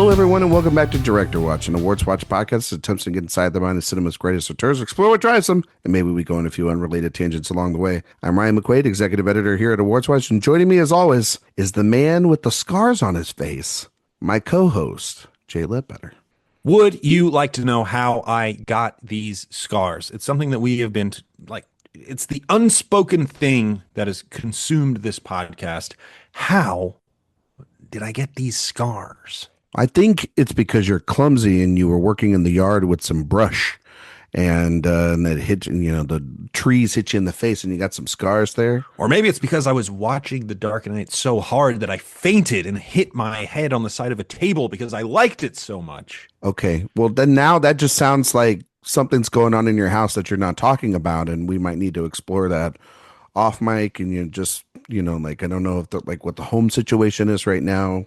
Hello, everyone, and welcome back to Director Watch, an AwardsWatch podcast that attempts to get inside the mind of cinema's greatest auteurs, explore what drives them, and maybe we go on a few unrelated tangents along the way. I'm Ryan McQuade, executive editor here at AwardsWatch, and joining me, as always, is the man with the scars on his face, my co-host, Jay Ledbetter. Would you like to know how I got these scars? It's something that we have been it's the unspoken thing that has consumed this podcast. How did I get these scars? I think it's because you're clumsy and you were working in the yard with some brush and that hit, the trees hit you in the face and you got some scars there. Or maybe it's because I was watching The Dark Knight so hard that I fainted and hit my head on the side of a table because I liked it so much. Okay. Well, then now that just sounds like something's going on in your house that you're not talking about, and we might need to explore that off mic. And I don't know if what the home situation is right now.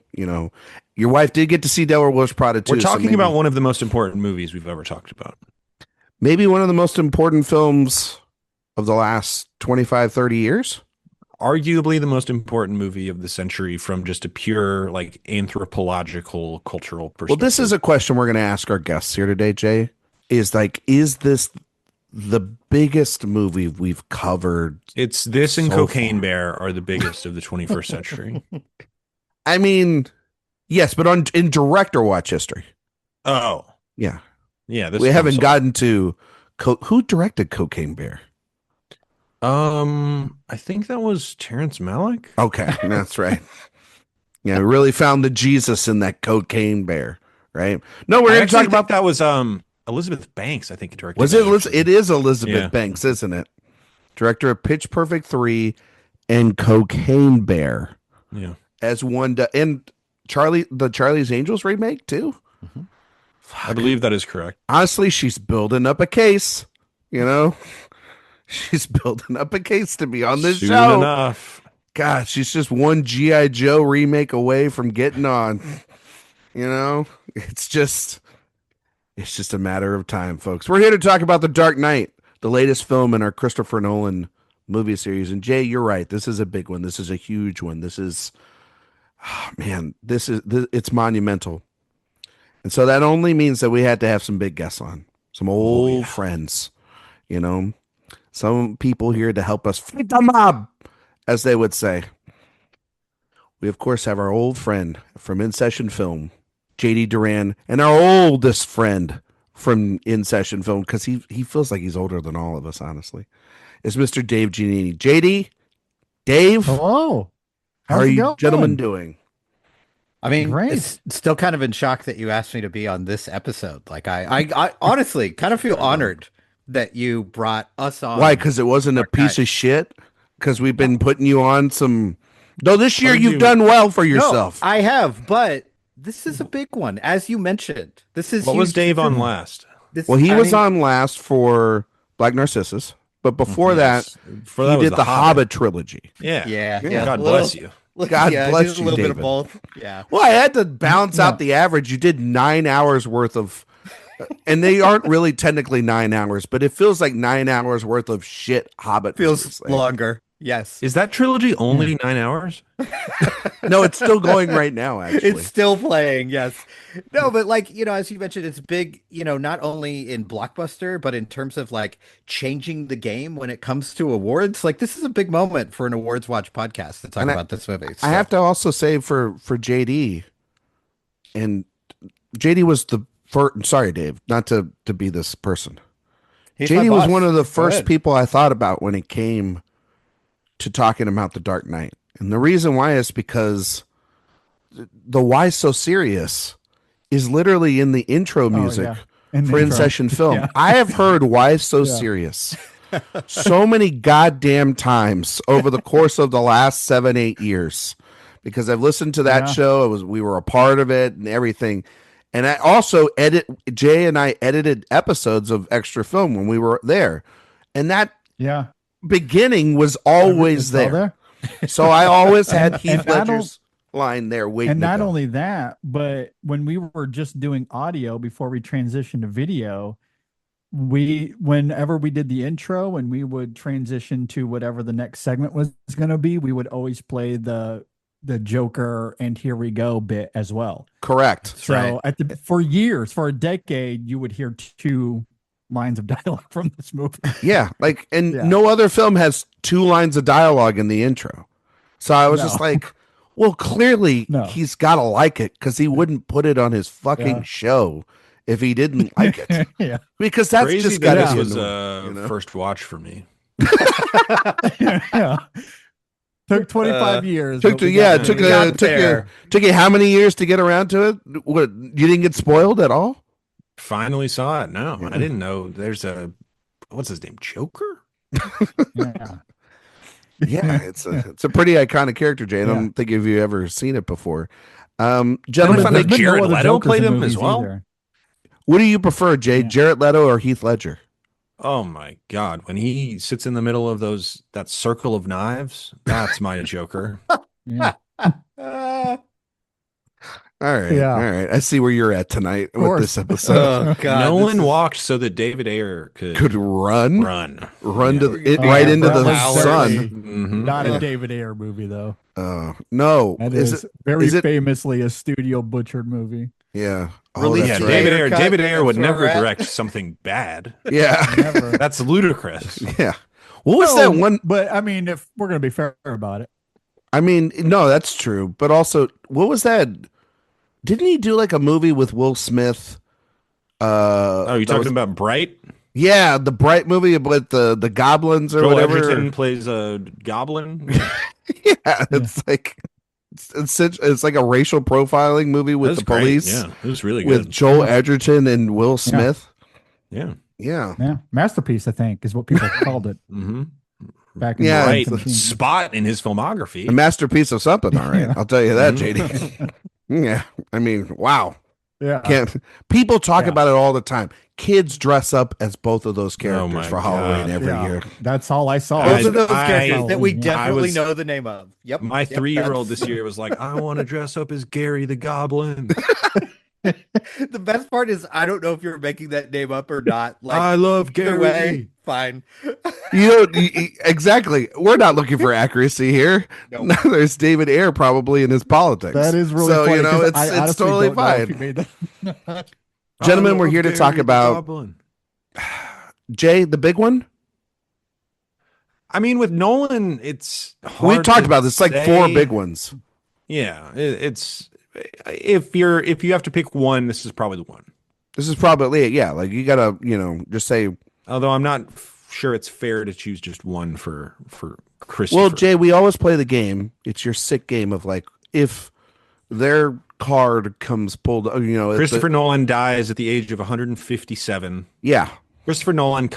Your wife did get to see Devil Wears Prada too. We're talking about one of the most important movies we've ever talked about. Maybe one of the most important films of the last 25, 30 years. Arguably the most important movie of the century from just a pure anthropological cultural perspective. Well, this is a question we're going to ask our guests here today, Jay. Is this the biggest movie we've covered? It's this and Cocaine Bear are the biggest of the 21st century. I mean, yes, but in director watch history. Oh, yeah. Yeah. We haven't gotten to who directed Cocaine Bear? I think that was Terrence Malick. Okay, that's right. Yeah, we really found the Jesus in that Cocaine Bear, right? No, we're going to talk about that was Elizabeth Banks, I think, directed. Was it? It is Elizabeth Banks, isn't it? Director of Pitch Perfect 3 and Cocaine Bear. Yeah. As one, and Charlie's Angels remake too. Mm-hmm. I believe that is correct. Honestly, she's building up a case. She's building up a case to be on this Soon show. Enough. God, she's just one G.I. Joe remake away from getting on. It's just a matter of time, folks. We're here to talk about The Dark Knight, the latest film in our Christopher Nolan movie series. And Jay, you're right. This is a big one. This is a huge one. This is, it's monumental. And so that only means that we had to have some big guests on, some old friends, some people here to help us fight the mob, as they would say. We, of course, have our old friend from InSession Film, JD Duran, and our oldest friend from InSession Film, because he feels like he's older than all of us, honestly, is Mr. Dave Giannini. JD, Dave. Hello. How are you gentlemen doing? I mean, Great. It's still kind of in shock that you asked me to be on this episode. Like, I honestly kind of feel honored that you brought us on. Why? Because it wasn't a piece of shit? Because we've been putting you on some... Though this year you've done well for yourself. No, I have, but this is a big one. As you mentioned, this is... What was Dave on last? He was on last for Black Narcissus, but before that, he did the Hobbit trilogy. Yeah. Yeah. God bless you. God bless you, a little David. bit of both. Yeah. Well, I had to balance out the average. You did 9 hours worth of, and they aren't really technically 9 hours, but it feels like 9 hours worth of shit Hobbit. Feels longer. Yes. Is that trilogy only 9 hours? No, it's still going right now, actually. It's still playing, yes. No, but as you mentioned, it's big, not only in blockbuster, but in terms of changing the game when it comes to awards. This is a big moment for an Awards Watch podcast to talk about this movie. So. I have to also say for JD, and JD was the first, sorry, Dave, not to be this person. JD was one of the first people I thought about when it came to talking about The Dark Knight. And the reason why is because the Why So Serious is literally in the intro music for InSession Film. Yeah. I have heard Why So Serious so many goddamn times over the course of the last 7-8 years, because I've listened to that show. We were a part of it and everything. And I also Jay and I edited episodes of Extra Film when we were there. And that beginning was always there. So I always had Heath Ledger's line there waiting. And not only that, but when we were just doing audio before we transitioned to video, whenever we did the intro and we would transition to whatever the next segment was going to be, we would always play the the Joker and Here We Go bit as well. Correct. So for years, for a decade, you would hear two lines of dialogue from this movie. Yeah, no other film has 2 lines of dialogue in the intro. So I was just like, well, clearly he's got to like it, because he wouldn't put it on his fucking show if he didn't like it. Because that's crazy just got to be was a first watch for me. Took 25 years. Took you how many years to get around to it? What, you didn't get spoiled at all? Finally saw it. No, I didn't know there's what's his name? Joker? Yeah, it's a pretty iconic character, Jay. I don't think if you ever seen it before. Gentlemen, I think Jared Leto played him as well. Either. What do you prefer, Jay? Jared Leto or Heath Ledger? Oh my God. When he sits in the middle of that circle of knives, that's my Joker. All right. I see where you're at tonight with this episode. Oh, God, Nolan walked so that David Ayer could run right into the sun. Mm-hmm. Not a David Ayer movie, though. No, that is very famously a studio butchered movie. Yeah, that's right. David Ayer would never direct something bad. Yeah, never. That's ludicrous. Yeah. What was that one? But I mean, if we're gonna be fair about it, I mean, no, that's true. But also, what was that? Didn't he do like a movie with Will Smith? You talking about Bright? Yeah, the Bright movie with the goblins or Joel whatever. Edgerton plays a goblin. It's like it's like a racial profiling movie with the police. Yeah, it was really good with Joel Edgerton and Will Smith. Yeah. Masterpiece, I think, is what people called it. Mm-hmm. Back in the spot in his filmography. A masterpiece of something, all right. I'll tell you that, JD. Yeah, I mean, wow. Yeah, people talk about it all the time. Kids dress up as both of those characters for Halloween every year. That's all I saw. Both of those characters that we definitely know the name of. Yep. My 3-year-old this year was like, I want to dress up as Gary the Goblin. The best part is I don't know if you're making that name up or not. Like, I love Gary. Way, fine. Exactly. We're not looking for accuracy here. No, there's David Ayer probably in his politics. That is really funny, it's totally fine. Gentlemen, we're here to talk about Jay, the big one. I mean, with Nolan, it's hard. We've talked about this. It's like 4 big ones. Yeah, it's if you have to pick one, this is probably the one. This is probably it. Yeah, like you gotta just say. Although I'm not sure it's fair to choose just one for Christopher. Well, Jay, we always play the game. It's your sick game of like if their card comes pulled. Christopher Nolan dies at the age of 157. Yeah. Christopher Nolan,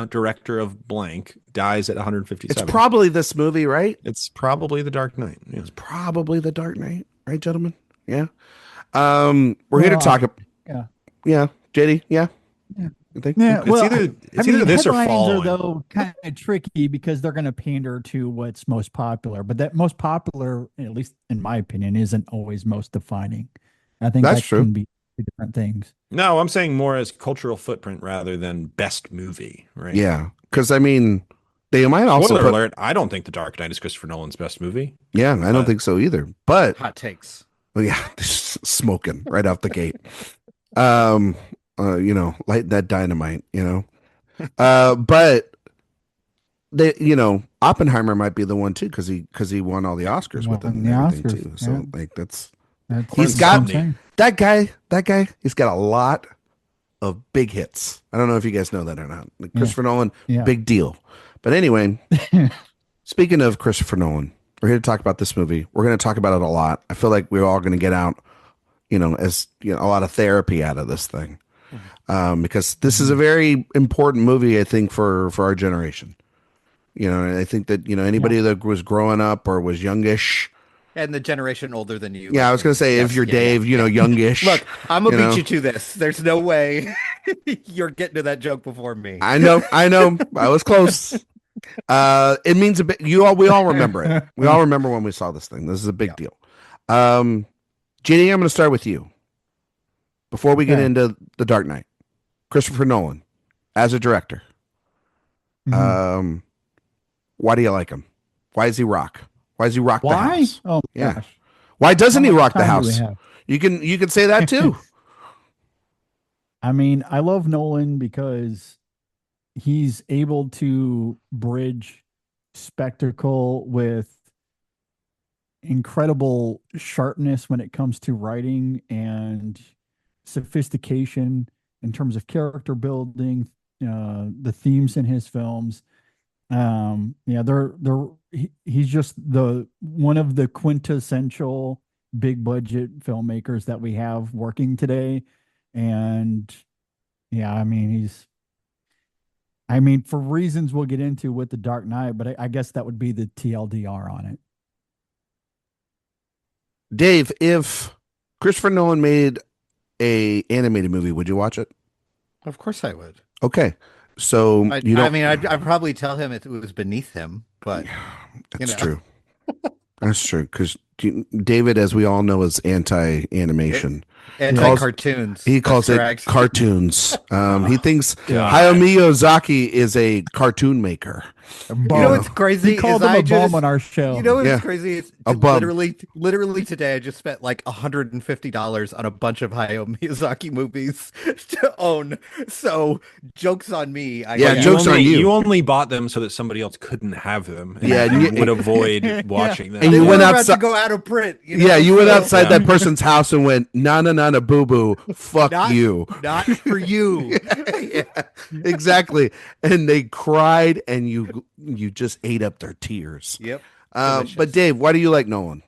director of blank, dies at 157. It's probably this movie, right? It's probably The Dark Knight. Yeah. It's probably The Dark Knight, right, gentlemen? Yeah. We're here to talk. Yeah. JD. Yeah. You think? Yeah. It's either this or Fallen. Are though kind of tricky because they're going to pander to what's most popular, but that most popular, at least in my opinion, isn't always most defining. I think that's true. Can be different things. No, I'm saying more as cultural footprint rather than best movie, right? Yeah, because I mean, they might also. Spoiler alert! I don't think The Dark Knight is Christopher Nolan's best movie. Yeah, I don't think so either. But hot takes. Well, yeah, smoking right out the gate. Light that dynamite. But they, Oppenheimer might be the one too because he won all the Oscars with them and everything too. So that's he's got that guy. He's got a lot of big hits. I don't know if you guys know that or not. Like Christopher Nolan, big deal. But anyway, speaking of Christopher Nolan, we're here to talk about this movie. We're going to talk about it a lot. I feel like we're all going to get out, a lot of therapy out of this thing. Because this is a very important movie, I think, for our generation. I think that, anybody that was growing up or was youngish. And the generation older than you. Yeah, I was going to say, if you're Dave, youngish. Look, I'm going to beat you to this. There's no way you're getting to that joke before me. I know. I was close. It means a bit. We all remember it. We all remember when we saw this thing. This is a big deal. Ginny, I'm going to start with you. Before we get into The Dark Knight, Christopher Nolan, as a director, why do you like him? Why does he rock? Why does he rock the house? Oh yeah. gosh. Why doesn't he much rock the time do we house? have? You can say that too. I mean, I love Nolan because he's able to bridge spectacle with incredible sharpness when it comes to writing and sophistication in terms of character building, the themes in his films. Yeah, he's just the one of the quintessential big budget filmmakers that we have working today. And yeah, I mean, for reasons we'll get into with The Dark Knight, but I guess that would be the TLDR on it. Dave, if Christopher Nolan made a animated movie, would you watch it? Of course I would. Okay. So you don't. I mean, I'd probably tell him it was beneath him, but that's true. That's true because David, as we all know, is anti-animation. Anti-cartoons. He calls it correct. Cartoons. He thinks Hayao Miyazaki is a cartoon maker. You know what's crazy? He called him a bum on our show. You know what's crazy? It's a bum. Literally today, I just spent like $150 on a bunch of Hayao Miyazaki movies to own. So jokes on me. Jokes on you. You only bought them so that somebody else couldn't have them. And you would avoid watching them. And you went outside to go out of print. You went outside that person's house and went, na boo boo, fuck you. Not for you. Exactly. And they cried, and you just ate up their tears. Yep. But Dave, why do you like Nolan?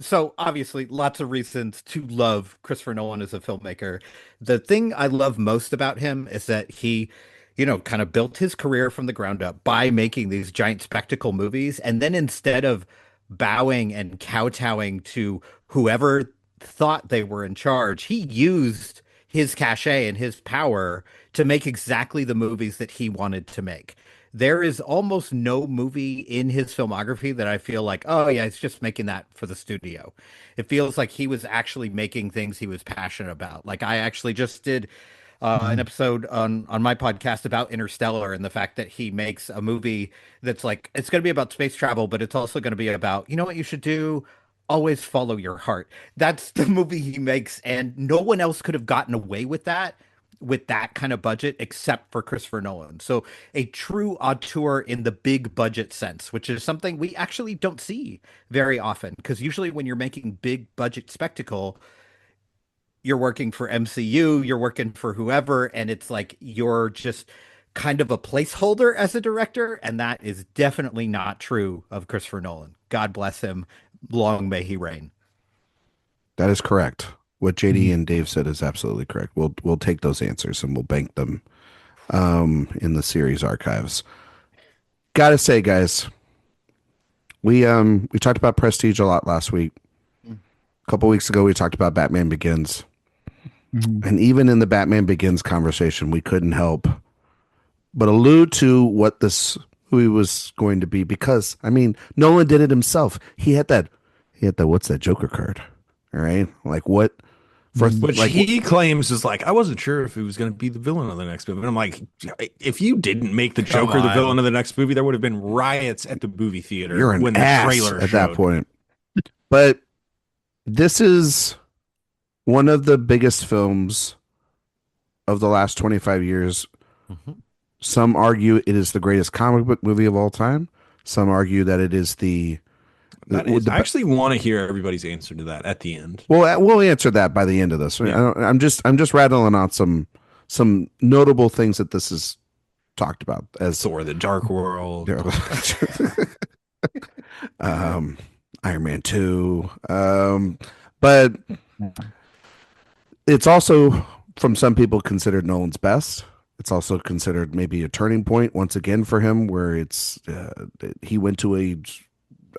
So obviously lots of reasons to love Christopher Nolan as a filmmaker. The thing I love most about him is that he, kind of built his career from the ground up by making these giant spectacle movies. And then instead of bowing and kowtowing to whoever thought they were in charge, he used his cachet and his power to make exactly the movies that he wanted to make. There is almost no movie in his filmography that I feel like, oh yeah, it's just making that for the studio. It feels like he was actually making things he was passionate about. Like I actually just did an episode on my podcast about Interstellar and the fact that he makes a movie that's like, it's going to be about space travel, but it's also going to be about, you know what you should do? Always follow your heart. That's the movie he makes. And no one else could have gotten away with that kind of budget except for Christopher Nolan. So a true auteur in the big budget sense, which is something we actually don't see very often. Because usually when you're making big budget spectacle, you're working for MCU, you're working for whoever, and it's like you're just kind of a placeholder as a director. And that is definitely not true of Christopher Nolan. God bless him. Long may he reign. That is correct. What JD and Dave said is absolutely correct. We'll take those answers and we'll bank them in the series archives. Gotta say, guys, we talked about Prestige a lot last week. A couple weeks ago, we talked about Batman Begins. And even in the Batman Begins conversation, we couldn't help but allude to what this movie was going to be, because I mean, Nolan did it himself. He had that what's that Joker card? All right, like what? Which he claims is like, I wasn't sure if he was going to be the villain of the next movie. And I'm like, if you didn't make the Joker the villain of the next movie, there would have been riots at the movie theater. You're an when ass the trailer at showed. that point. But this is one of the biggest films of the last 25 years. Some argue it is the greatest comic book movie of all time. Some argue that it is I actually want to hear everybody's answer to that at the end. Well, we'll answer that by the end of this. Yeah. I'm just rattling out some notable things that this is talked about as Thor: The Dark World, Iron Man 2, but it's also from some people considered Nolan's best. It's also considered maybe a turning point once again for him, where it's he went to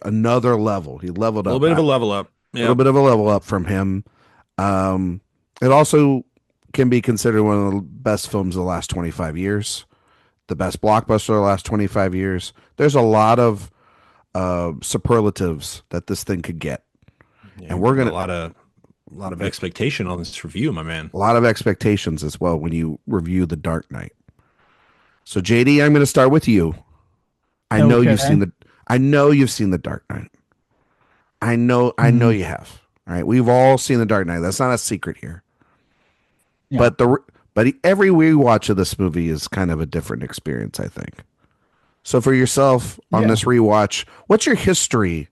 another level. He leveled up. A little bit of a level up. A little bit of a level up from him. It also can be considered one of the best films of the last 25 years. The best blockbuster of the last 25 years. There's a lot of superlatives that this thing could get. Yeah, and we're going to... A lot of expectation on this review, my man. A lot of expectations as well when you review The Dark Knight. So JD, I'm going to start with you. I know you've seen I know you've seen The Dark Knight. I know you have. All right, we've all seen The Dark Knight. That's not a secret here. Yeah. But every rewatch of this movie is kind of a different experience, I think. So for yourself on this rewatch, what's your history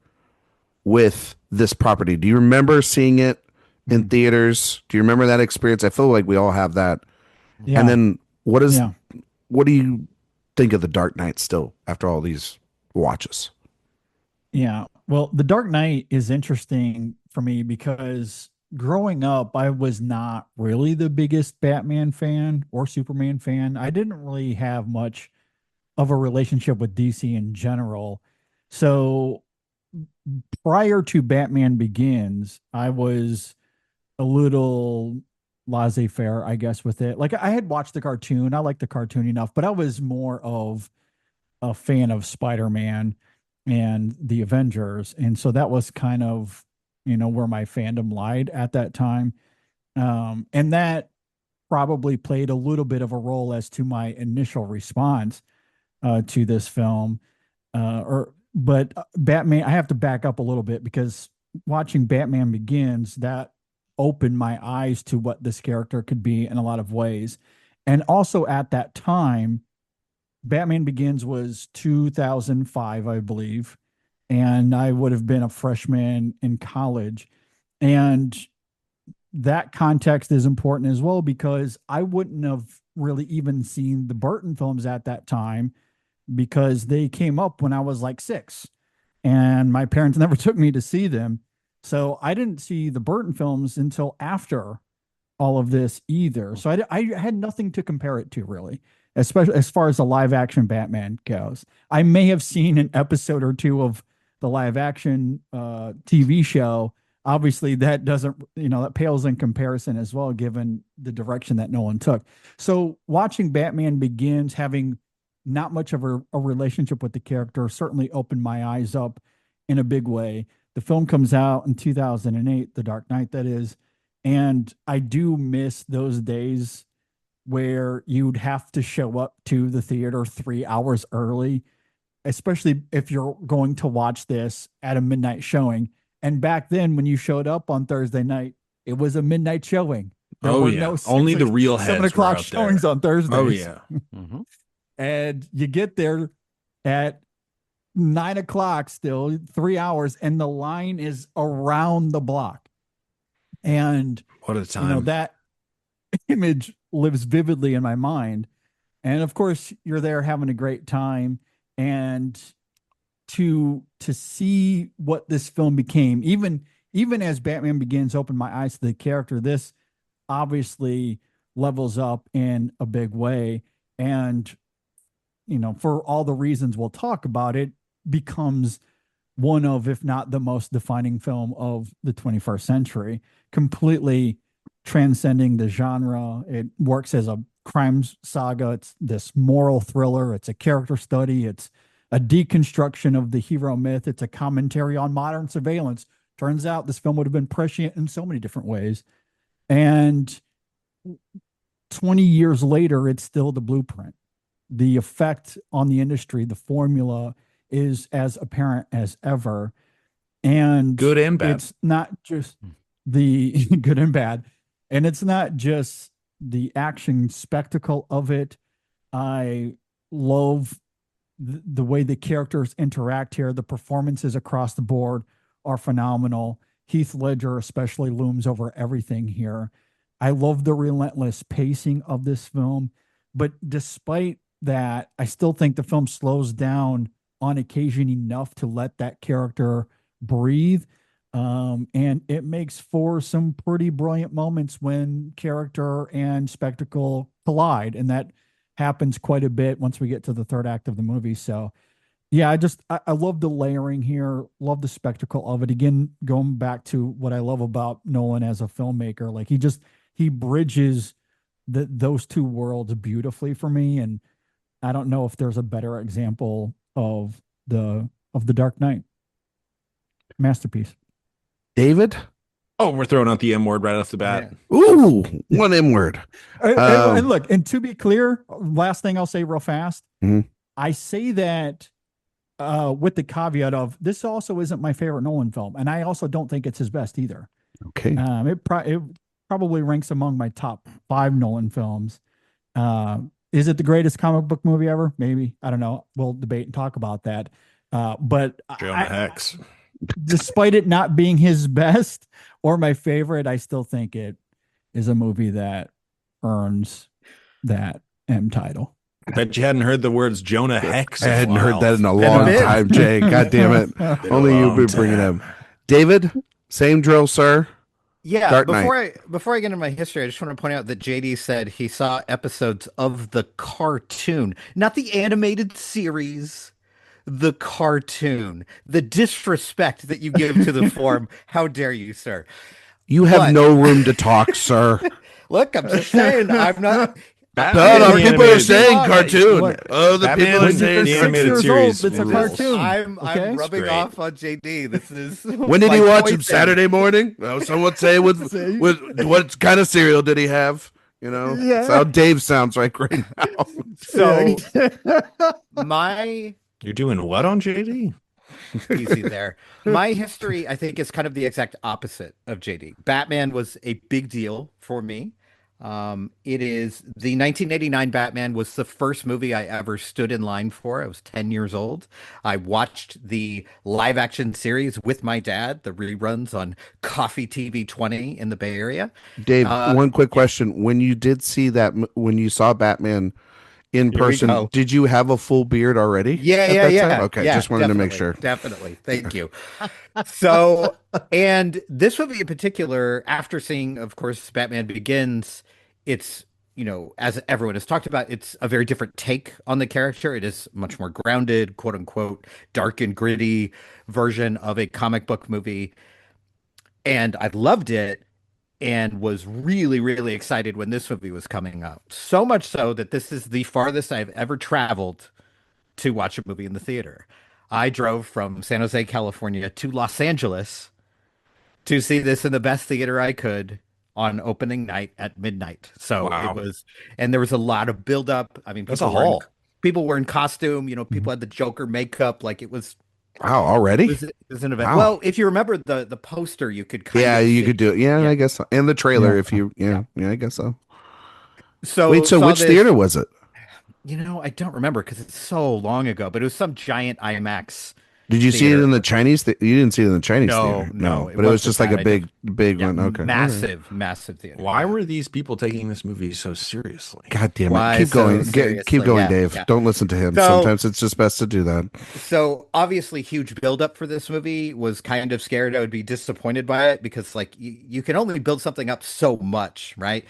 with this property? Do you remember seeing it in theaters? Do you remember that experience? I feel like we all have that. Yeah. And then what do you think of The Dark Knight still after all these watches? Yeah. Well, The Dark Knight is interesting for me because growing up, I was not really the biggest Batman fan or Superman fan. I didn't really have much of a relationship with DC in general. So prior to Batman Begins, I was a little laissez-faire, I guess, with it. Like I had watched the cartoon. I liked the cartoon enough, but I was more of a fan of Spider-Man and the Avengers. And so that was kind of, where my fandom lied at that time. And that probably played a little bit of a role as to my initial response to this film. But Batman, I have to back up a little bit because watching Batman Begins, that opened my eyes to what this character could be in a lot of ways. And also at that time, Batman Begins was 2005, I believe, and I would have been a freshman in college. And that context is important as well because I wouldn't have really even seen the Burton films at that time because they came up when I was like 6 and my parents never took me to see them. So I didn't see the Burton films until after all of this either. So I had nothing to compare it to really, especially as far as the live action Batman goes. I may have seen an episode or two of the live action TV show. Obviously that doesn't, that pales in comparison as well, given the direction that Nolan took. So watching Batman Begins, having not much of a relationship with the character, certainly opened my eyes up in a big way. The film comes out in 2008, The Dark Knight, that is. And I do miss those days where you'd have to show up to the theater 3 hours early, especially if you're going to watch this at a midnight showing. And back then, when you showed up on Thursday night, it was a midnight showing. There were no only the real heads 7 o'clock showings on Thursdays. Oh, yeah. And you get there at 9 o'clock still, 3 hours, and the line is around the block. And what a time. That image lives vividly in my mind. And of course, you're there having a great time. And to see what this film became, even as Batman Begins opened my eyes to the character, this obviously levels up in a big way. And, for all the reasons we'll talk about, it becomes one of, if not the most defining film of the 21st century, completely transcending the genre. It works as a crime saga. It's this moral thriller. It's a character study. It's a deconstruction of the hero myth. It's a commentary on modern surveillance. Turns out this film would have been prescient in so many different ways. And 20 years later, it's still the blueprint. The effect on the industry, the formula is as apparent as ever. And good and bad. It's not just the good and bad. And it's not just the action spectacle of it. I love the way the characters interact here. The performances across the board are phenomenal. Heath Ledger especially looms over everything here. I love the relentless pacing of this film, but despite that, I still think the film slows down on occasion enough to let that character breathe. And it makes for some pretty brilliant moments when character and spectacle collide. And that happens quite a bit once we get to the third act of the movie. So yeah, I love the layering here, love the spectacle of it. Again, going back to what I love about Nolan as a filmmaker, like he bridges those two worlds beautifully for me. And I don't know if there's a better example of the Dark Knight. Masterpiece. David? Oh, we're throwing out the M word right off the bat. Yeah. Ooh, one M word. And look, and to be clear, last thing I'll say real fast. I say that with the caveat of this also isn't my favorite Nolan film, and I also don't think it's his best either. Okay. It probably ranks among my top 5 Nolan films. Is it the greatest comic book movie ever? Maybe. I don't know. We'll debate and talk about that. But Jonah Hex. Despite it not being his best or my favorite, I still think it is a movie that earns that M title. I bet you hadn't heard the words Jonah Hex. I hadn't heard that in a long time, Jay. God damn it. Only you be bringing him. David, same drill, sir. Yeah, Dark before I get into my history, I just want to point out that JD said he saw episodes of the cartoon, not the animated series, the cartoon. The disrespect that you give to the form. How dare you, sir? You have no room to talk, sir. Look, I'm just saying, I'm not. No, people are saying cartoon. Oh, the Batman people are saying the animated series. It's a cartoon. I'm Okay? rubbing off on JD. This is When did he watch him? Saturday morning? Well, some would say with what kind of cereal did he have? You know, that's how Dave sounds right now. So You're doing what on JD? Easy there. My history, I think, is kind of the exact opposite of JD. Batman was a big deal for me. It is the 1989 Batman was the first movie I ever stood in line for. I was 10 years old. I watched the live action series with my dad, the reruns on Coffee TV 20 in the Bay Area. Dave, one quick question. When you did see that, when you saw Batman in person, did you have a full beard already? Yeah. Okay, just wanted to make sure. Definitely. Thank you. So, and this movie in particular, after seeing, of course, Batman Begins, it's, you know, as everyone has talked about, it's a very different take on the character. It is much more grounded, quote unquote, dark and gritty version of a comic book movie. And I loved it and was really, really excited when this movie was coming out. So much so that this is the farthest I've ever traveled to watch a movie in the theater. I drove from San Jose, California to Los Angeles to see this in the best theater I could on opening night at midnight. So it was, and there was a lot of buildup. I mean, people were in costume, you know, people had the Joker makeup. Like it was. Wow, already? It was an event. Wow. Well, if you remember the poster, you could kind of you could do it. Yeah, I guess so. And the trailer, if you, I guess so. So wait, so which theater was it? You know, I don't remember because it's so long ago, but it was some giant IMAX. Did you see it in the Chinese? You didn't see it in the Chinese theater. No. But it was just like a big one. Okay. Massive theater. Why were these people taking this movie so seriously? God damn it. Keep going. Keep going, Dave. Yeah. Don't listen to him. Sometimes it's just best to do that. So obviously huge buildup for this movie. Was kind of scared I would be disappointed by it because like you can only build something up so much, right?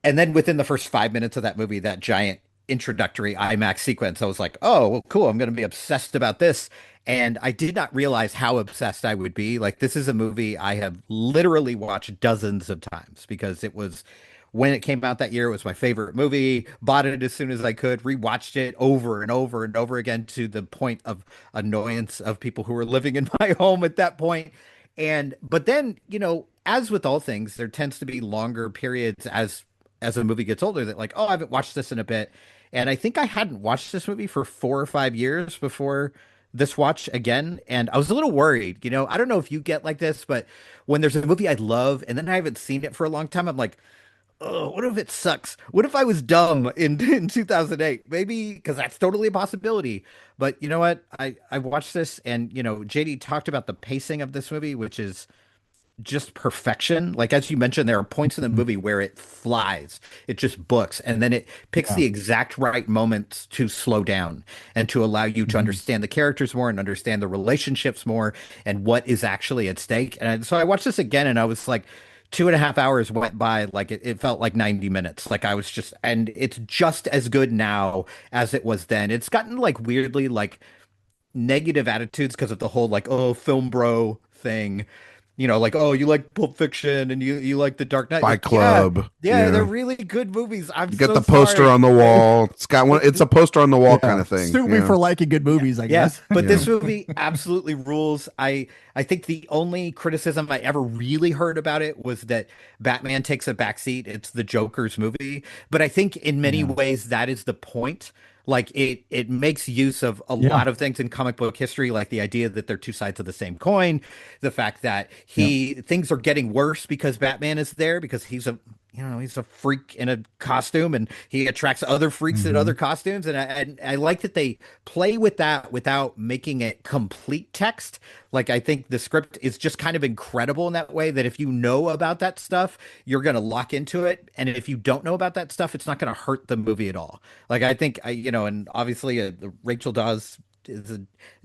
And then within the first 5 minutes of that movie, that giant introductory IMAX sequence, I was like, oh, well, cool. I'm going to be obsessed about this. And I did not realize how obsessed I would be. Like, this is a movie I have literally watched dozens of times because it was, when it came out that year, it was my favorite movie. Bought it as soon as I could, rewatched it over and over and over again to the point of annoyance of people who were living in my home at that point. But then, you know, as with all things, there tends to be longer periods as a movie gets older that like, oh, I haven't watched this in a bit. And I think I hadn't watched this movie for 4 or 5 years before this watch again. And I was a little worried, you know, I don't know if you get like this, but when there's a movie I love and then I haven't seen it for a long time, I'm like, oh, what if it sucks? What if I was dumb in 2008? Maybe, because that's totally a possibility. But you know what? I watched this and, you know, JD talked about the pacing of this movie, which is just perfection. Like, as you mentioned, there are points in the movie where it flies, it just books, and then it picks the exact right moments to slow down and to allow you to understand the characters more and understand the relationships more and what is actually at stake. And so I watched this again and I was like, 2.5 hours went by like it felt like 90 minutes. Like I was just, and it's just as good now as it was then. It's gotten like weirdly like negative attitudes because of the whole like, oh, film bro thing. You know, like, oh, you like Pulp Fiction and you like The Dark Knight. Fight Club. Yeah, they're really good movies. You got the poster on the wall. It's got one. It's a poster on the wall kind of thing. Sue me for liking good movies, I guess. But this movie absolutely rules. I think the only criticism I ever really heard about it was that Batman takes a backseat. It's the Joker's movie. But I think in many ways that is the point. Like it makes use of a lot of things in comic book history, like the idea that they're two sides of the same coin, the fact that things are getting worse because Batman is there, because he's a he's a freak in a costume and he attracts other freaks in other costumes. And I like that they play with that without making it complete text. Like, I think the script is just kind of incredible in that way, that if you know about that stuff, you're going to lock into it. And if you don't know about that stuff, it's not going to hurt the movie at all. Like, I think, and obviously Rachel Dawes is a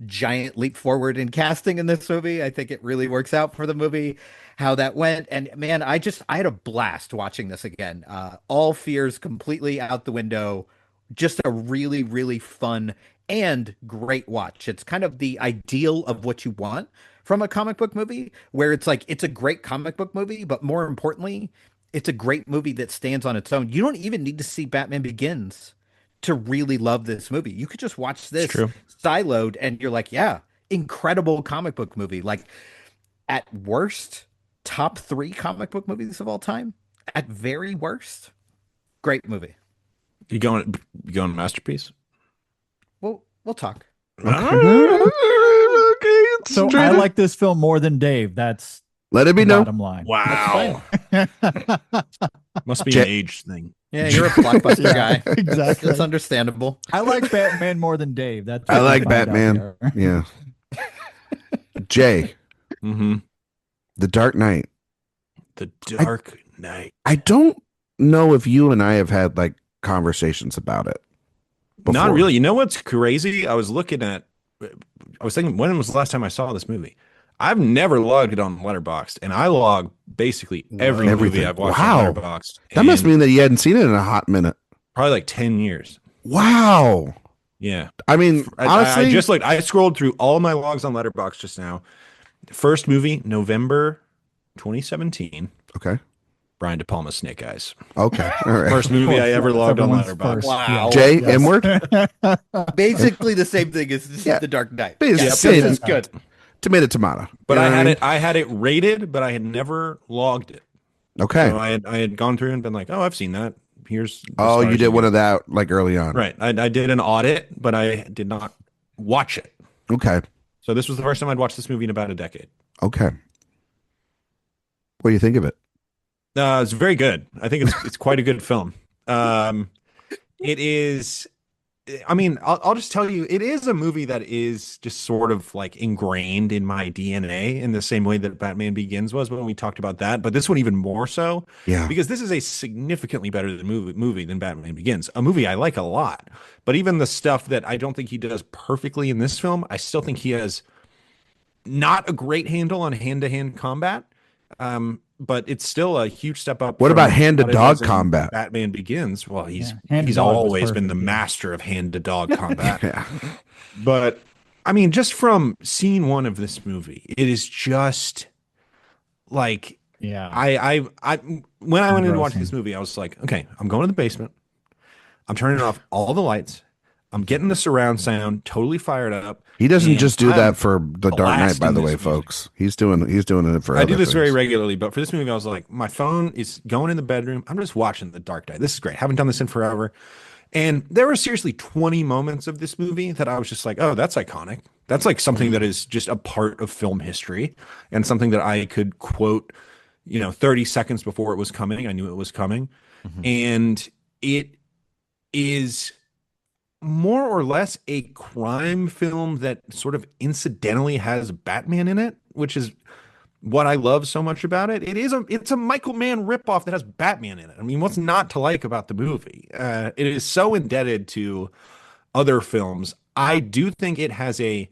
giant leap forward in casting in this movie. I think it really works out for the movie how that went. And man, I had a blast watching this again. All fears completely out the window. Just a really, really fun and great watch. It's kind of the ideal of what you want from a comic book movie, where it's like, it's a great comic book movie, but more importantly, it's a great movie that stands on its own. You don't even need to see Batman Begins to really love this movie. You could just watch this siloed and you're like, yeah, incredible comic book movie. Like, at worst, top 3 comic book movies of all time. At very worst, great movie. You going masterpiece? We'll talk. Okay. So I like this film more than Dave. That's let it be known. Bottom line. Wow. Must be an age thing. Yeah, you're a blockbuster guy. Exactly. It's understandable. I like Batman more than Dave. That's I like Batman. Yeah. Jay. The Dark Knight. The Dark Knight. I don't know if you and I have had like conversations about it before. Not really. You know what's crazy? I was thinking, when was the last time I saw this movie? I've never logged it on Letterboxd, and I log basically everything. Movie I've watched on Letterboxd. That must mean that you hadn't seen it in a hot minute. Probably like 10 years. Wow. Yeah. I mean, honestly, I just like, I scrolled through all my logs on Letterboxd just now. First movie, November 2017. Okay. Brian De Palma's Snake Eyes. Okay. All right. First movie I ever logged on Letterboxd. Wow. Jay, N-word? Basically the same thing as The Dark Knight. This is good. Tomato. But I had it rated, but I had never logged it. Okay. So I had gone through and been like, oh, I've seen that. Here's you did one of that like early on. Right. I did an audit, but I did not watch it. Okay. So this was the first time I'd watched this movie in about a decade. Okay. What do you think of it? It's very good. I think it's quite a good film. It is. I mean, I'll just tell you, it is a movie that is just sort of like ingrained in my DNA in the same way that Batman Begins was when we talked about that. But this one even more so. Yeah. Because this is a significantly better movie than Batman Begins. A movie I like a lot. But even the stuff that I don't think he does perfectly in this film, I still think he has not a great handle on hand-to-hand combat. But it's still a huge step up. What about hand-to-dog combat? Batman Begins. Well, he's hand-to-dog always been the master of hand-to-dog combat. But I mean, just from scene 1 of this movie, it is just like, I when I went in to watch this movie, I was like, okay, I'm going to the basement. I'm turning off all the lights. I'm getting the surround sound totally fired up. He doesn't just do that for The Dark Knight, by the way, folks. He's doing it for. I do this very regularly, but for this movie, I was like, my phone is going in the bedroom. I'm just watching The Dark Knight. This is great. Haven't done this in forever. And there were seriously 20 moments of this movie that I was just like, oh, that's iconic. That's like something that is just a part of film history and something that I could quote, 30 seconds before it was coming. I knew it was coming. And it is more or less a crime film that sort of incidentally has Batman in it, which is what I love so much about it. It's a Michael Mann ripoff that has Batman in it. I mean, what's not to like about the movie? It is so indebted to other films. I do think it has a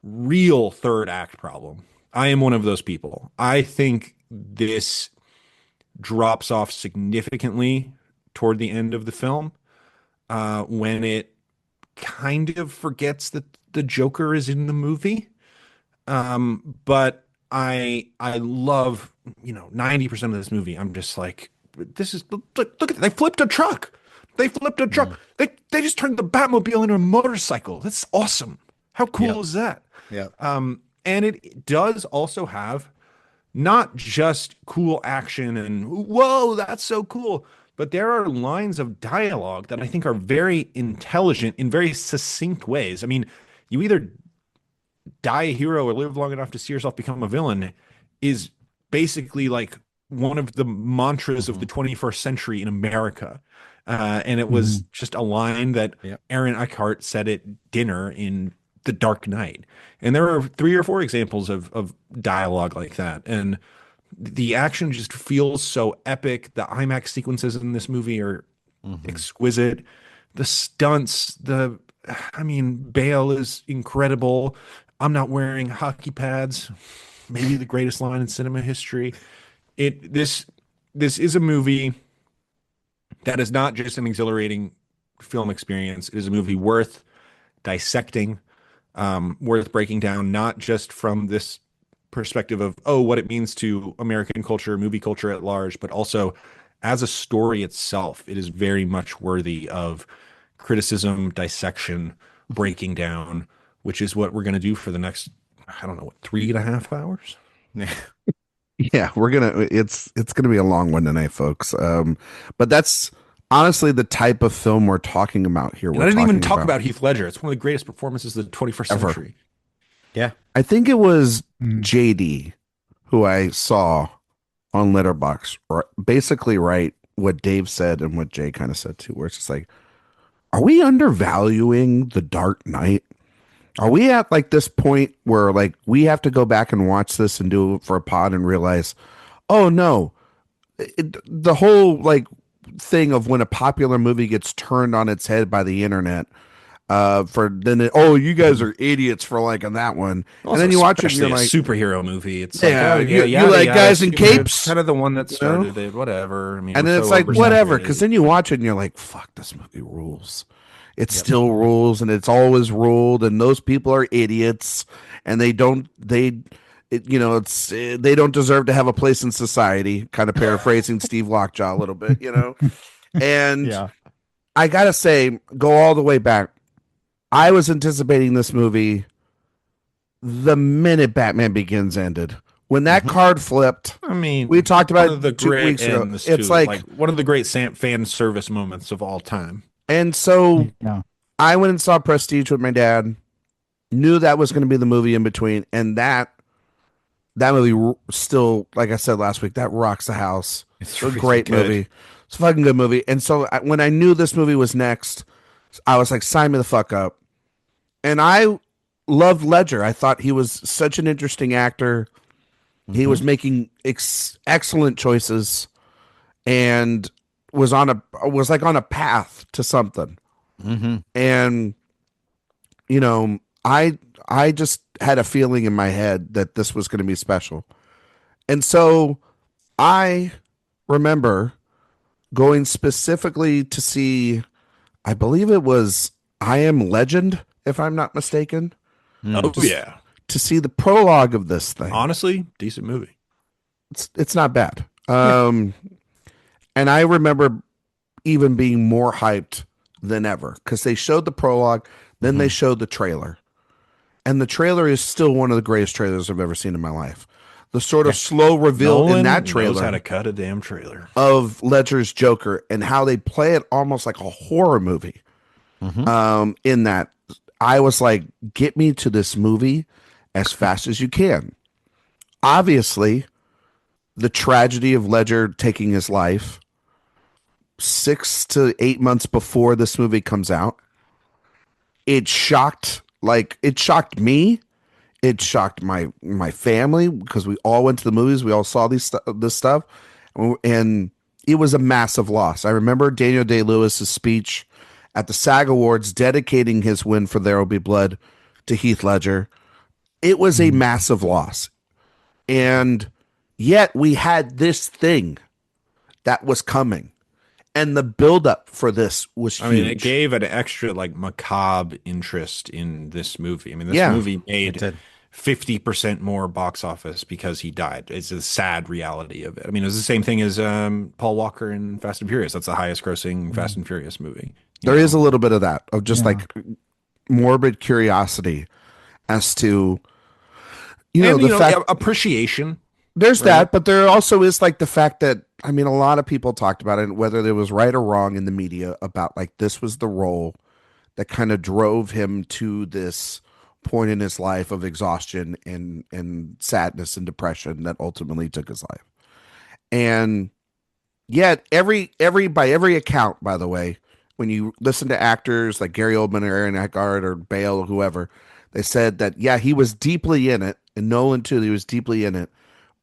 real third act problem. I am one of those people. I think this drops off significantly toward the end of the film when it kind of forgets that the Joker is in the movie. But I love, 90% of this movie. I'm just like, look at it. They flipped a truck. They just turned the Batmobile into a motorcycle. That's awesome. How cool is that? Yeah. And it does also have not just cool action and whoa, that's so cool, but there are lines of dialogue that I think are very intelligent in very succinct ways. I mean, you either die a hero or live long enough to see yourself become a villain is basically like one of the mantras of the 21st century in America. And it was just a line that Aaron Eckhart said at dinner in The Dark Knight. And there are 3 or 4 examples of dialogue like that. And the action just feels so epic. The IMAX sequences in this movie are exquisite. The stunts, Bale is incredible. I'm not wearing hockey pads. Maybe the greatest line in cinema history. This is a movie that is not just an exhilarating film experience. It is a movie worth dissecting, worth breaking down, not just from this perspective of, what it means to American culture, movie culture at large, but also as a story itself. It is very much worthy of criticism, dissection, breaking down, which is what we're going to do for the next, 3.5 hours. Yeah, it's gonna be a long one tonight, folks. But that's honestly the type of film we're talking about here. I didn't even talk about Heath Ledger. It's one of the greatest performances of the 21st century. Yeah. I think it was JD who I saw on Letterboxd basically write what Dave said and what Jay kind of said too, where it's just like, are we undervaluing The Dark Knight? Are we at like this point where like we have to go back and watch this and do it for a pod and realize, oh no, the whole like thing of when a popular movie gets turned on its head by the internet, you guys are idiots for liking that one. Also, and then you watch it and you're a like, superhero movie. It's you like guys in capes, kind of the one that started it, whatever. I mean, and then it's like whatever, because then you watch it and you're like, fuck, this movie rules. It still rules, and it's always ruled, and those people are idiots, and they don't deserve to have a place in society. Kind of paraphrasing Steve Lockjaw a little bit, And I gotta say, go all the way back. I was anticipating this movie the minute Batman Begins ended. When that card flipped, we talked about it 2 weeks ago. It's like one of the great fan service moments of all time. And so I went and saw Prestige with my dad, knew that was going to be the movie in between. And that movie still, like I said last week, that rocks the house. It's a great movie. It's a fucking good movie. And so when I knew this movie was next, I was like, sign me the fuck up. And I loved Ledger. I thought he was such an interesting actor. He was making excellent choices and was on a path to something. And I just had a feeling in my head that this was going to be special. And so I remember going specifically to see, I believe it was I Am Legend, if I'm not mistaken. To see the prologue of this thing. Honestly, decent movie. It's not bad. And I remember even being more hyped than ever because they showed the prologue, then they showed the trailer. And the trailer is still one of the greatest trailers I've ever seen in my life. The sort of slow reveal Nolan in that trailer knows how to cut a damn trailer of Ledger's Joker and how they play it almost like a horror movie. In that, I was like, get me to this movie as fast as you can. Obviously, the tragedy of Ledger taking his life 6 to 8 months before this movie comes out, it shocked me. It shocked my family because we all went to the movies. We all saw this stuff, and it was a massive loss. I remember Daniel Day-Lewis's speech at the SAG Awards dedicating his win for There Will Be Blood to Heath Ledger. It was a massive loss. And yet we had this thing that was coming. And the buildup for this was huge. I mean, it gave an extra macabre interest in this movie. I mean, this movie made 50% more box office because he died. It's a sad reality of it. I mean, it was the same thing as Paul Walker in Fast and Furious. That's the highest grossing Fast and Furious movie. There is a little bit of that, of just morbid curiosity as to, the fact, appreciation There's Right. that, but there also is like the fact that, I mean, a lot of people talked about it, whether it was right or wrong in the media, about like this was the role that kind of drove him to this point in his life of exhaustion and sadness and depression that ultimately took his life. And yet by every account, by the way, when you listen to actors like Gary Oldman or Aaron Eckhart or Bale or whoever, they said that, yeah, he was deeply in it, and Nolan too, he was deeply in it,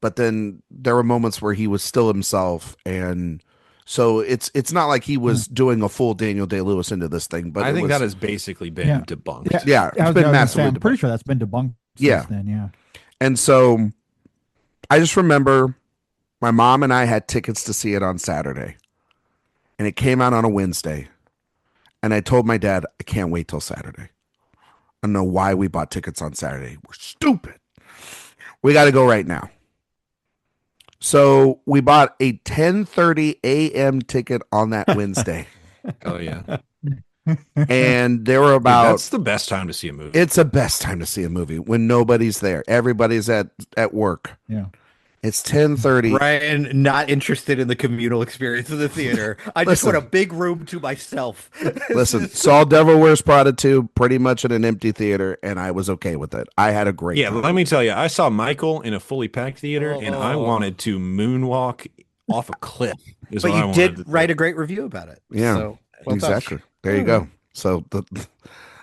but then there were moments where he was still himself. And so it's not like he was doing a full Daniel Day-Lewis into this thing, but I think that has basically been debunked. Yeah, it's been massively I'm pretty debunked. sure that's been debunked Yeah. since then, yeah. And so I just remember my mom and I had tickets to see it on Saturday, and it came out on a Wednesday. And I told my dad, I can't wait till Saturday. I don't know why we bought tickets on Saturday. We're stupid. We got to go right now. So we bought a 10:30 a.m. ticket on that Wednesday. Oh yeah. And there were about... Dude, that's the best time to see a movie. It's the best time to see a movie when nobody's there. Everybody's at work. Yeah. It's 10:30. Ryan, not interested in the communal experience of the theater. I just Listen. want a big room to myself. Listen, saw Devil Wears Prada 2 pretty much in an empty theater, and I was okay with it. I had a great time. Let me tell you, I saw Michael in a fully packed theater, and I wanted to moonwalk off a cliff. But you did write a great review about it. Yeah, So, well exactly. done. There you go. So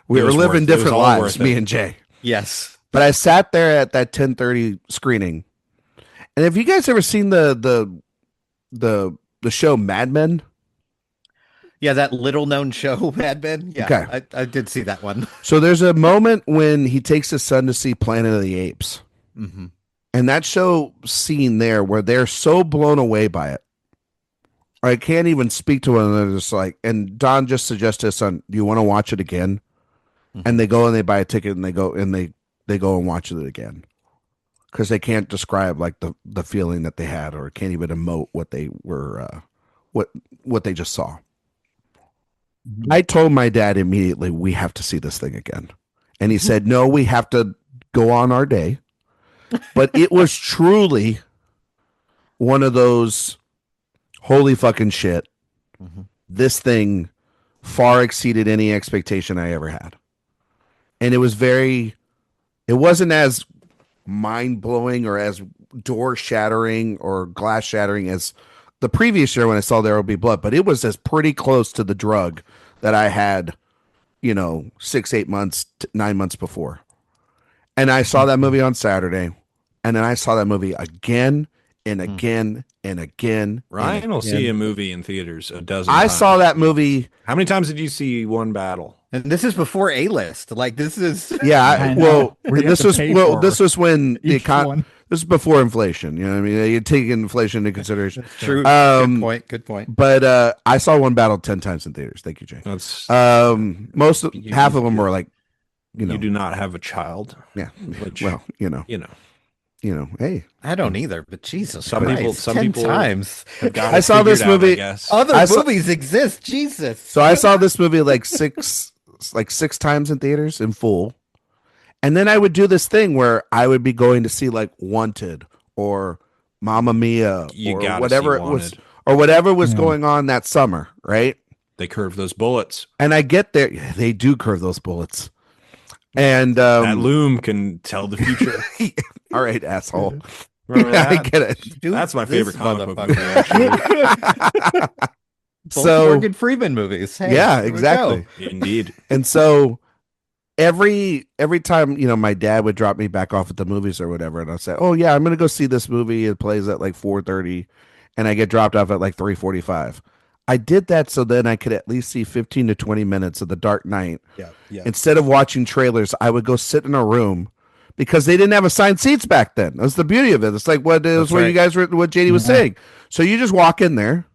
we It were was living worth it. It was different all lives, worth me it. and Jay. Yes. But I sat there at that 10:30 screening. And have you guys ever seen the show Mad Men? Yeah, that little known show, Mad Men. Yeah, Okay. I did see that one. So there's a moment when he takes his son to see Planet of the Apes. Mm-hmm. And that show scene there where they're so blown away by it. I can't even speak to one another. Just like, and Don just suggests to his son, do you want to watch it again? Mhm. And they go and they buy a ticket and they go and watch it again. Because they can't describe like the feeling that they had, or can't even emote what they were, what they just saw. Mhm. I told my dad immediately, we have to see this thing again. And he said, no, we have to go on our day. But it was truly one of those holy fucking shit. Mhm. This thing far exceeded any expectation I ever had. And it wasn't as mind blowing or as door shattering or glass shattering as the previous year when I saw There Will Be Blood, but it was as pretty close to the drug that I had, 6, 8 months, 9 months before. And I saw that movie on Saturday, and then I saw that movie again and again and again. Ryan will see a movie in theaters a dozen I times. saw that movie. How many times did you see One Battle? And this is before A-list. Like, this is... Yeah, I know. Where you have to pay for this was when the each one. this is before inflation. You know what I mean? You take inflation into consideration. True. Good point. But I saw One Battle 10 times in theaters. Thank you, Jay. That's Half of them were like, you do not have a child. yeah. Which, Well, hey, I don't either, but Jesus Some Christ, people- some 10 people- times. have got I it saw this figured out, I movie- guess. Other I saw- movies exist. Jesus. so I saw this movie like six times in theaters in full. And then I would do this thing where I would be going to see like Wanted or Mamma Mia You or gotta whatever see it was, Wanted. or whatever was Yeah. going on that summer, right? They curve those bullets. And I get there, they do curve those bullets. And That loom can tell the future. all right, asshole. Remember Yeah, I that? get it. Dude, That's my this favorite comic book motherfucker. movie, actually. Both So- Morgan Freeman movies. Hey, Yeah, here we exactly. go. Indeed. And so every time, my dad would drop me back off at the movies or whatever, and I'd say, oh yeah, I'm gonna go see this movie. It plays at like 4:30, and I get dropped off at like 3:45. I did that so then I could at least see 15 to 20 minutes of The Dark Knight. Yeah. Instead of watching trailers, I would go sit in a room because they didn't have assigned seats back then. That's the beauty of it. It's like what That's you right. guys were, what JD was Yeah. saying. So you just walk in there,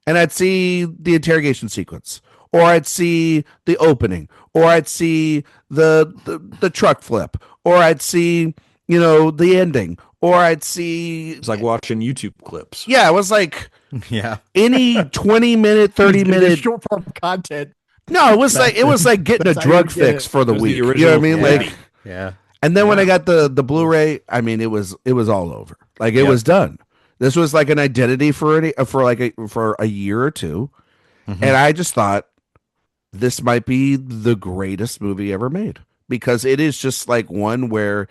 and I'd see the interrogation sequence, or I'd see the opening, or I'd see the truck flip, or I'd see the ending, or I'd see. It's like watching YouTube clips. Yeah, it was like Yeah. any 20-minute, 30-minute. short form content. No, it was like getting a That's how drug you get fix it. for the It was week. the You know what I mean? original Like, Yeah. And then when I got the Blu-ray, I mean, it was all over. Like it was done. This was like an identity for a year or two, and I just thought this might be the greatest movie ever made because it is just like one where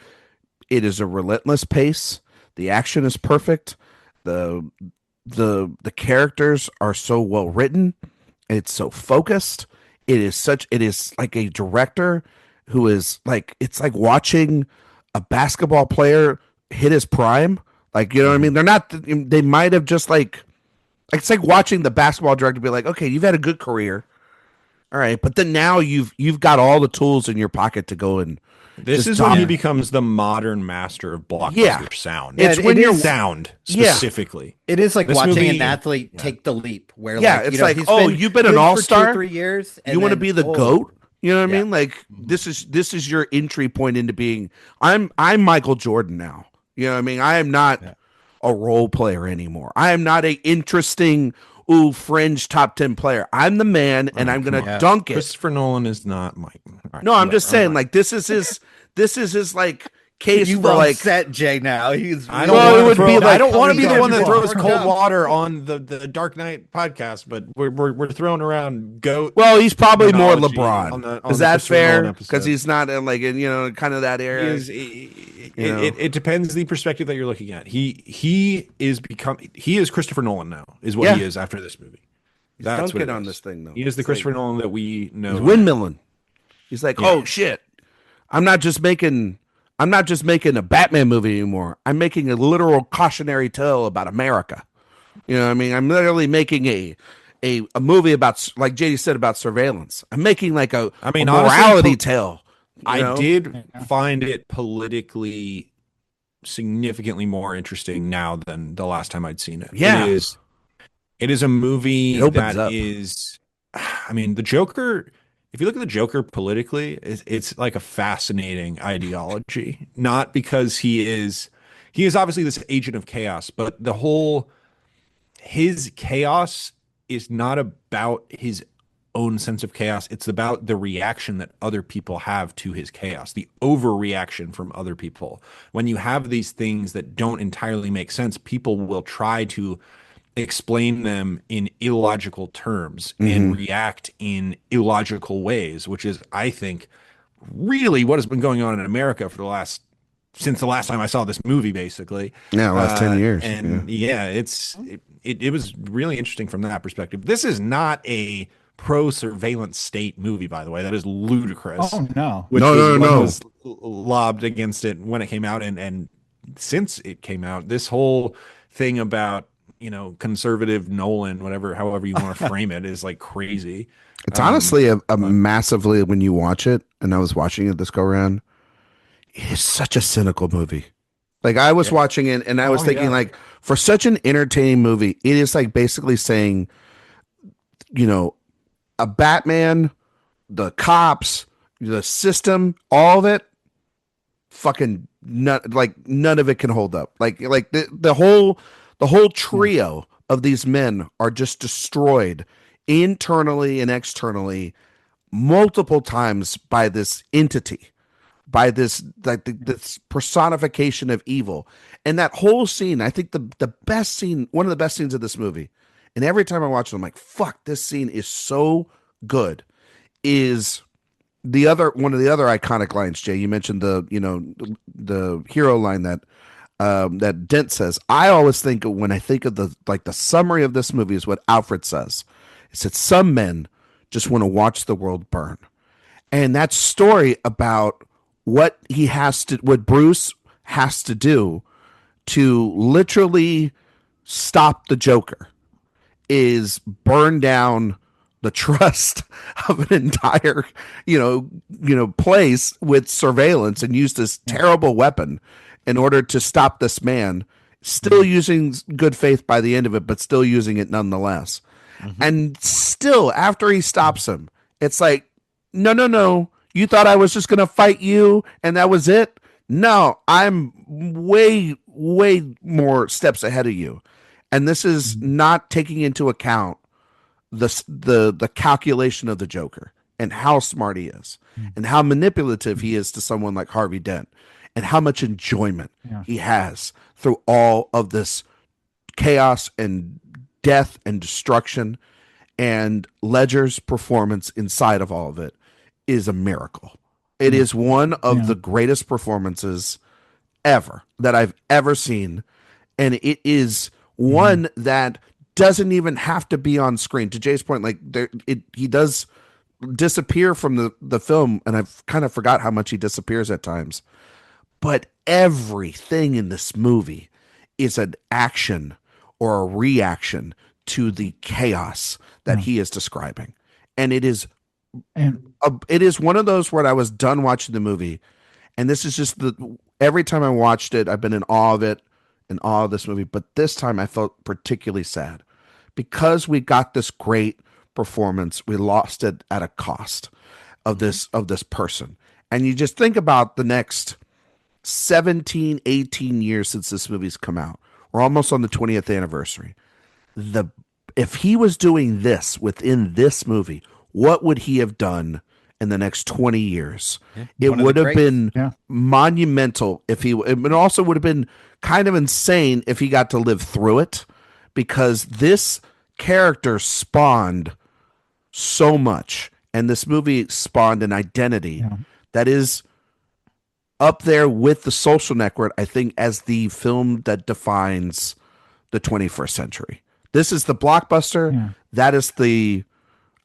it is a relentless pace. The action is perfect. The characters are so well written. It's so focused. It is like a director who is like, it's like watching a basketball player hit his prime. Like, you know what I mean? They might have just like, it's like watching the basketball director be like, okay, you've had a good career. All right. But then now you've got all the tools in your pocket to go and this is when he becomes the modern master of blockbuster sound. It's when you're sound specifically. It is like watching an athlete take the leap where it's like, you've been an all-star for 3 years. You want to be the GOAT? You know what I mean? Like this is your entry point into being I'm Michael Jordan now. You know what I mean? I am not a role player anymore. I am not a interesting fringe top 10 player. I'm the man, and I'm gonna dunk it. Christopher Nolan is not Mike. Right, no, I'm just saying, like this is his like case you for like set Jay now. I don't want to be the one that throws cold water on the Dark Knight podcast, but we're throwing around GOAT. Well, he's probably more LeBron. On is that fair? Because he's not like in kind of that area. It depends the perspective that you're looking at. He is Christopher Nolan now. Is what he is after this movie. That's what on this thing though. He is the Christopher Nolan that we know. He's windmilling. He's like, oh shit, I'm not just making a Batman movie anymore. I'm making a literal cautionary tale about America. You know what I mean? I'm literally making a movie about, like JD said, about surveillance. I'm making like a morality tale. I did find it politically significantly more interesting now than the last time I'd seen it. Yeah. It is a movie that is, I mean, the Joker, if you look at the Joker politically, it's like a fascinating ideology. Not because he is obviously this agent of chaos, but his chaos is not about his own sense of chaos. It's about the reaction that other people have to his chaos, the overreaction from other people. When you have these things that don't entirely make sense, people will try to explain them in illogical terms and react in illogical ways, which is, I think, really what has been going on in America since the last time I saw this movie, basically. Yeah, last 10 years. And it was really interesting from that perspective. This is not a pro-surveillance state movie, by the way. That is ludicrous. Oh, no. No. Was lobbed against it when it came out. And since it came out, this whole thing about, conservative Nolan, however you want to frame it, is like crazy. It's honestly a massively, when you watch it, and I was watching it this go around, it is such a cynical movie. Like I was watching it and I was thinking like, for such an entertaining movie, it is like basically saying, a Batman, the cops, the system, all of it, fucking none of it can hold up. Like the whole trio of these men are just destroyed internally and externally multiple times by this entity, by this this personification of evil. And that whole scene, I think the best scene, one of the best scenes of this movie, and every time I watch it, I'm like, fuck, this scene is so good, is one of the other iconic lines. Jay, you mentioned the hero line that Dent says. I always think, when I think of the summary of this movie, is what Alfred says. He said, some men just want to watch the world burn. And that story about what Bruce has to do to literally stop the Joker is burn down the trust of an entire, place with surveillance, and use this terrible weapon in order to stop this man, still using good faith by the end of it, but still using it nonetheless. And still, after he stops him, it's like, no, you thought I was just going to fight you and that was it? No, I'm way, way more steps ahead of you. And this is not taking into account the calculation of the Joker. and how smart he is and how manipulative he is to someone like Harvey Dent and how much enjoyment he has through all of this chaos and death and destruction. And Ledger's performance inside of all of it is a miracle. It is one of the greatest performances ever that I've ever seen. And it is one that doesn't even have to be on screen. To Jay's point, like he does disappear from the film, and I've kind of forgot how much he disappears at times. But everything in this movie is an action or a reaction to the chaos that he is describing. And it is one of those where I was done watching the movie, and this is just every time I watched it, I've been in awe of it, in awe of this movie. But this time I felt particularly sad because we got this great performance. We lost it at a cost of this person. And you just think about the next 17, 18 years since this movie's come out. We're almost on the 20th anniversary. If he was doing this within this movie, what would he have done in the next 20 years? It would have been monumental if it also would have been kind of insane if he got to live through it, because this character spawned so much, and this movie spawned an identity that is up there with The Social Network, I think, as the film that defines the 21st century. This is the blockbuster. Yeah. That is the,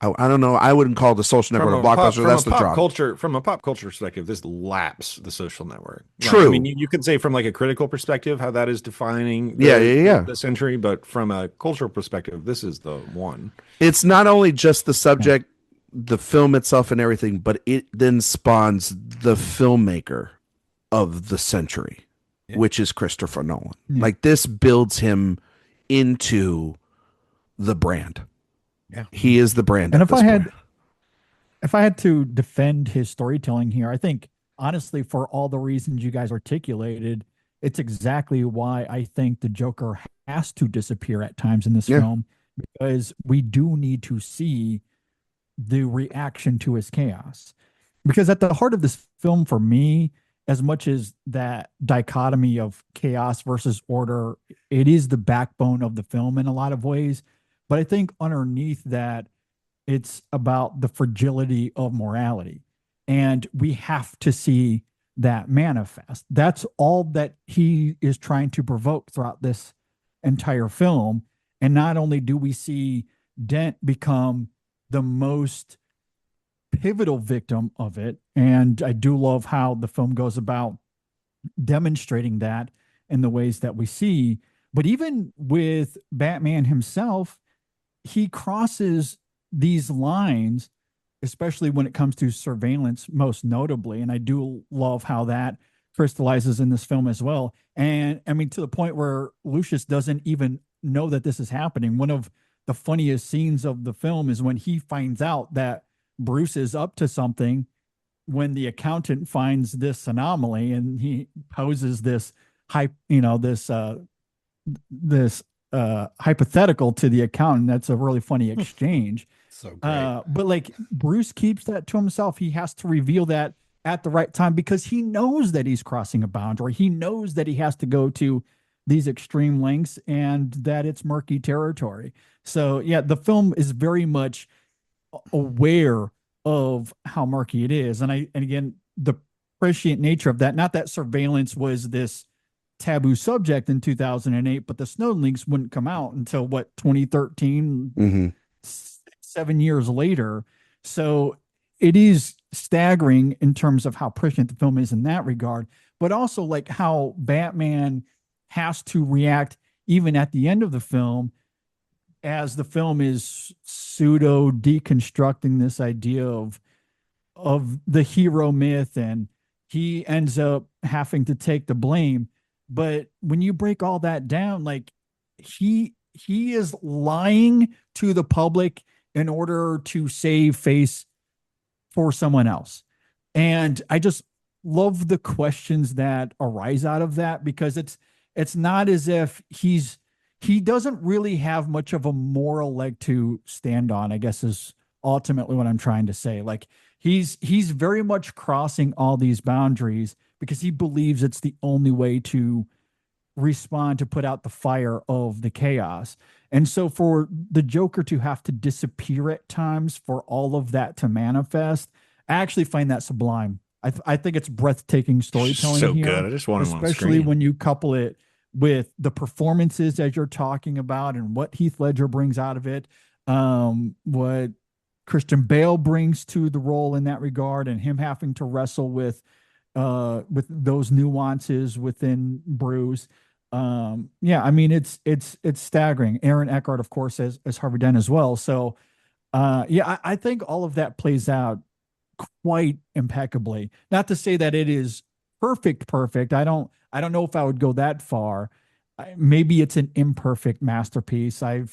I don't know, I wouldn't call The Social Network a blockbuster. That's the drop. From a pop culture perspective, this laps The Social Network. True. Right? I mean, you could say from like a critical perspective how that is defining the century, but from a cultural perspective, this is the one. It's not only just the subject, the film itself and everything, but it then spawns the filmmaker of the century, which is Christopher Nolan. Like, this builds him into the brand. He is the brand. And if I had to defend his storytelling here, I think honestly, for all the reasons you guys articulated, it's exactly why I think the Joker has to disappear at times in this film, because we do need to see the reaction to his chaos. Because at the heart of this film, for me, as much as that dichotomy of chaos versus order, it is the backbone of the film in a lot of ways. But I think underneath that, it's about the fragility of morality. And we have to see that manifest. That's all that he is trying to provoke throughout this entire film. And not only do we see Dent become the most pivotal victim of it, and I do love how the film goes about demonstrating that in the ways that we see, but even with Batman himself, he crosses these lines, especially when it comes to surveillance, most notably. And I do love how that crystallizes in this film as well. And I mean, to the point where Lucius doesn't even know that this is happening. One of the funniest scenes of the film is when he finds out that Bruce is up to something, when the accountant finds this anomaly and he poses this hypothetical to the accountant. That's a really funny exchange. So great. But like, Bruce keeps that to himself. He has to reveal that at the right time because he knows that he's crossing a boundary. He knows that he has to go to these extreme lengths and that it's murky territory. So yeah, the film is very much aware of how murky it is. And again, the prescient nature of that, not that surveillance was this taboo subject in 2008, but the Snowden leaks wouldn't come out until 2013, 7 years later. So it is staggering in terms of how prescient the film is in that regard, but also like how Batman has to react even at the end of the film, as the film is pseudo deconstructing this idea of the hero myth, and he ends up having to take the blame. But when you break all that down, like he is lying to the public in order to save face for someone else. And I just love the questions that arise out of that, because it's not as if he doesn't really have much of a moral leg to stand on, I guess is ultimately what I'm trying to say. Like he's very much crossing all these boundaries because he believes it's the only way to respond, to put out the fire of the chaos. And so for the Joker to have to disappear at times for all of that to manifest, I actually find that sublime. I think it's breathtaking storytelling so here. Good. I just want him on especially screen. when you couple it with the performances as you're talking about and what Heath Ledger brings out of it, what Christian Bale brings to the role in that regard, and him having to wrestle with those nuances within Bruce. Yeah, I mean it's staggering. Aaron Eckhart, of course, as Harvey Dent as well. So yeah, I think all of that plays out quite impeccably. Not to say that it is perfect. I don't know if I would go that far. Maybe it's an imperfect masterpiece. I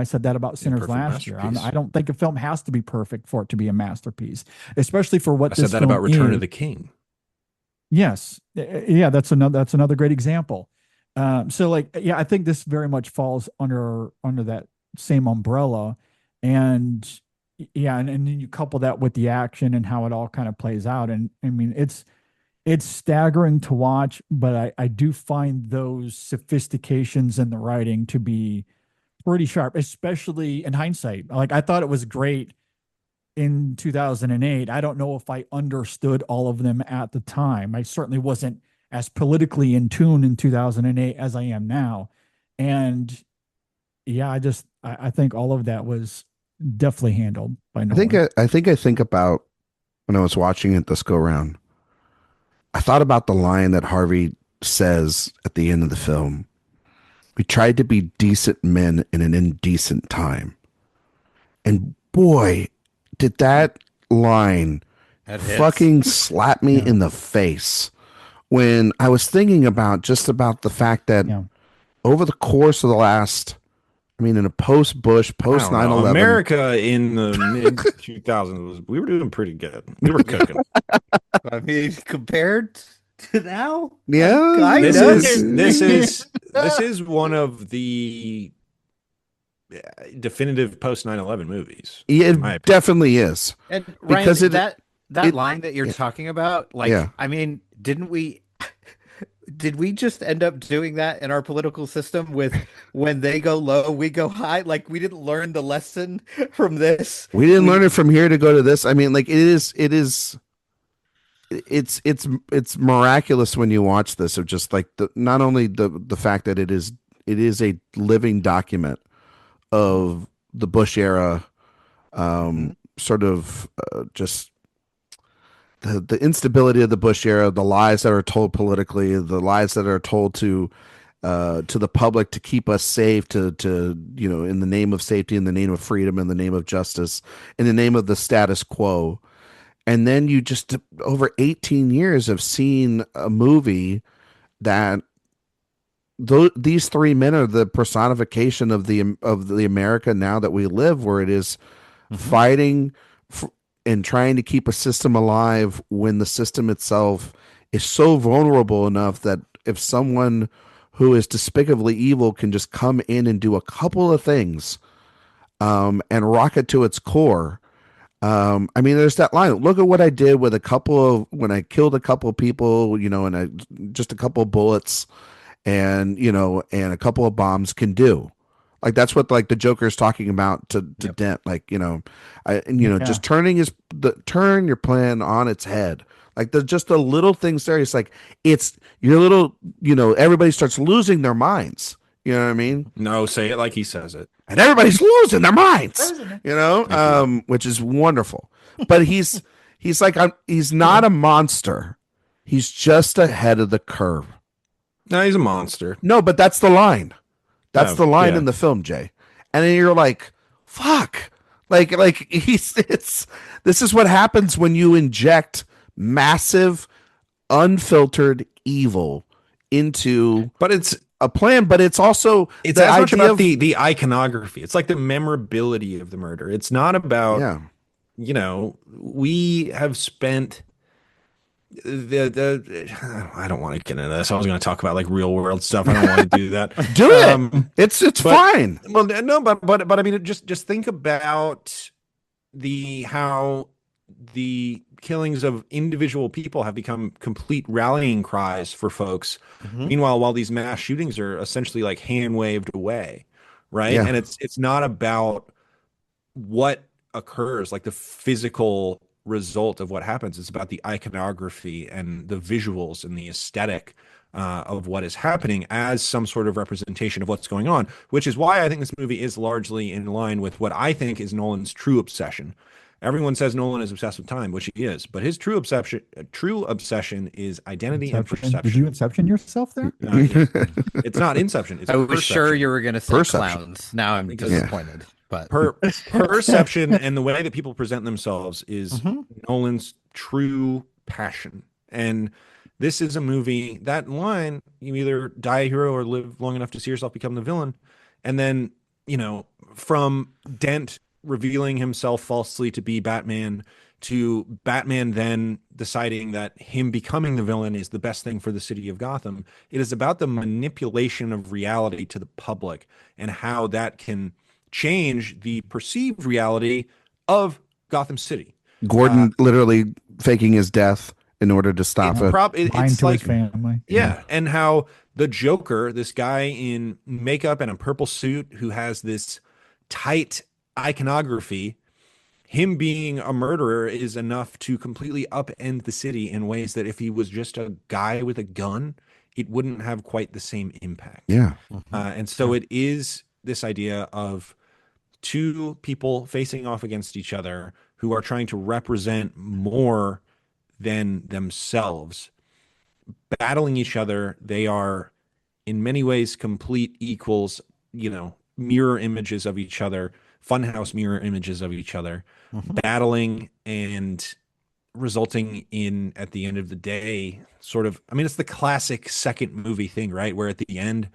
said that about Sinners last year. I don't think a film has to be perfect for it to be a masterpiece, especially for what I said that about Return of the King. Yes. Yeah, that's another great example. So like, yeah, I think this very much falls under that same umbrella. And yeah, and then you couple that with the action and how it all kind of plays out. And I mean, it's staggering to watch, but I do find those sophistications in the writing to be pretty sharp, especially in hindsight. Like I thought it was great in 2008. I don't know if I understood all of them at the time. I certainly wasn't as politically in tune in 2008 as I am now. And yeah, I think all of that was definitely handled by Nolan. I think about when I was watching it this go round, I thought about the line that Harvey says at the end of the film. We tried to be decent men in an indecent time. And boy, did that line fucking slap me in the face when I was thinking about the fact that over the course of the last, in a post-Bush, post-9/11. America in the mid-2000s, we were doing pretty good. We were cooking. I mean, compared to now? Yeah. This is one of the definitive post-9/11 movies. It definitely is. And Ryan, because that line that you're talking about, like, I mean, did we just end up doing that in our political system with when they go low, we go high? Like we didn't learn the lesson from this. We didn't learn it from here to go to this. I mean, like it's miraculous when you watch this of just like not only the fact that it is a living document of the Bush era, sort of just the instability of the Bush era, the lies that are told politically, the lies that are told to the public to keep us safe, to in the name of safety, in the name of freedom, in the name of justice, in the name of the status quo. And then you just over 18 years of seeing a movie that these three men are the personification of the America now that we live, where it is fighting and trying to keep a system alive when the system itself is so vulnerable enough that if someone who is despicably evil can just come in and do a couple of things and rock it to its core. I mean, there's that line. Look at what I did with when I killed a couple of people, and just a couple of bullets and a couple of bombs can do. Like that's what like the Joker is talking about to Dent. Like, just turn your plan on its head. Like there's just the little things there. It's like it's your little, everybody starts losing their minds. You know what I mean? No, say it like he says it. And everybody's losing their minds. Which is wonderful. But he's like he's not a monster. He's just ahead of the curve. No, he's a monster. No, but that's the line. That's the line in the film, Jay. And then you're like, fuck. Like this is what happens when you inject massive, unfiltered evil into a plan, but it's also as much about the iconography. It's like the memorability of the murder. It's not about we have spent I don't want to get into this. I was going to talk about like real world stuff. I don't want to do that. Do it. It's fine. Well, no, but I mean, just think about how the killings of individual people have become complete rallying cries for folks. Meanwhile, while these mass shootings are essentially like hand waved away, right? Yeah. And it's not about what occurs, like the physical result of what happens. It's about the iconography and the visuals and the aesthetic of what is happening as some sort of representation of what's going on, which is why I think this movie is largely in line with what I think is Nolan's true obsession. Everyone says Nolan is obsessed with time, which he is, but his true obsession is identity and perception. Did you inception yourself there? No, it's not Inception. It's I was perception. sure you were going to say Perception. clowns. Now I'm disappointed. But Perception and the way that people present themselves is Nolan's true passion. And this is a movie, that line, you either die a hero or live long enough to see yourself become the villain. And then, you know, from Dent revealing himself falsely to be Batman to Batman then deciding that him becoming the villain is the best thing for the city of Gotham. It is about the manipulation of reality to the public and how that can change the perceived reality of Gotham City. Gordon literally faking his death in order to stop it. Lying to his family. Yeah, and how the Joker, this guy in makeup and a purple suit who has this tight iconography, him being a murderer is enough to completely upend the city in ways that if he was just a guy with a gun, it wouldn't have quite the same impact. Yeah. And so it is this idea of two people facing off against each other who are trying to represent more than themselves, battling each other. They are in many ways complete equals, you know, mirror images of each other, funhouse mirror images of each other, battling and resulting in, at the end of the day, sort of, I mean, it's the classic second movie thing, right? Where at the end,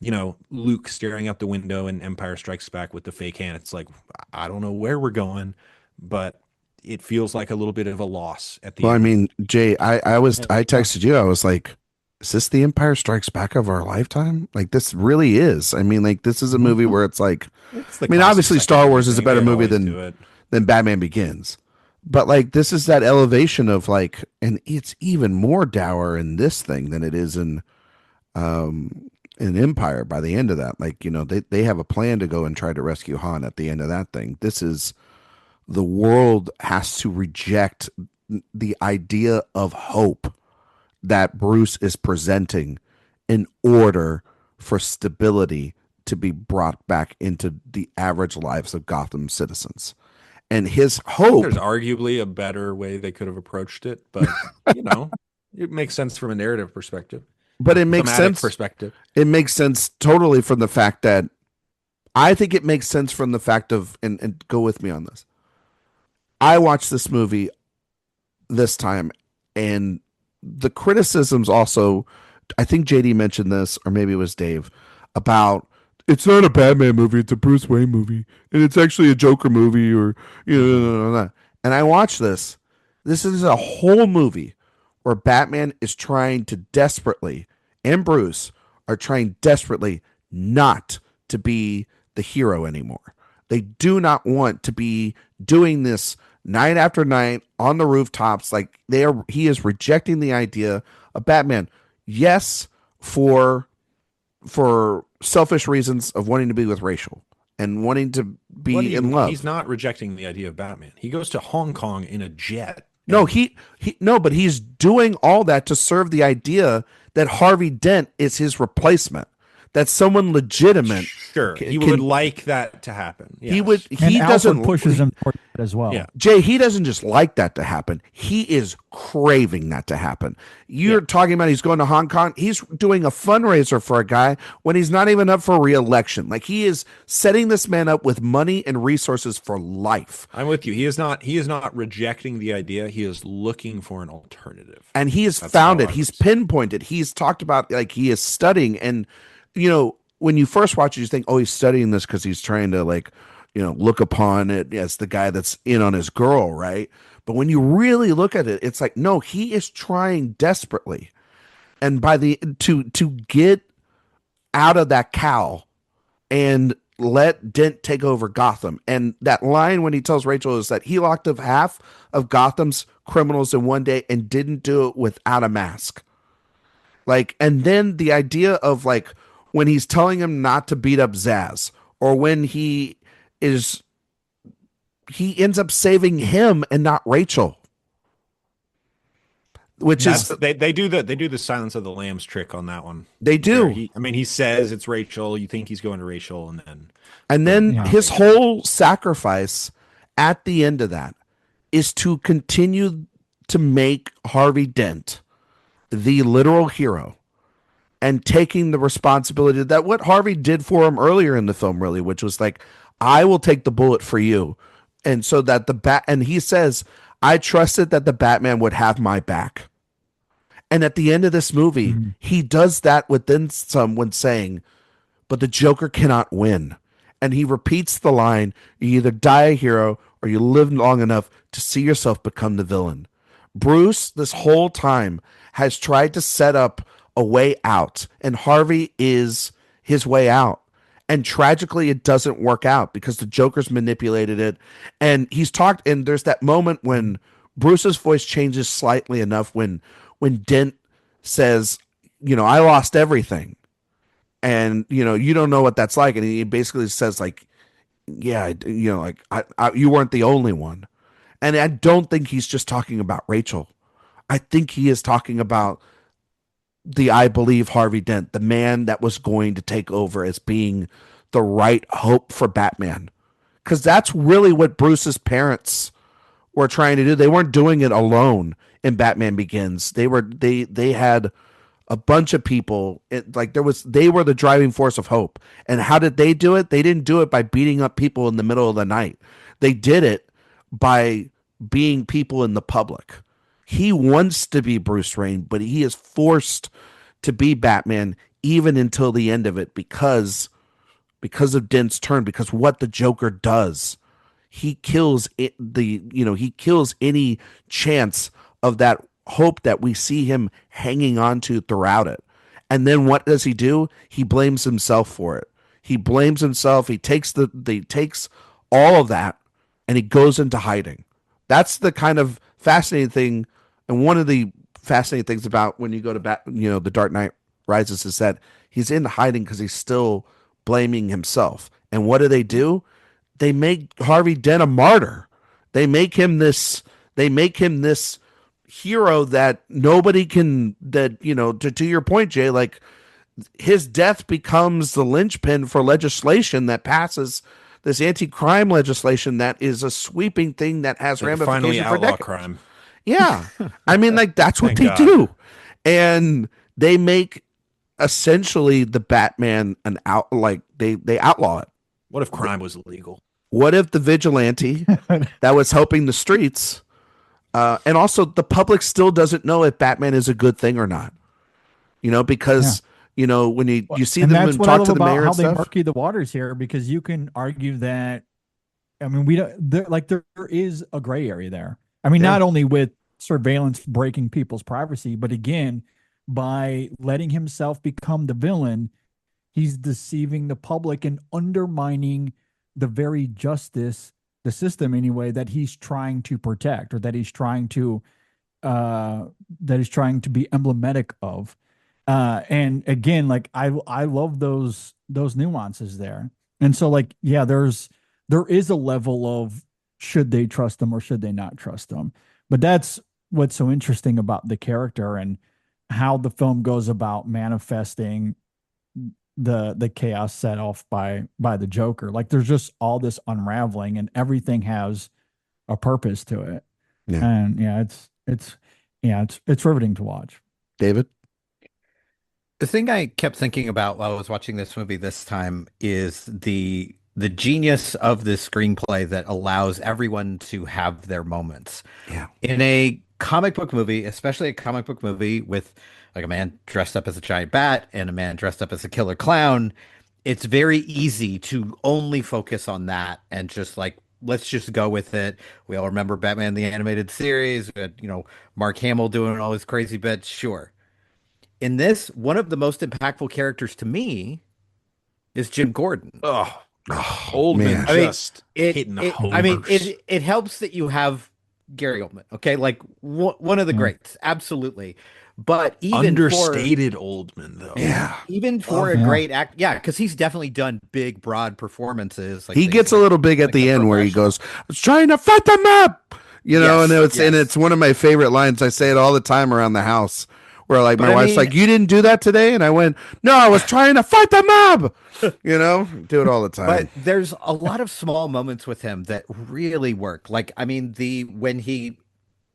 you know, Luke staring out the window in Empire Strikes Back with the fake hand. It's like, I don't know where we're going, but it feels like a little bit of a loss at the end. Well, I mean, Jay, I texted you. I was like, is this the Empire Strikes Back of our lifetime? Like, this really is. I mean, like, this is a movie where it's like, I mean, obviously Star Wars is a better movie than Batman Begins. But like, this is that elevation of like, and it's even more dour in this thing than it is in Empire by the end of that. Like, you know, they have a plan to go and try to rescue Han at the end of that thing. This is, the world has to reject the idea of hope that Bruce is presenting in order for stability to be brought back into the average lives of Gotham citizens. And his hope, there's arguably a better way they could have approached it, but you know, it makes sense from a narrative perspective. But it makes sense perspective. It makes sense totally from the fact that I think it makes sense from the fact of, and go with me on this. I watched this movie this time, and the criticisms also, I think JD mentioned this, or maybe it was Dave, about it's not a Batman movie, it's a Bruce Wayne movie, and it's actually a Joker movie, or you know. And I watched this. This is a whole movie where Batman is trying to desperately, and Bruce are trying desperately not to be the hero anymore. They do not want to be doing this night after night on the rooftops. Like he is rejecting the idea of Batman. Yes, for selfish reasons of wanting to be with Rachel and wanting to be in love. He's not rejecting the idea of Batman. He goes to Hong Kong in a jet. No, but he's doing all that to serve the idea that Harvey Dent is his replacement. That someone legitimate. Sure, he would like that to happen. Yes. He would. He doesn't pushes him toward that as well. Yeah. Jay, he doesn't just like that to happen. He is craving that to happen. You're talking about he's going to Hong Kong. He's doing a fundraiser for a guy when he's not even up for re-election. Like, he is setting this man up with money and resources for life. I'm with you. He is not rejecting the idea. He is looking for an alternative. And he has found it. He's pinpointed. He's talked about, like, he is studying. And, you know, when you first watch it, you think, oh, he's studying this because he's trying to, like, you know, look upon it as the guy that's in on his girl, right? But when you really look at it, it's like, no, he is trying desperately. And by to get out of that cowl and let Dent take over Gotham. And that line when he tells Rachel is that he locked up half of Gotham's criminals in one day and didn't do it without a mask. Like, and then the idea of like when he's telling him not to beat up Zaz, or when is he ends up saving him and not Rachel. Which is they do the Silence of the Lambs trick on that one. They do. He says it's Rachel. You think he's going to Rachel, and then his whole sacrifice at the end of that is to continue to make Harvey Dent the literal hero and taking the responsibility that what Harvey did for him earlier in the film, really, which was like, I will take the bullet for you. And so that and he says, I trusted that the Batman would have my back. And at the end of this movie, he does that within someone saying, but the Joker cannot win. And he repeats the line, you either die a hero or you live long enough to see yourself become the villain. Bruce, this whole time, has tried to set up a way out, and Harvey is his way out. And tragically, it doesn't work out because the Joker's manipulated it. And and there's that moment when Bruce's voice changes slightly enough when Dent says, I lost everything. And, you don't know what that's like. And he basically says like, yeah, you weren't the only one. And I don't think he's just talking about Rachel. I think he is talking about I believe Harvey Dent, the man that was going to take over as being the right hope for Batman. Because that's really what Bruce's parents were trying to do. They weren't doing it alone in Batman Begins. They had a bunch of people. They were the driving force of hope. And how did they do it? They didn't do it by beating up people in the middle of the night. They did it by being people in the public. He wants to be Bruce Wayne, but he is forced to be Batman even until the end of it because of Dent's turn, because what the Joker does. He kills he kills any chance of that hope that we see him hanging on to throughout it. And then what does he do? He blames himself for it. He blames himself. He takes all of that and he goes into hiding. That's the kind of fascinating thing. And one of the fascinating things about when you go to The Dark Knight Rises is that he's in hiding because he's still blaming himself. And what do? They make Harvey Dent a martyr. They make him this hero that nobody can, to your point, Jay, like his death becomes the linchpin for legislation that passes, this anti-crime legislation that is a sweeping thing that has ramifications for decades. Crime. Yeah. I mean, like, that's what they do. And they make essentially the Batman they outlaw it. What if crime was illegal? What if the vigilante that was helping the streets, and also the public still doesn't know if Batman is a good thing or not, because, when you see them and talk to the mayor and stuff. How they murky the waters here, because you can argue that, I mean, there is a gray area there. I mean, not only with surveillance breaking people's privacy, but again, by letting himself become the villain, he's deceiving the public and undermining the very justice, the system anyway, that he's trying to protect, or that he's trying to be emblematic of. And again, like I love those nuances there. And so like, yeah, there is a level of, should they trust them or should they not trust them? But that's what's so interesting about the character and how the film goes about manifesting the chaos set off by the Joker. Like there's just all this unraveling and everything has a purpose to it. Yeah. And it's riveting to watch. David? The thing I kept thinking about while I was watching this movie this time is the genius of this screenplay that allows everyone to have their moments. Yeah. In a comic book movie, especially a comic book movie with like a man dressed up as a giant bat and a man dressed up as a killer clown, it's very easy to only focus on that and just like, let's just go with it. We all remember Batman the Animated Series, we had, Mark Hamill doing all his crazy bits. Sure. In this, one of the most impactful characters to me is Jim Gordon. Oh, Oh, Oldman man. just hitting homers. It helps that you have Gary Oldman, okay? Like one of the greats, absolutely. But even understated Oldman, though. Yeah. even for a great act, yeah, because he's definitely done big, broad performances. Like he gets a little big at the end where he goes, "I was trying to fight them up," and it's one of my favorite lines. I say it all the time around the house. Where like my wife's like, "You didn't do that today," and I went, "No, I was trying to fight the mob." Do it all the time. But there's a lot of small moments with him that really work. Like, I mean, when he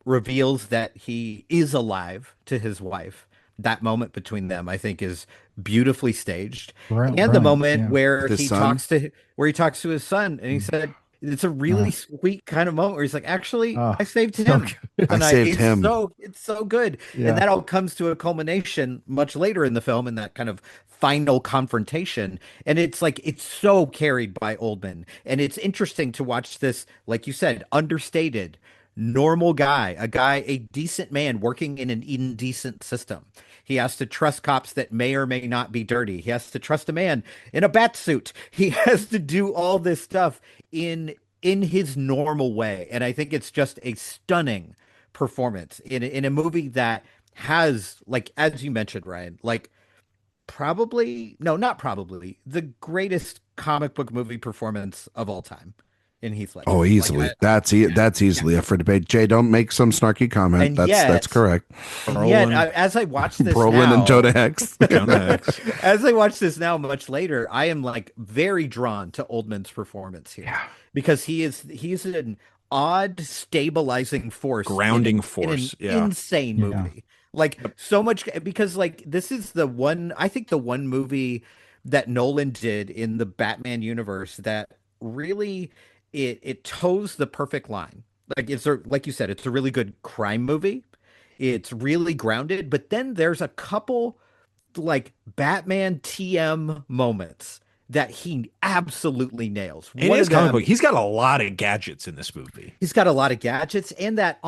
reveals that he is alive to his wife, that moment between them, I think, is beautifully staged. And the moment where he talks to his son, and he said, it's a really sweet kind of moment where he's like, actually, I saved him. I saved him. It's so good. And that all comes to a culmination much later in the film in that kind of final confrontation. And it's like, it's so carried by Oldman. And it's interesting to watch this, like you said, understated, normal guy, a decent man working in an indecent system. He has to trust cops that may or may not be dirty. He has to trust a man in a bat suit. He has to do all this stuff in his normal way. And I think it's just a stunning performance in a movie that has, like, as you mentioned, Ryan, like not probably the greatest comic book movie performance of all time in Heath Ledger. Oh, easily. Like, that's easily up for debate. Jay, don't make some snarky comment. That's correct. Yeah, as I watch this Brolin now, and Jonah Hex. As I watch this now, much later, I am like very drawn to Oldman's performance here because he's an odd stabilizing force, grounding force, in an insane movie. Like so much because like this is the one movie that Nolan did in the Batman universe that really it toes the perfect line. Like like you said, it's a really good crime movie. It's really grounded, but then there's a couple like Batman TM moments that he absolutely nails. In his comic book, he's got a lot of gadgets in this movie. He's got a lot of gadgets, and that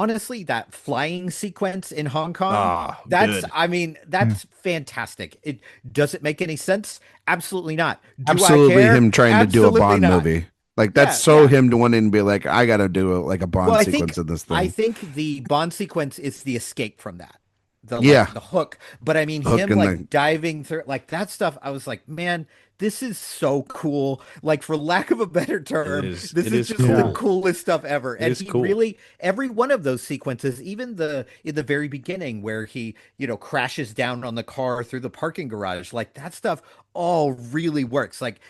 flying sequence in Hong Kong, that's fantastic. Does it make any sense? Absolutely not. Absolutely him trying to do a Bond movie. Like that's him to wanting to be like, I got to do a Bond sequence in this thing. I think the Bond sequence is the escape from that. The hook. But I mean, him like diving through like that stuff. I was like, man, this is so cool. Like, for lack of a better term, this is just the coolest stuff ever. And he really, every one of those sequences, even in the very beginning where he, crashes down on the car through the parking garage, like that stuff all really works. Like,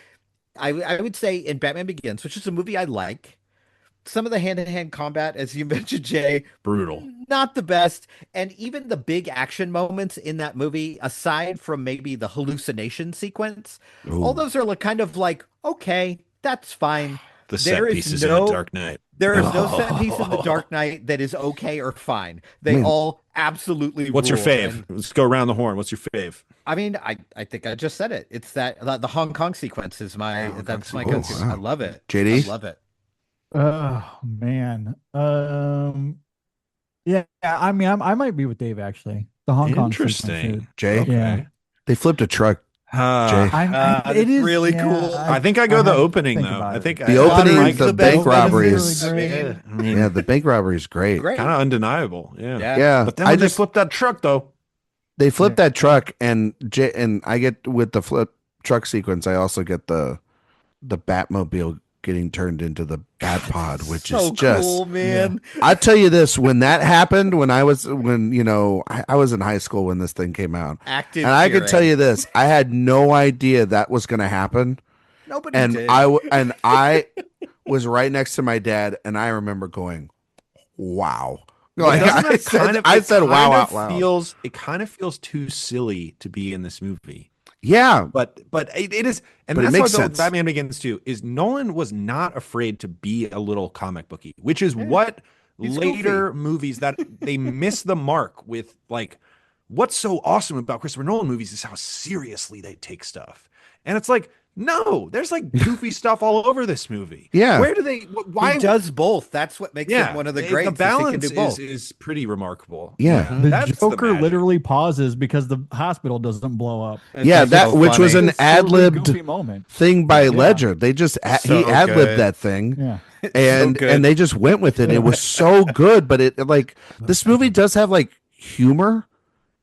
I would say in Batman Begins, which is a movie I like, some of the hand-to-hand combat, as you mentioned, Jay, brutal, not the best. And even the big action moments in that movie, aside from maybe the hallucination sequence, all those are kind of like, okay, that's fine. The set pieces in The Dark Knight. There is no set piece in The Dark Knight that is okay or fine. They all absolutely What's rule. your fave? Let's go around the horn. What's your fave? I mean, I think I just said it. It's the Hong Kong sequence is my go-to. Wow. I love it. JD? I love it. Oh man. Yeah, I mean, I might be with Dave actually. The Hong Kong interesting. Jay? Okay. Yeah. They flipped a truck. Jay. It is really cool. I think I go the opening though. I think the opening, the bank robbery is really the bank robbery is great. Kind of undeniable. Yeah. Yeah. But then when they flipped that truck though. They flipped that truck, and I get with the flip truck sequence. I also get the Batmobile getting turned into the Bat Pod, which is just cool, man. I tell you this: when that happened, I was in high school when this thing came out, and I could tell you this: I had no idea that was going to happen. Nobody did. I was right next to my dad, and I remember going, "Wow." Like, I said, wow out loud. It kind of feels too silly to be in this movie. Yeah, but it is, and but that's it makes what sense. Batman Begins too. Is Nolan was not afraid to be a little comic booky, which is what later movies that they miss the mark with. Like, what's so awesome about Christopher Nolan movies is how seriously they take stuff, and it's like No, there's like goofy stuff all over this movie. Yeah. Where do they? Why He does both. That's what makes him one of the greats. The balance he can do both. is pretty remarkable. Yeah. The Joker literally pauses because the hospital doesn't blow up. Yeah, that which was an ad-libbed moment thing by Ledger. They just he ad-libbed that thing. Yeah. And they just went with it. It was so good, but it like this movie does have like humor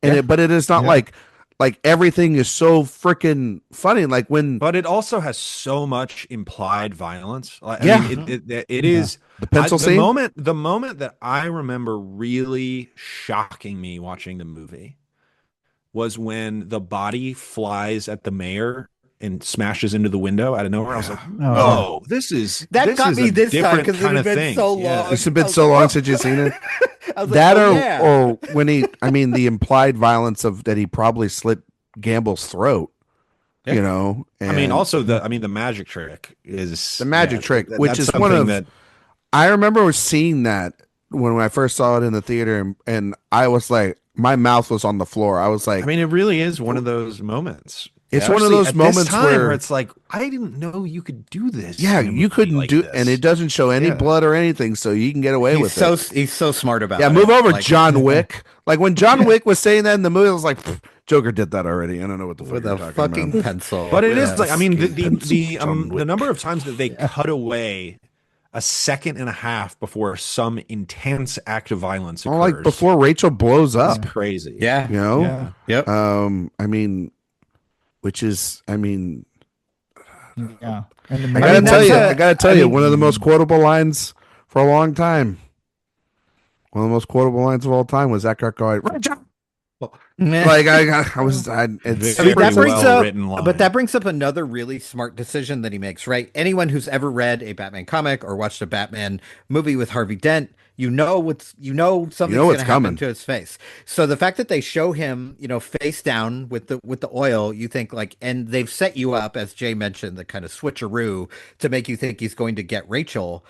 in it, but it is not like everything is so freaking funny. Like but it also has so much implied violence. I mean, it is the pencil scene. The moment that I remember really shocking me watching the movie was when the body flies at the mayor and smashes into the window out of nowhere. I was like, "Oh, this got me this time because it had been so long. Yeah. It's been so long since you've seen it." That or when the implied violence of that he probably slit Gamble's throat. Yeah. You know, and I mean, also the magic trick is the magic trick, which is one of that. I remember seeing that when I first saw it in the theater, and I was like, my mouth was on the floor. I was like, I mean, it really is one of those moments. It's one of those moments where it's like, I didn't know you could do this. Yeah, you couldn't do, and it doesn't show any blood or anything, so you can get away with it. He's so smart about it. Yeah, move over, John Wick. Like when John Wick was saying that in the movie, I was like, Joker did that already. I don't know what the fuck you're talking fucking about. Pencil. But it is like, I mean, the number of times that they cut away a second and a half before some intense act of violence occurs. Like before Rachel blows up. It's crazy. Yeah. You know? Yeah. Yep. I mean, which is, I mean, yeah. I gotta tell you, one of the most quotable lines for a long time. One of the most quotable lines of all time was Eckhart going, Rachel! Like that brings up another really smart decision that he makes, right? Anyone who's ever read a Batman comic or watched a Batman movie with Harvey Dent, something's going to happen to his face. So the fact that they show him, face down with the oil, you think like, and they've set you up, as Jay mentioned, the kind of switcheroo to make you think he's going to get Rachel.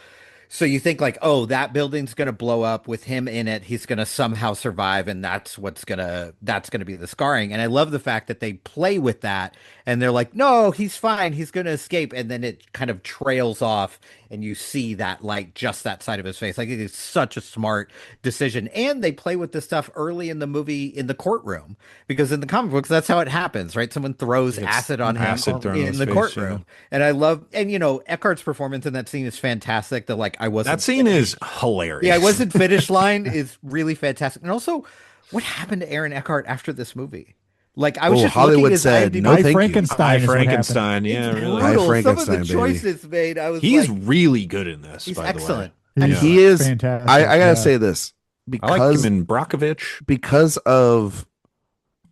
So you think like, oh, that building's going to blow up with him in it. He's going to somehow survive. And that's going to be the scarring. And I love the fact that they play with that and they're like, no, he's fine. He's going to escape. And then it kind of trails off and you see that, like just that side of his face. Like it's such a smart decision. And they play with this stuff early in the movie in the courtroom, because in the comic books, that's how it happens, right? Someone throws acid on him in the courtroom. Yeah. And I love, and Eckhart's performance in that scene is fantastic. That scene is hilarious. Yeah, I wasn't finished line is really fantastic. And also, what happened to Aaron Eckhart after this movie? Like I was just Hollywood said, no, thank Frankenstein. Frankenstein, yeah, really. Some of the choices made, he's really good in this. He's by excellent. The way. And he is fantastic. I gotta say this because I like him in Brockovich because of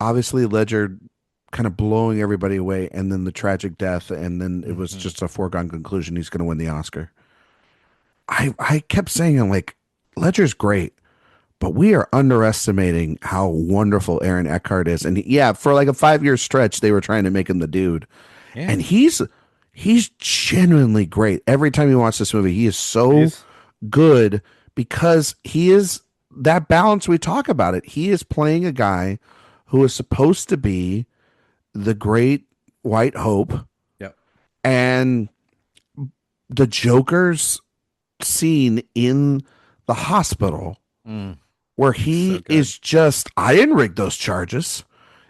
obviously Ledger kind of blowing everybody away, and then the tragic death, and then it was just a foregone conclusion he's going to win the Oscar. I kept saying, I'm like, Ledger's great, but we are underestimating how wonderful Aaron Eckhart is. And for like a 5-year stretch, they were trying to make him the dude. Yeah. And he's genuinely great. Every time you watch this movie, he is so good because he is that balance we talk about it. He is playing a guy who is supposed to be the great white hope. Yep. And the Joker's scene in the hospital where he is just, I didn't rig those charges.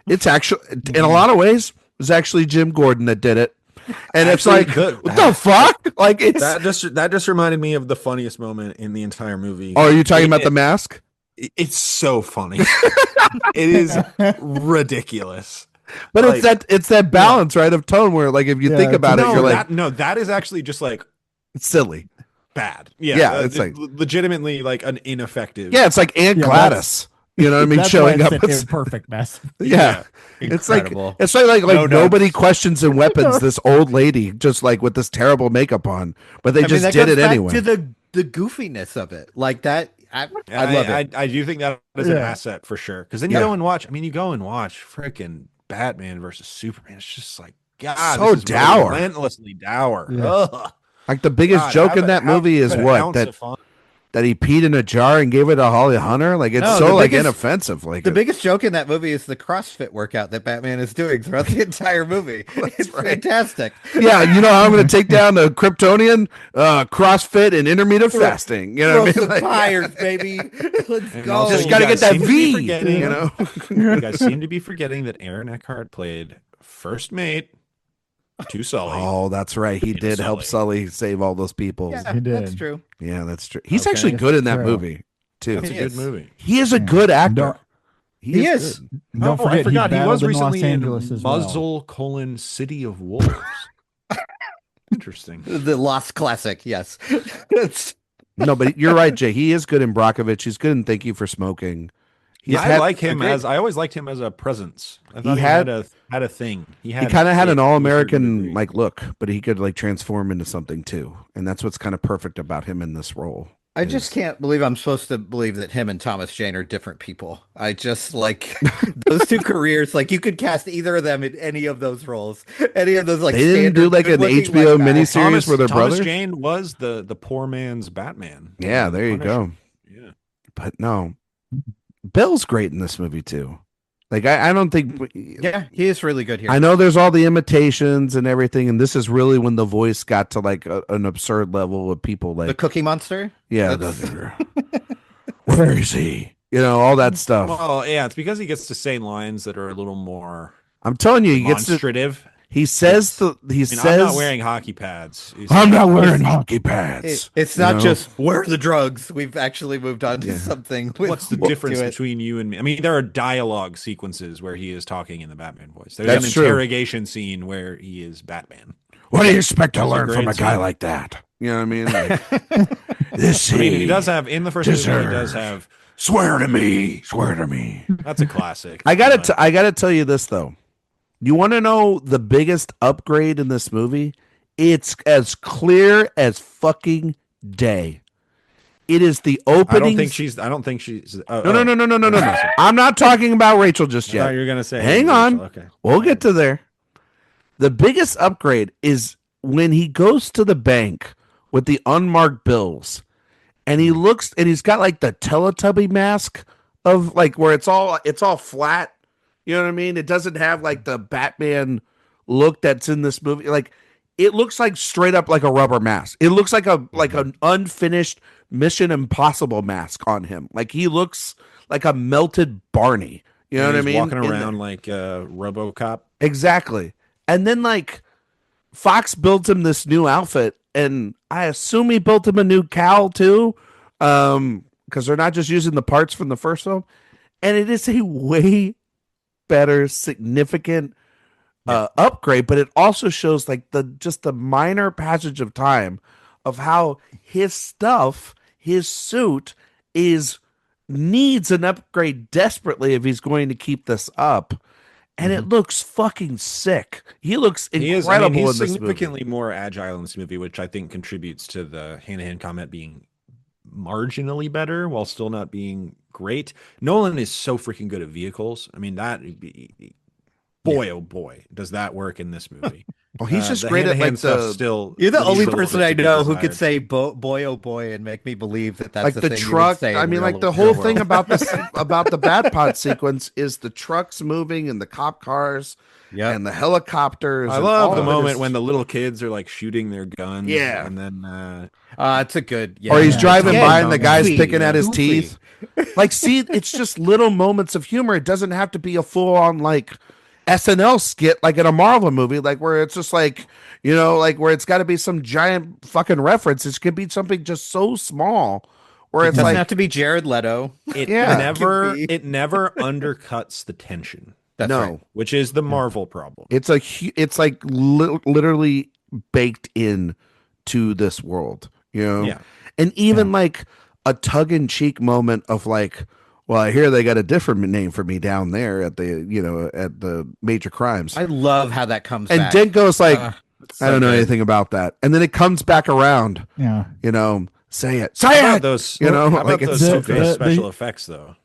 It's actually, in a lot of ways, it was actually Jim Gordon that did it. And it's like, what the fuck? Like it's that just reminded me of the funniest moment in the entire movie. Oh, are you talking about the mask? It's so funny. It is ridiculous. But like, it's that balance, right, of tone where, like, if you think about it, you're like, that is actually just like it's silly, bad. Yeah, it's like legitimately like an ineffective. Yeah, it's like Aunt Gladys. You know what I mean? Showing up with perfect mess. Yeah. Incredible. It's like nobody questions in Weapons this old lady just like with this terrible makeup on, but they just did it anyway. To the goofiness of it, like that. I love it. I do think that is an asset for sure. Because then you go and watch. I mean, you go and watch freaking Batman versus Superman. It's just like, God, so this is dour, relentlessly dour. Like the biggest joke in that movie is what that that he peed in a jar and gave it to Holly Hunter. Like it's so like inoffensive. Like the biggest joke in that movie is the CrossFit workout that Batman is doing throughout the entire movie. It's fantastic. Yeah, you know how I'm going to take down the Kryptonian, CrossFit and intermittent fasting. You know what I mean? Like, tires, baby. Let's go. Just got to get that V. You know, you guys seem to be forgetting that Aaron Eckhart played first mate to Sully. Oh, that's right. He did help Sully save all those people. Yeah, He did. that's true. Yeah, that's true. He's actually good in that movie too. That's a good movie. He is a good actor. He is. Don't forget, I forgot he was recently in Los Angeles as Muzzle: City of Wolves. Interesting. The Lost Classic. Yes. No, but you're right, Jay. He is good in Brockovich. He's good in Thank You for Smoking. I always liked him as a presence. I thought he had a thing. He kind of had an all-American like look, but he could like transform into something too, and that's what's kind of perfect about him in this role. I just can't believe I'm supposed to believe that him and Thomas Jane are different people. I just like those two careers. Like you could cast either of them in any of those roles. Any of those like they didn't do like an HBO miniseries where they're brothers. Thomas Jane was the poor man's Batman. Yeah, there you go. Yeah, but no, Bill's great in this movie too. Like I don't think. Yeah, he is really good here. I know there's all the imitations and everything, and this is really when the voice got to like an absurd level of people like the Cookie Monster. Yeah, where is he? You know, all that stuff. Well, yeah, it's because he gets to say lines that are a little more. I'm telling you, he gets demonstrative. He says I'm not wearing hockey pads. I'm not wearing hockey pads. It's not just where are the drugs. We've actually moved on to something. What's the difference between you and me? I mean, there are dialogue sequences where he is talking in the Batman voice. There's an interrogation scene where he is Batman. What do you expect to learn from a guy like that? You know what I mean? Like, this he does have in the first movie. He does have swear to me. That's a classic. I gotta tell you this though. You want to know the biggest upgrade in this movie? It's as clear as fucking day. It is the opening. I don't think she's. No. I'm not talking about Rachel just yet. You're gonna say. Hang on. Okay. We'll get to there. The biggest upgrade is when he goes to the bank with the unmarked bills, and he looks, and he's got like the Teletubby mask of like where it's all flat. You know what I mean? It doesn't have like the Batman look that's in this movie. Like it looks like straight up like a rubber mask. It looks like an unfinished Mission Impossible mask on him. Like he looks like a melted Barney. You know what I mean? Walking around like RoboCop. Exactly. And then like Fox builds him this new outfit, and I assume he built him a new cowl too, because they're not just using the parts from the first film. And it is a way better, significant upgrade, but it also shows like the minor passage of time of how his suit needs an upgrade desperately if he's going to keep this up, and it looks fucking sick. He looks incredible. He's in this significantly movie. more agile in this movie, which I think contributes to the hand-to-hand combat being marginally better while still not being great. Nolan is so freaking good at vehicles. I mean, oh boy, does that work in this movie. Well, he's just great at like still. You're the only person I know who could say boy oh boy and make me believe that that's like the truck. I mean, like the whole thing about this about the Batpod sequence is the trucks moving and the cop cars. Yeah, and the helicopters. I love the moment when the little kids are like shooting their guns. Yeah, and then it's a good. Yeah, or he's driving by and the guy's picking at his teeth. Like, see, it's just little moments of humor. It doesn't have to be a full on like SNL skit like in a Marvel movie, like where it's just like, you know, like where it's got to be some giant fucking reference. It could be something just so small. Or it doesn't have to be Jared Leto. It never undercuts the tension. That's right. Which is the Marvel problem. It's like literally baked in to this world, you know? Yeah. And even like a tongue-in-cheek moment of like, well, I hear they got a different name for me down there at the, you know, at the Major Crimes. I love how that comes and back. Dent goes like, I don't know anything about that. And then it comes back around. Yeah. You know, say it. Those, you know, how about those special effects though?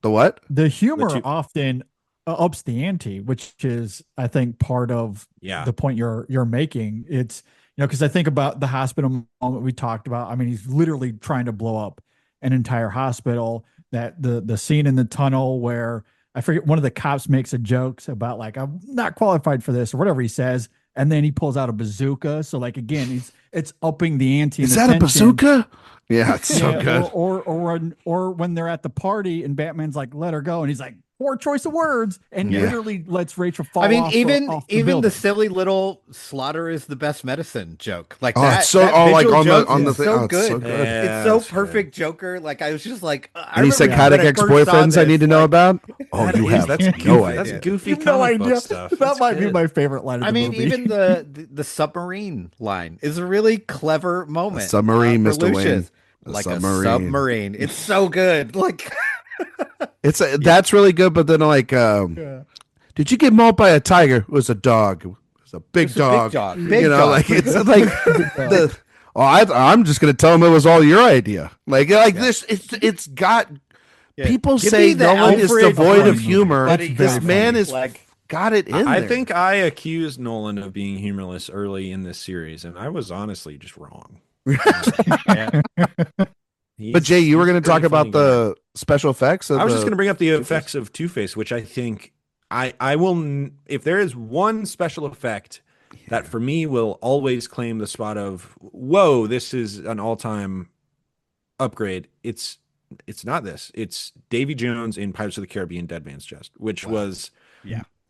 The what? The humor often ups the ante, which is, I think, part of the point you're making. It's, you know, because I think about the hospital moment we talked about. I mean, he's literally trying to blow up an entire hospital. That the scene in the tunnel where I forget, one of the cops makes a joke about like, I'm not qualified for this or whatever he says, and then he pulls out a bazooka. So like again, it's upping the ante. Is that a bazooka? Yeah, it's so good. Or when they're at the party and Batman's like, let her go, and he's like, poor choice of words, and literally lets Rachel fall. I mean, off even the building. silly little slaughter is the best medicine joke. Like that. So like on the thing. So oh, good. So good. Yeah, it's so perfect, good. Joker. Like I was just like, any psychotic ex-boyfriends I need to know about? Oh, you have that's no idea. That's goofy comic book stuff. That might be my favorite line. Of the movie. Even the submarine line is a really clever moment. Submarine, Mr. Wayne. Like a submarine. It's so good. Like that's really good. But then like, did you get mauled by a tiger? It was a dog. It was a big dog. Big dog. Like it's like I'm just gonna tell him it was all your idea. This. It's got. Yeah. People say Nolan is devoid of humor. This man is got it in there. I think I accused Nolan of being humorless early in this series, and I was honestly just wrong. But Jay, you were going to talk about the special effects. I was just going to bring up the effects of Two-Face, which I think I will. If there is one special effect that for me will always claim the spot of whoa, this is an all-time upgrade. It's not this. It's Davy Jones in Pirates of the Caribbean: Dead Man's Chest, which was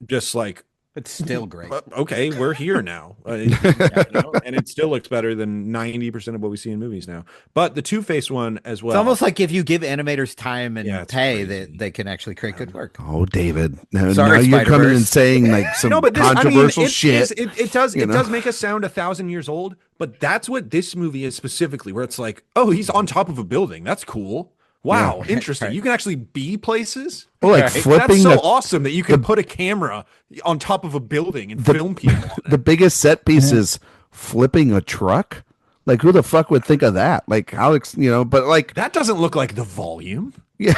just like. It's still great. Okay, we're here now. And it still looks better than 90% of what we see in movies now. But the Two-Face one as well. It's almost like if you give animators time and pay, they can actually create good work. Oh, David. Now you're coming and saying like some controversial shit. It does make us sound 1,000 years old, but that's what this movie is specifically, where it's like, oh, he's on top of a building. That's cool. Wow, interesting. Right. You can actually be places. Well, like flipping. That's so awesome that you can put a camera on top of a building and film people. The biggest set piece is flipping a truck. Like, who the fuck would think of that? Like, Alex, but like that doesn't look like the volume. Yeah,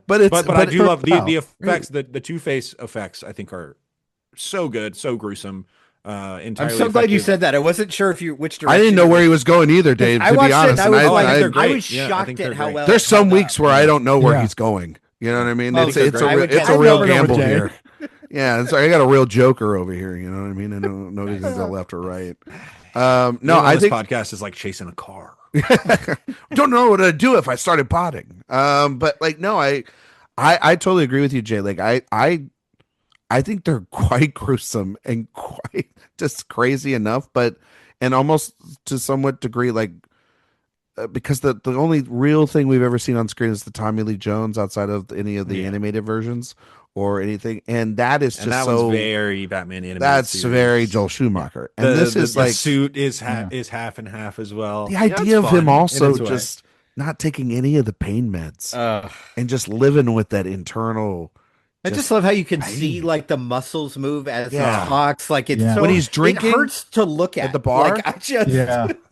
but I do love the effects. The Two-Face effects, I think, are so good, so gruesome. I'm so glad you said that. I wasn't sure which direction. I didn't know where he was going either, Dave. To be honest, I was shocked at how well. There's some weeks where I don't know where he's going. You know what I mean? It's a real gamble here. Yeah, I got a real Joker over here. You know what I mean? I don't know if he's go left or right. No, I think this podcast is like chasing a car. Don't know what I'd do if I started potting. But like, no, I totally agree with you, Jay. Like, I think they're quite gruesome and quite just crazy enough, and almost to somewhat degree, like, because the only real thing we've ever seen on screen is the Tommy Lee Jones outside of any of the animated versions or anything. And that is just was very Batman animated. That's series. Very Joel Schumacher. And this is like, the suit is half and half as well. The idea of him also just not taking any of the pain meds and just living with that internal. I just love how you can see like the muscles move as he talks. Like it's so, when he's drinking, it hurts to look at the bar. Like,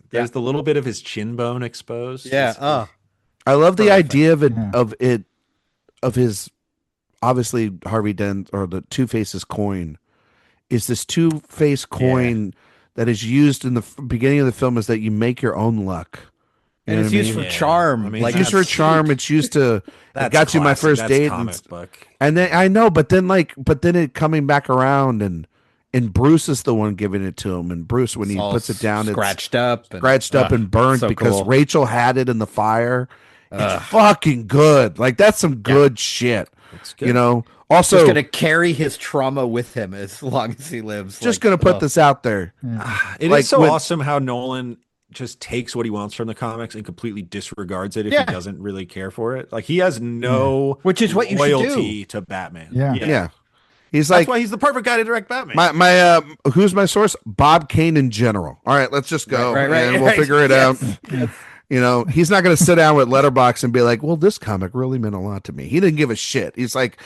there's the little bit of his chin bone exposed. Yeah. I love the idea of his obviously Harvey Dent or the Two-Face's coin is this Two-Face coin that is used in the beginning of the film is that you make your own luck. And it's used for charm. It's used for charm. It's used to. It got you my first date. And then I know, but then it coming back around and Bruce is the one giving it to him. And Bruce, when he puts it down, scratched up and burnt because Rachel had it in the fire. It's fucking good. Like that's some good shit. Good. Also, just gonna carry his trauma with him as long as he lives. Just gonna put this out there. It is so awesome how Nolan just takes what he wants from the comics and completely disregards it if he doesn't really care for it. Like he has no which is what you loyalty to Batman. Yeah. That's why he's the perfect guy to direct Batman. My who's my source? Bob Kane in general. All right, let's just go and we'll figure it out. He's not going to sit down with Letterboxd and be like, well, this comic really meant a lot to me. He didn't give a shit. He's like,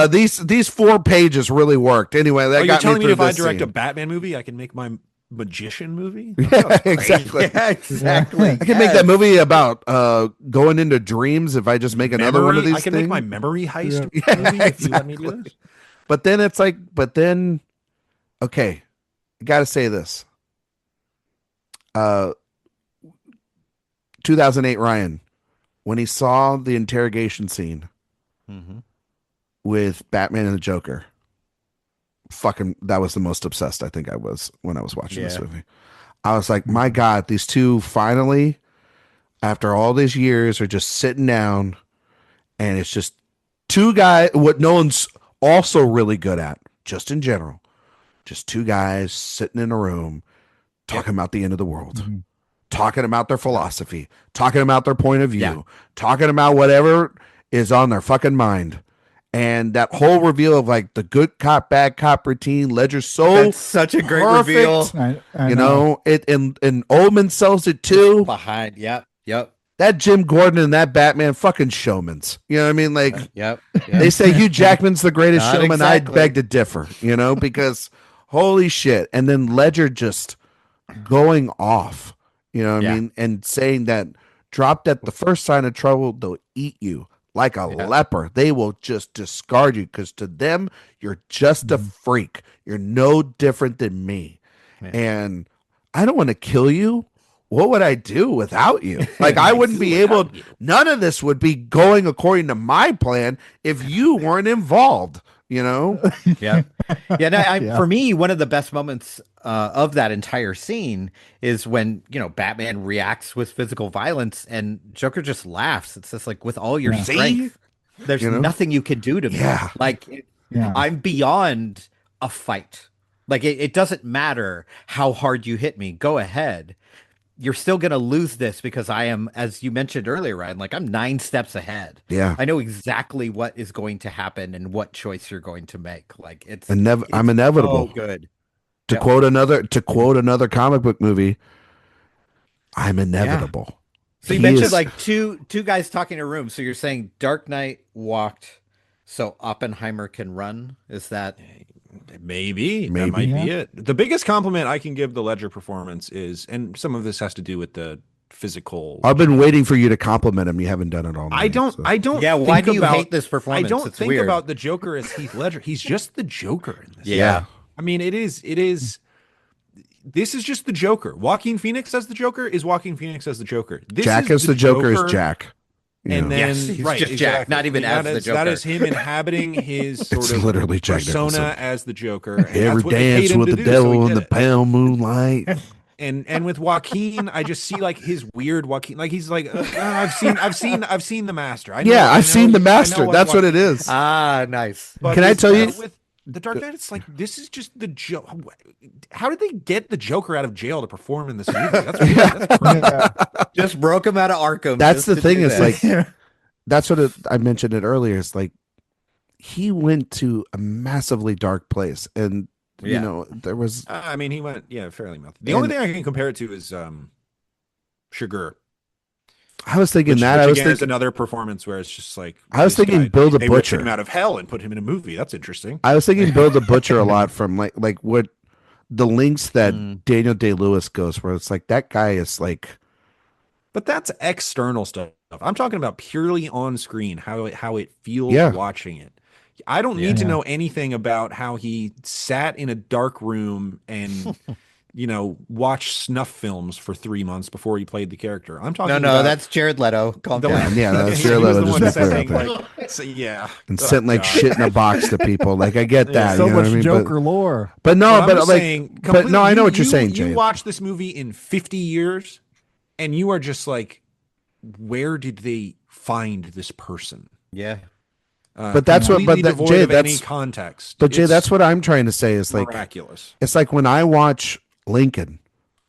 these 4 pages really worked. Anyway, that got telling me if I direct scene. a Batman movie, I can make my magician movie? Yeah, exactly. Yeah, exactly. I can make that movie about going into dreams if I just make another one of these I can things. make my memory heist movie if you let me do this. But then it's like, okay, I got to say this. 2008 Ryan, when he saw the interrogation scene with Batman and the Joker, fucking, that was the most obsessed I think I was when I was watching this movie. I was like, my God, these two finally, after all these years, are just sitting down, and it's just two guys, what Nolan's also really good at, just in general, just two guys sitting in a room talking about the end of the world, talking about their philosophy, talking about their point of view, talking about whatever is on their fucking mind. And that whole reveal of like the good cop, bad cop routine, Ledger's That's such a great reveal. I know it, and Oldman sells it too. Behind, yep. That Jim Gordon and that Batman, fucking showmans. You know what I mean? Like, yep. They say Hugh Jackman's the greatest Not showman. exactly. I beg to differ. You know, because holy shit. And then Ledger just going off. You know what I mean? And saying that dropped at the first sign of trouble, they'll eat you like a leper. They will just discard you because to them, you're just a freak. You're no different than me. And I don't want to kill you. What would I do without you? Like, I wouldn't be able, none of this would be going according to my plan if you weren't involved, you know? For me, one of the best moments of that entire scene is when, you know, Batman reacts with physical violence and Joker just laughs. It's just like, with all your strength, there's nothing you can do to me. Like, I'm beyond a fight. Like, it doesn't matter how hard you hit me. Go ahead. You're still going to lose this because I am, as you mentioned earlier, Ryan, like, I'm 9 steps ahead. Yeah. I know exactly what is going to happen and what choice you're going to make. Like, it's I'm inevitable. So good. To quote another comic book movie, I'm inevitable. So you mentioned like two guys talking in a room. So you're saying Dark Knight walked so Oppenheimer can run? Is that maybe that might be it? The biggest compliment I can give the Ledger performance is, and some of this has to do with the physical. I've been waiting for you to compliment him. You haven't done it all night. I don't. Yeah, why do you hate this performance? I don't it's think weird. about the Joker as Heath Ledger. He's just the Joker in this. Yeah. I mean, it is. This is just the Joker. Joaquin Phoenix as the Joker is Joaquin Phoenix as the Joker. Jack as the Joker is Jack. And then he's just Jack, not even as the Joker. That is him inhabiting his sort of literally Jack persona Nicholson. As the Joker. Every dance with the devil in the pale moonlight. And with Joaquin, I just see like his weird Joaquin, like he's like I've seen the Master. I've seen the Master. That's what it is. Ah, nice. But can I tell you? With the Dark Knight, it's like this is just the Joker. How did they get the Joker out of jail to perform in this movie? That's weird. That's just broke him out of Arkham. That's the thing. Is like that's what I mentioned it earlier. It's like he went to a massively dark place, and you know there was. I mean, he went fairly melty. The only thing I can compare it to is Sugar. I was thinking which I was again thinking is another performance where it's just like I was thinking Bill the Butcher. They ripped him out of hell and put him in a movie. That's interesting. I was thinking Bill the Butcher a lot from like what the links that Daniel Day-Lewis goes, where it's like that guy is like. But that's external stuff. I'm talking about purely on screen, how it feels watching it. I don't need to know anything about how he sat in a dark room and watched snuff films for 3 months before he played the character. I'm talking about that's Jared Leto. Calm down. Yeah, that's Jared Leto. And sent like shit in a box to people. Like I get that. So you know much what I mean? Joker lore. But no, but like, saying, but no, I know what you're saying, Jay. You watch this movie in 50 years, and you are just like, where did they find this person? Yeah. But that's what. But Jay, that's any context. But Jay, that's what I'm trying to say. Is like miraculous. It's like when I watch Lincoln,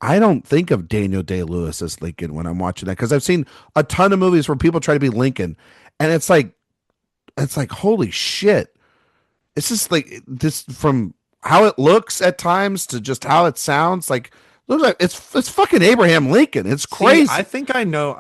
I don't think of Daniel Day-Lewis as Lincoln when I'm watching that, because I've seen a ton of movies where people try to be Lincoln, and it's like holy shit. It's just like this, from how it looks at times to just how it sounds. Like looks like it's fucking Abraham Lincoln. It's crazy. I think I know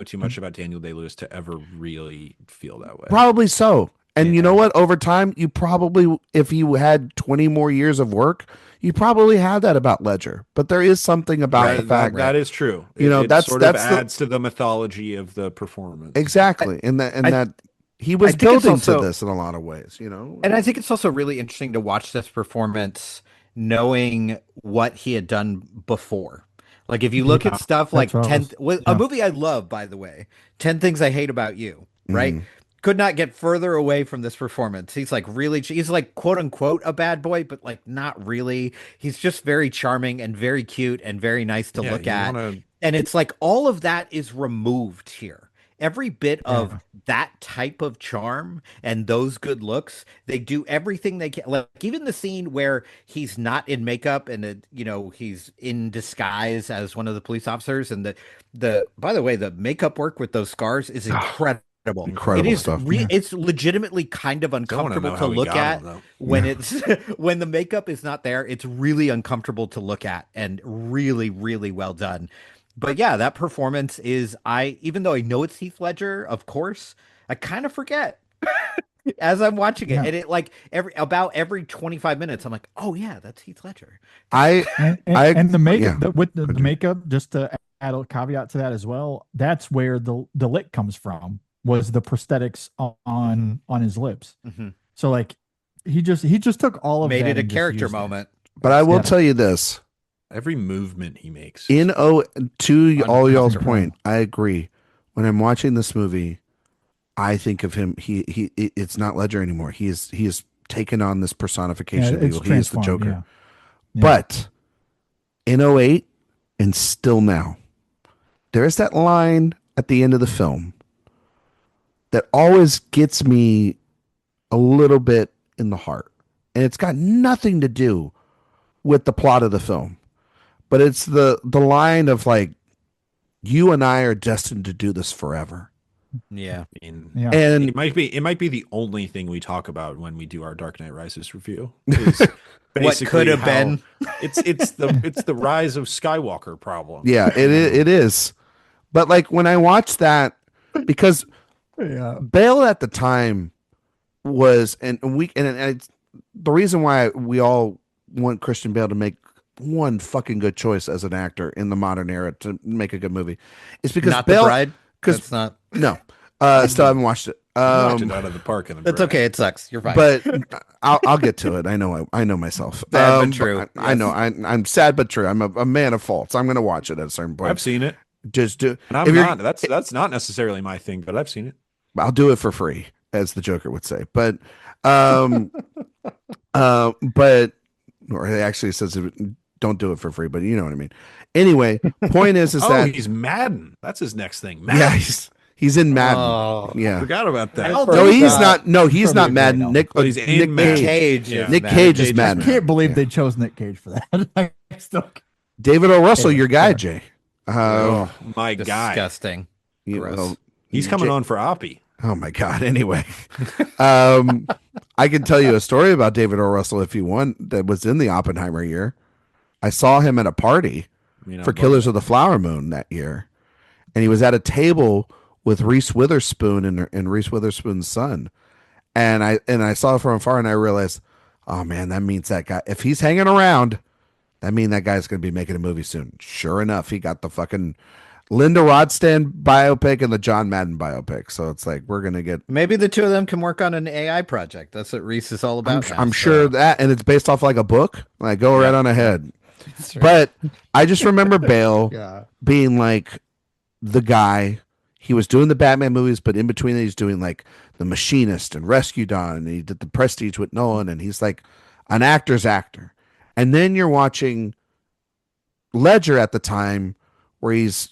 too much about Daniel Day-Lewis to ever really feel that way. Probably so. And you know what? Over time, you probably, if you had 20 more years of work, you probably had that about Ledger. But there is something about the fact that is true. That's sort of adds to the mythology of the performance. Exactly, that he was building to this in a lot of ways. And I think it's also really interesting to watch this performance, knowing what he had done before. Like if you look at stuff like a yeah. movie I love, by the way, 10 Things I Hate About You, right? Mm. Could not get further away from this performance. He's like he's like quote unquote a bad boy, but like not really. He's just very charming and very cute and very nice to look at. And it's like all of that is removed here. Every bit of that type of charm and those good looks, they do everything they can. Like even the scene where he's not in makeup and he's in disguise as one of the police officers, and the by the way, the makeup work with those scars is incredible. Incredible it is stuff. It's legitimately kind of uncomfortable to look at when it's when the makeup is not there. It's really uncomfortable to look at and really, really well done. But yeah, that performance is even though I know it's Heath Ledger, of course, I kind of forget as I'm watching it. And it like every 25 minutes, I'm like, oh yeah, that's Heath Ledger. And the makeup with the makeup, just to add a caveat to that as well, that's where the lick comes from, was the prosthetics on his lips. Mm-hmm. So like he just took all of made that it a character moment. But I will tell you this. Every movement he makes. To all y'all's point, I agree. When I'm watching this movie, I think of him. It's not Ledger anymore. He is taken on this personification of evil. He is the Joker. Yeah. But in '08 and still now, there is that line at the end of the film that always gets me a little bit in the heart, and it's got nothing to do with the plot of the film. But it's the line of like, you and I are destined to do this forever. Yeah. And it might be the only thing we talk about when we do our Dark Knight Rises review. What could have been. It's the rise of Skywalker problem. Yeah, it is. But like when I watched that, because Bale at the time was, and the reason why we all want Christian Bale to make one fucking good choice as an actor in the modern era to make a good movie is because not Bale, The Bride. That's not. No, still haven't watched it. Knocked it out of the park. That's okay. It sucks. You're fine. But I'll get to it. I know myself. Sad but true. I know. I'm sad but true. I'm a man of faults. I'm going to watch it at a certain point. I've seen it. Just do. And I'm not. That's not necessarily my thing, but I've seen it. I'll do it for free, as the Joker would say. But or he actually says, don't do it for free, but you know what I mean. Anyway, point is that he's Madden. That's his next thing. Madden. Yeah, he's in Madden. Oh, yeah, forgot about that. No, he's not. No, he's not Madden. Nick Cage. Yeah. Nick Cage is Madden. I can't believe they chose Nick Cage for that. David O. Russell, your guy, Jay. My guy. Disgusting. He's coming on for Oppie. Oh my God. Anyway, I can tell you a story about David O. Russell if you want, that was in the Oppenheimer year. I saw him at a party for Killers of the Flower Moon that year. And he was at a table with Reese Witherspoon and Reese Witherspoon's son. And I saw it from afar and I realized, oh man, that means that guy, if he's hanging around, that means that guy's going to be making a movie soon. Sure enough, he got the fucking Linda Rodstand biopic and the John Madden biopic. So it's like, we're going to get. Maybe the two of them can work on an AI project. That's what Reese is all about. I'm sure that, and it's based off like a book. Like, go right on ahead. Right. But I just remember Bale being like the guy. He was doing the Batman movies, but in between he's doing like The Machinist and Rescue Dawn, and he did The Prestige with Nolan, and he's like an actor's actor. And then you're watching Ledger at the time, where he's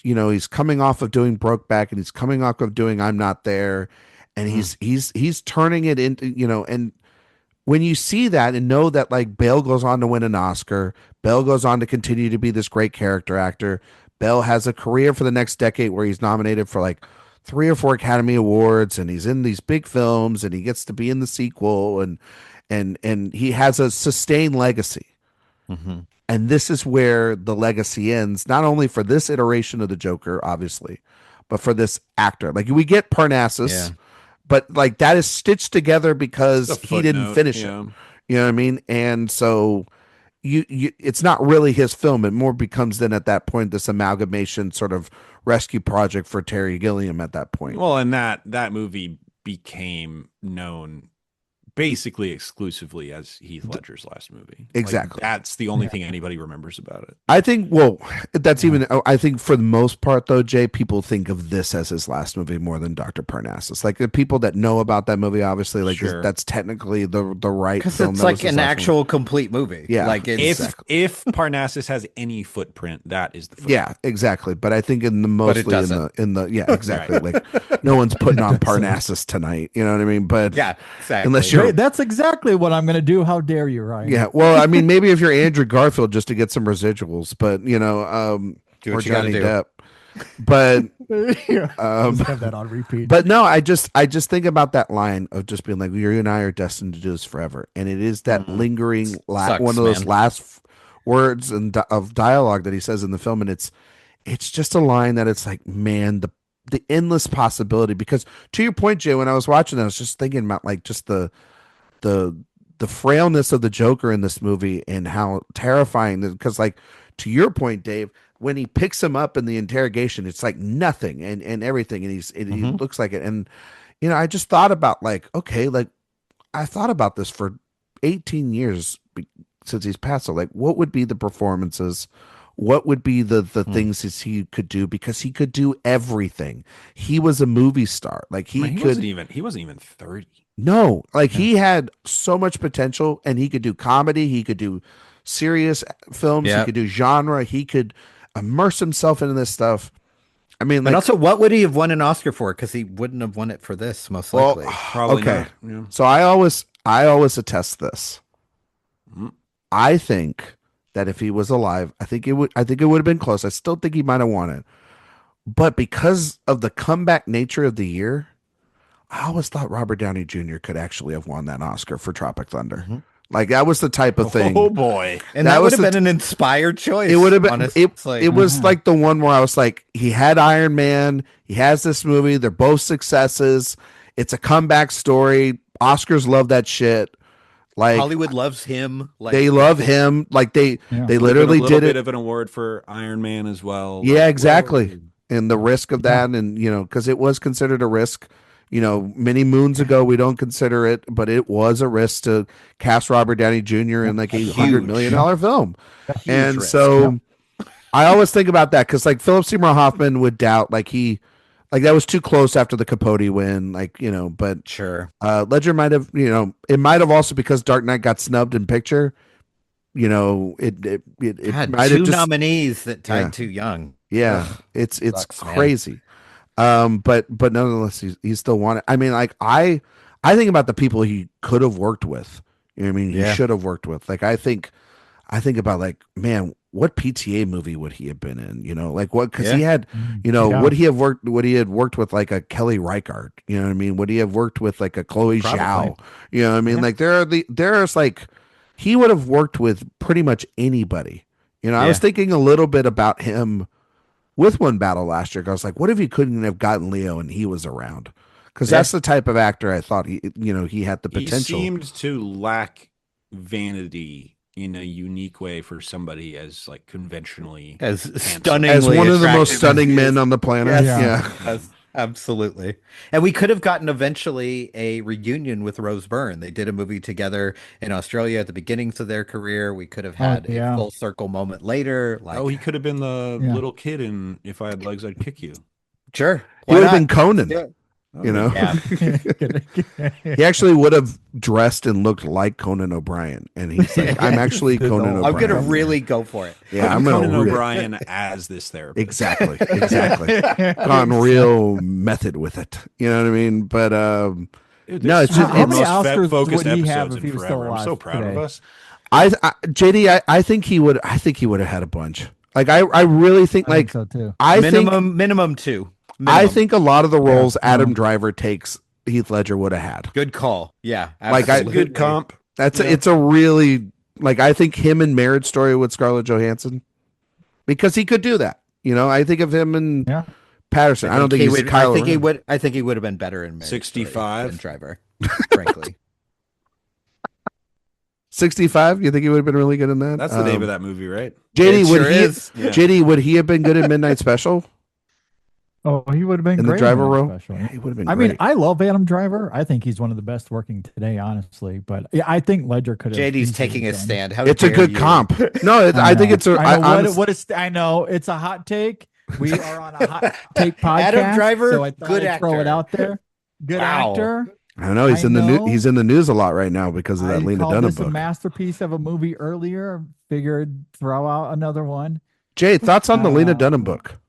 coming off of doing Brokeback, and he's coming off of doing I'm Not There, and he's turning it into, and when you see that and know that like Bale goes on to win an Oscar, Bale goes on to continue to be this great character actor, Bale has a career for the next decade where he's nominated for like 3 or 4 Academy Awards, and he's in these big films, and he gets to be in the sequel, and he has a sustained legacy. Mm-hmm. And this is where the legacy ends, not only for this iteration of the Joker, obviously, but for this actor. Like, we get Parnassus, but like that is stitched together because he didn't finish it. You know what I mean? And so it's not really his film. It more becomes then at that point this amalgamation sort of rescue project for Terry Gilliam at that point. Well, and that movie became known basically exclusively as Heath Ledger's last movie. Exactly. That's the only thing anybody remembers about it. I think, well, that's even, I think for the most part, though, Jay, people think of this as his last movie more than Dr. Parnassus. Like, the people that know about that movie, obviously, like, that's technically the right because film. It's like an actual complete movie. Yeah. Like, if Parnassus has any footprint, that is the footprint. Yeah, exactly. But I think in the mostly in the yeah, exactly. Like, no one's putting on Parnassus tonight. You know what I mean? But yeah, exactly. Unless you're, that's exactly what I'm going to do. How dare you, Ryan? Yeah. Well, I mean, maybe if you're Andrew Garfield just to get some residuals, but or Johnny Depp. But have that on repeat. But no, I just think about that line of just being like, you and I are destined to do this forever, and it is that lingering one of those last words of dialogue that he says in the film, and it's just a line that it's like, man, the endless possibility. Because to your point, Jay, when I was watching that, I was just thinking about like just the frailness of the Joker in this movie and how terrifying, because like to your point, Dave, when he picks him up in the interrogation, it's like nothing and everything, and he looks like it. And I just thought about like, okay, like I thought about this for 18 years since he's passed. So like, what would be the performances? What would be the things that he could do? Because he could do everything. He was a movie star. Like he wasn't even 30. No, like he had so much potential, and he could do comedy. He could do serious films. He could do genre. He could immerse himself into this stuff. I mean, but also, what would he have won an Oscar for? Because he wouldn't have won it for this, most likely. Probably okay. Not. Yeah. So I always attest this. I think that if he was alive, I think it would have been close. I still think he might have won it, but because of the comeback nature of the year, I always thought Robert Downey Jr. could actually have won that Oscar for Tropic Thunder. Like that was the type of thing. Oh boy. And that would have been an inspired choice. It would have been, it was like the one where I was like, he had Iron Man, he has this movie, they're both successes. It's a comeback story. Oscars love that shit. Like Hollywood loves him. Like they love him. Like they literally did bit of an award for Iron Man as well. Yeah, like, exactly. Whoa. And the risk of that, and because it was considered a risk. Many moons ago, we don't consider it, but it was a risk to cast Robert Downey Jr. in like $100 million film. And risk. So I always think about that because like Philip Seymour Hoffman would doubt like that was too close after the Capote win, but sure. Ledger might have, it might have also because Dark Knight got snubbed in picture. It had might two have just, nominees that tied too young. Yeah, Ugh, it's sucks, crazy. But nonetheless, he still won it. I mean, like I think about the people he could have worked with. You know what I mean? He should have worked with. Like I think about like, man, what PTA movie would he have been in? Like what? Because he had, would he had worked with like a Kelly Reichardt? You know what I mean? Would he have worked with like a Chloe Zhao? You know what I mean? Like there's like he would have worked with pretty much anybody. I was thinking a little bit about him with One Battle last year. I was like, what if he couldn't have gotten Leo and he was around? Because that's the type of actor I thought he had the potential. He seemed to lack vanity in a unique way for somebody as like conventionally as handsome. Stunning as one of the most stunning men on the planet. Yeah. Absolutely. And we could have gotten eventually a reunion with Rose Byrne. They did a movie together in Australia at the beginnings of their career. We could have had a full circle moment later. Like, he could have been the little kid in If I Had Legs, I'd Kick You. Sure. He would have been Conan. Yeah. He actually would have dressed and looked like Conan O'Brien, and he's like, "I'm actually Conan O'Brien. I'm gonna really go for it." Yeah, I'm Conan O'Brien as this therapist. Exactly. Gone real method with it. You know what I mean? But no, it's just our most focused episodes in forever. I'm so proud of us. JD, I think he would. I think he would have had a bunch. Like I really think like so too. Minimum two. I think a lot of the roles Adam Driver takes, Heath Ledger would have had. Good call. Yeah. Absolutely. Good comp. It's a really, like, I think him in Marriage Story with Scarlett Johansson, because he could do that. I think of him and Patterson. I don't think he's Kyle. I think he would have been better in Marriage 65 than Driver, frankly. 65? You think he would have been really good in that? That's the name of that movie, right? JD, JD, would he have been good in Midnight Special? Oh, he would have been in great the driver in that role. special. Yeah, he would have been I great. mean, I love Adam Driver. I think he's one of the best working today, honestly. But yeah, I think Ledger could have. JD's easily taking a done. stand. How It's a dare good you? comp. No, I think it's a. I know honest, I know it's a hot take. We are on a hot take podcast. Adam Driver, so I thought good I'd throw it actor. out there. Good Wow. actor. I don't know. He's in the news. He's in the news a lot right now because of that I Lena called Dunham this a book. masterpiece of a movie earlier. Figured throw out another one. Jay, thoughts on the Lena Dunham book?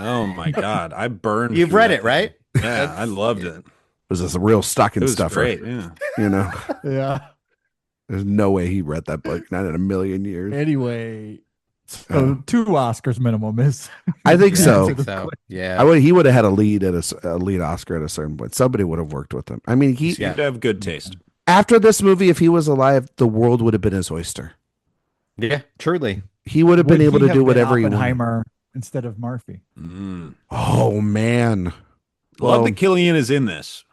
Oh my God, I burned. You've through read that it, right? thing. Yeah, I loved it. Was this a real stocking It was stuffer? great. Yeah. You know, Yeah. there's no way he read that book. Not in a million years. Anyway, so 2 Oscars minimum is. I think so. I think so. Yeah. He would have had a lead at a lead Oscar at a certain point. Somebody would have worked with him. I mean, he You'd have good taste. after this movie, if he was alive, the world would have been his oyster. Yeah, truly. He would have been able to do whatever he wanted. Oppenheimer instead of Murphy. Oh man, Love that Killian is in this.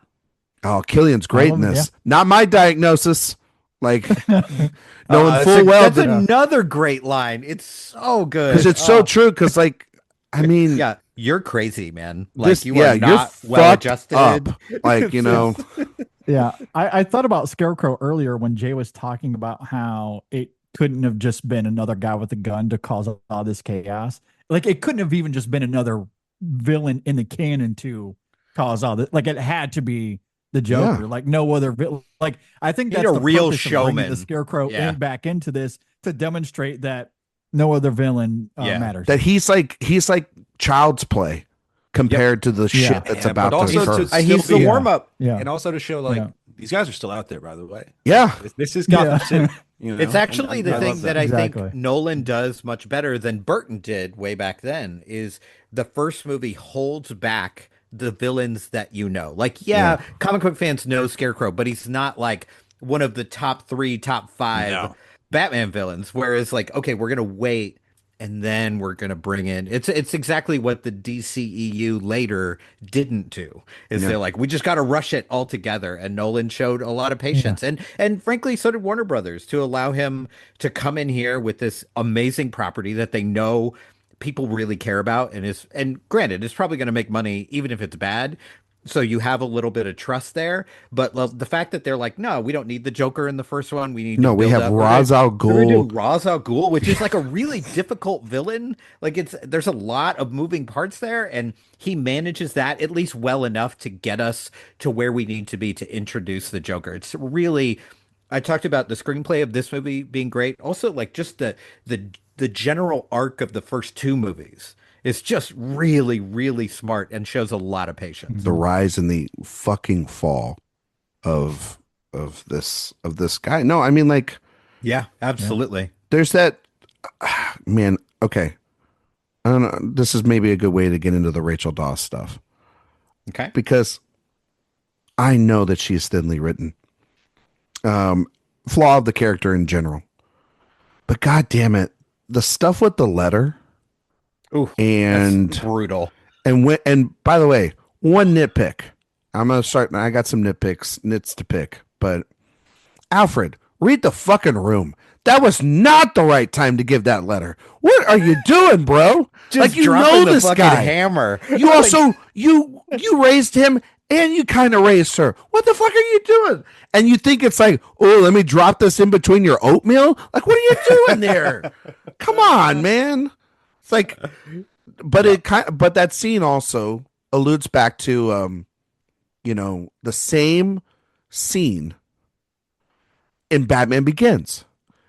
Oh, Killian's great in this. Yeah. Not my diagnosis. Like knowing full well. That's another great line. It's so good. Because it's so true. Because like, I mean, yeah, you're crazy, man. Like you are not well adjusted. Up. Like you know. Yeah, I thought about Scarecrow earlier when Jay was talking about how it couldn't have just been another guy with a gun to cause all this chaos. Like it couldn't have even just been another villain in the canon to cause all this. Like it had to be the Joker. Yeah. Like no other villain. Like I think that's a real showman. The Scarecrow back into this to demonstrate that no other villain matters. That he's like child's play compared to the shit that's about to occur. He's the warm up. Yeah, and also to show like these guys are still out there. By the way, this is Gotham City. You know? It's actually the thing that I think Nolan does much better than Burton did way back then. Is the first movie holds back the villains that you know. Like, comic book fans know Scarecrow, but he's not like one of the top 3, top 5 Batman villains. Whereas, like, okay, we're gonna wait, and then we're gonna bring in. It's exactly what the DCEU later didn't do. They're like, we just got to rush it all together. And Nolan showed a lot of patience, and frankly, so did Warner Brothers to allow him to come in here with this amazing property that they know people really care about, and granted, it's probably going to make money even if it's bad. So you have a little bit of trust there, but the fact that they're like, no, we don't need the Joker in the first one. We need we have Ra's al Ghul. Ra's al Ghul, which is like a really difficult villain. Like there's a lot of moving parts there, and he manages that at least well enough to get us to where we need to be to introduce the Joker. It's really. I talked about the screenplay of this movie being great. Also, like just the general arc of the first 2 movies. It's just really, really smart and shows a lot of patience. The rise and the fucking fall of this guy. No, I mean like, yeah, absolutely. There's that man. Okay, I don't know. This is maybe a good way to get into the Rachel Dawes stuff. Okay, because I know that she's thinly written. Flaw of the character in general, but god damn it, the stuff with the letter. Ooh, and that's brutal. And by the way, one nitpick. I'm gonna start. I got some nits to pick. But Alfred, read the fucking room. That was not the right time to give that letter. What are you doing, bro? Just like you know this guy. Hammer. You also you raised him and you kind of raised her. What the fuck are you doing? And you think it's like, oh, let me drop this in between your oatmeal? Like, what are you doing there? Come on, man. It's like, but but that scene also alludes back to, the same scene in Batman Begins,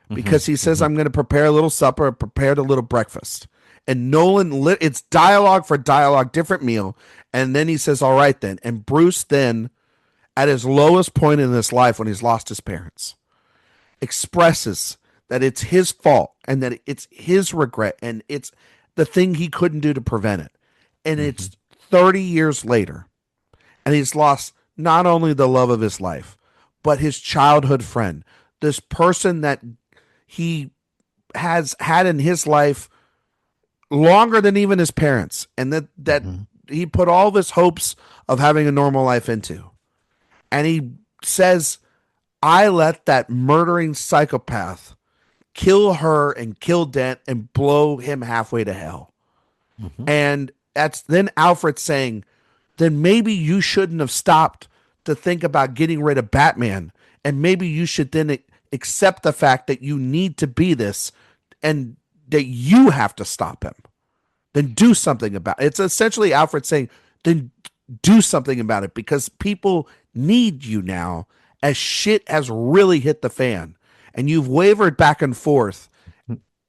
because he says, I'm going to prepare a little supper, prepared a little breakfast. And Nolan it's dialogue for dialogue, different meal. And then he says, all right, then. And Bruce then, at his lowest point in his life, when he's lost his parents, expresses that it's his fault and that it's his regret and it's the thing he couldn't do to prevent it. And it's 30 years later, and he's lost not only the love of his life, but his childhood friend, this person that he has had in his life longer than even his parents, and that he put all of his hopes of having a normal life into. And he says, I let that murdering psychopath kill her and kill Dent and blow him halfway to hell. And then Alfred saying, then maybe you shouldn't have stopped to think about getting rid of Batman. And maybe you should then accept the fact that you need to be this and that you have to stop him. Then do something about it. It's essentially Alfred saying, then do something about it because people need you now as shit has really hit the fan. And you've wavered back and forth.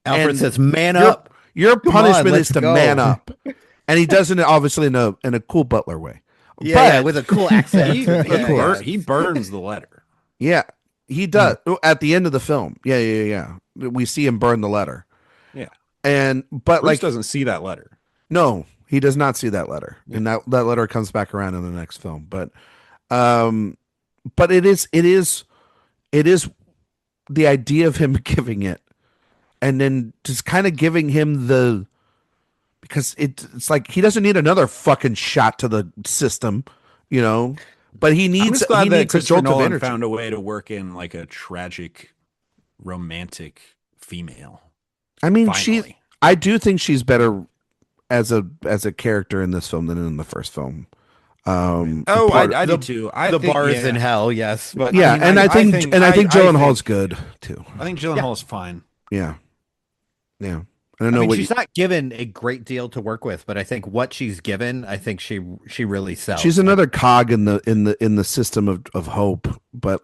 Alfred says, man up. Your punishment is to man up. And he does it obviously in a cool Butler way. Yeah, with a cool accent. He burns the letter. Yeah, he does at the end of the film. Yeah. We see him burn the letter. Yeah. But Bruce doesn't see that letter. No, he does not see that letter. Yeah. And that letter comes back around in the next film. But it is the idea of him giving it and then just kind of giving him because it's like he doesn't need another fucking shot to the system, but he needs. I'm just glad that Christopher Nolan found a way to work in like a tragic, romantic female. I mean, I do think she's better as a character in this film than in the first film. I do too. The bar is in hell, yes, but I think Gyllenhaal's good too. I think Gyllenhaal's fine. Yeah. I mean, she's not given a great deal to work with, but I think what she's given, I think she really sells. She's another cog in the system of hope, but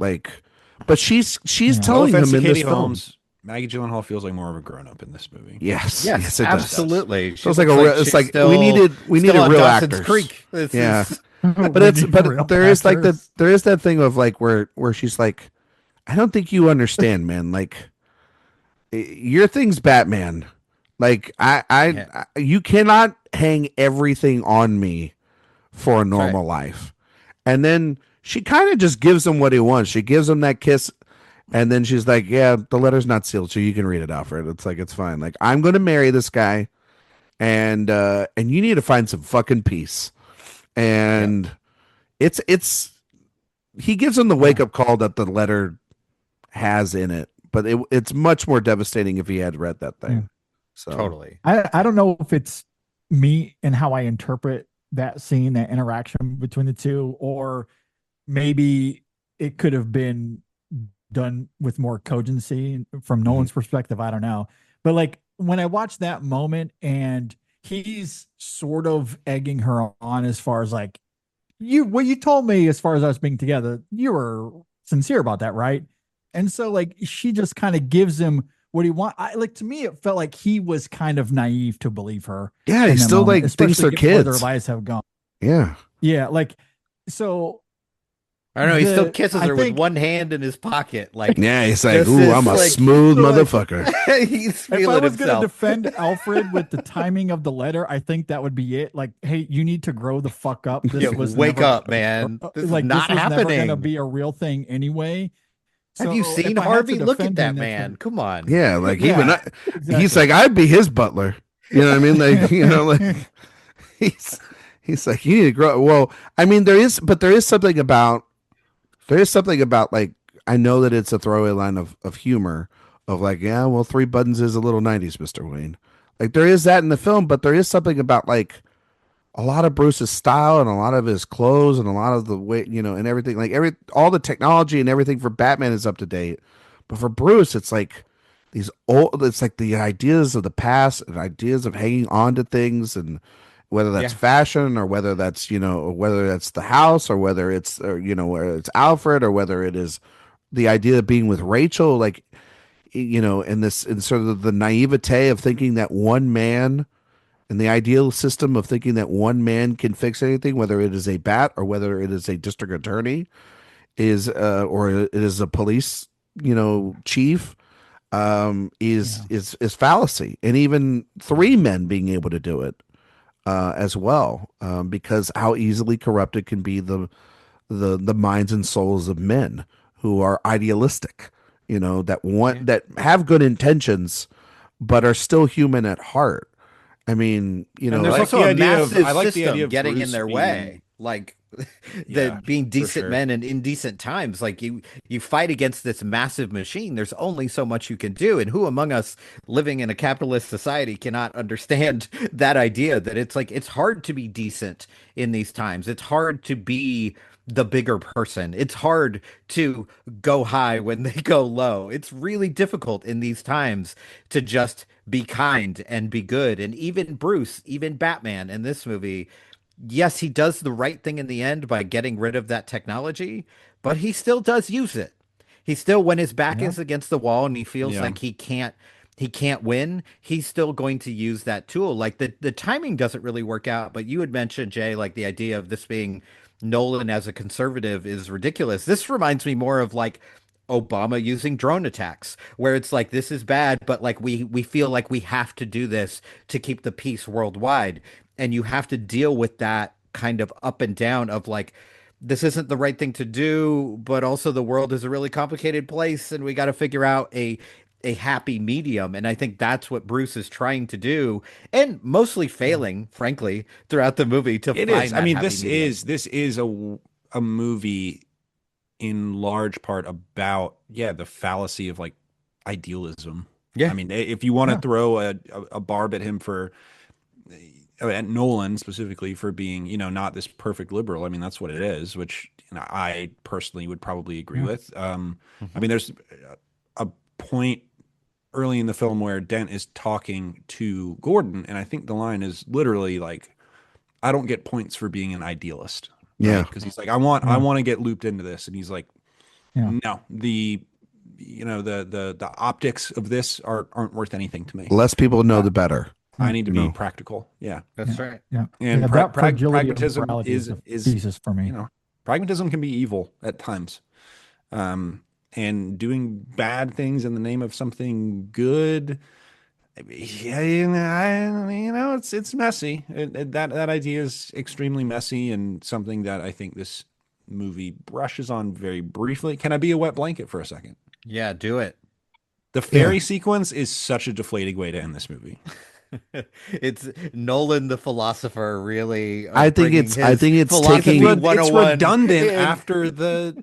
she's telling him in this film. Maggie Gyllenhaal feels like more of a grown up in this movie. Yes, it absolutely. Does. We needed real actors. Creek. But there is that thing of like where she's like, I don't think you understand, man. Like your thing's Batman. Like you cannot hang everything on me for a normal life. And then she kind of just gives him what he wants. She gives him that kiss. And then she's like, yeah, the letter's not sealed, so you can read it, Alfred. It's like, it's fine. Like, I'm going to marry this guy, and you need to find some fucking peace. And it's he gives him the wake-up call that the letter has in it, but it's much more devastating if he had read that thing. So totally. I don't know if it's me and how I interpret that scene, that interaction between the two, or maybe it could have been done with more cogency from Nolan's perspective. I don't know. But like when I watched that moment and he's sort of egging her on as far as like, what you told me as far as us being together, you were sincere about that, right? And so like she just kind of gives him what he wants. To me, it felt like he was kind of naive to believe her. Yeah, he still moment, like thinks they're kids. Their lives have gone. Yeah. Like so. I don't know. He still kisses her with one hand in his pocket. Like, yeah, he's like, "Ooh, I'm a smooth motherfucker." He's if I was going to defend Alfred with the timing of the letter, I think that would be it. Like, hey, you need to grow the fuck up. This was wake up, man. This is not happening. Never going to be a real thing anyway. Have you seen Harvey? Look at that man. Come on. Yeah, like exactly. He's like, I'd be his butler. You know what I mean? Like, like he's like, you need to grow. Well, I mean, there is something about. There is something about like, I know that it's a throwaway line of humor of like, yeah, well, 3 buttons is a little 90s, Mr. Wayne. Like there is that in the film, but there is something about like a lot of Bruce's style and a lot of his clothes and a lot of the way, and everything, like all the technology and everything for Batman is up to date. But for Bruce, it's like it's like the ideas of the past and ideas of hanging on to things, and whether that's fashion or whether that's, whether that's the house or whether it's, whether it's Alfred or whether it is the idea of being with Rachel, like, in sort of the naivete of thinking that one man and the ideal system of thinking that one man can fix anything, whether it is a bat or whether it is a district attorney or it is a police, chief, is fallacy. And even 3 men being able to do it. As well, because how easily corrupted can be the minds and souls of men who are idealistic, that have good intentions, but are still human at heart. I mean, and there's also a massive system getting in their way. Like that being decent men in indecent times. Like you fight against this massive machine. There's only so much you can do. And who among us living in a capitalist society cannot understand that idea that it's like it's hard to be decent in these times. It's hard to be the bigger person. It's hard to go high when they go low. It's really difficult in these times to just be kind and be good. And even Bruce, even Batman in this movie, yes, he does the right thing in the end by getting rid of that technology, but he still does use it. He still, when his back is against the wall and he feels like he can't win, he's still going to use that tool. Like the timing doesn't really work out, but you had mentioned, Jay, like the idea of this being Nolan as a conservative is ridiculous. This reminds me more of like Obama using drone attacks, where it's like this is bad, but like we feel like we have to do this to keep the peace worldwide. And you have to deal with that kind of up and down of like this isn't the right thing to do, but also the world is a really complicated place and we got to figure out a happy medium. And I think that's what Bruce is trying to do and mostly failing, frankly, throughout the movie to it find is. that I mean, happy this is a movie in large part about the fallacy of like idealism. I mean, if you want to throw a barb at him for at Nolan specifically for being, not this perfect liberal. I mean, that's what it is, which I personally would probably agree with. I mean, there's a point early in the film where Dent is talking to Gordon, and I think the line is literally like, "I don't get points for being an idealist." Yeah, because he's like, I want to get looped into this, and he's like, no, the optics of this aren't worth anything to me. Less people know, the better. I need to be practical. Yeah, that's right. Yeah, and pragmatism is thesis for me. Pragmatism can be evil at times, and doing bad things in the name of something good. Yeah, it's messy. That idea is extremely messy and something that I think this movie brushes on very briefly. Can I be a wet blanket for a second? Yeah, do it. The ferry sequence is such a deflating way to end this movie. It's Nolan the philosopher, really. I think it's taking it's redundant after the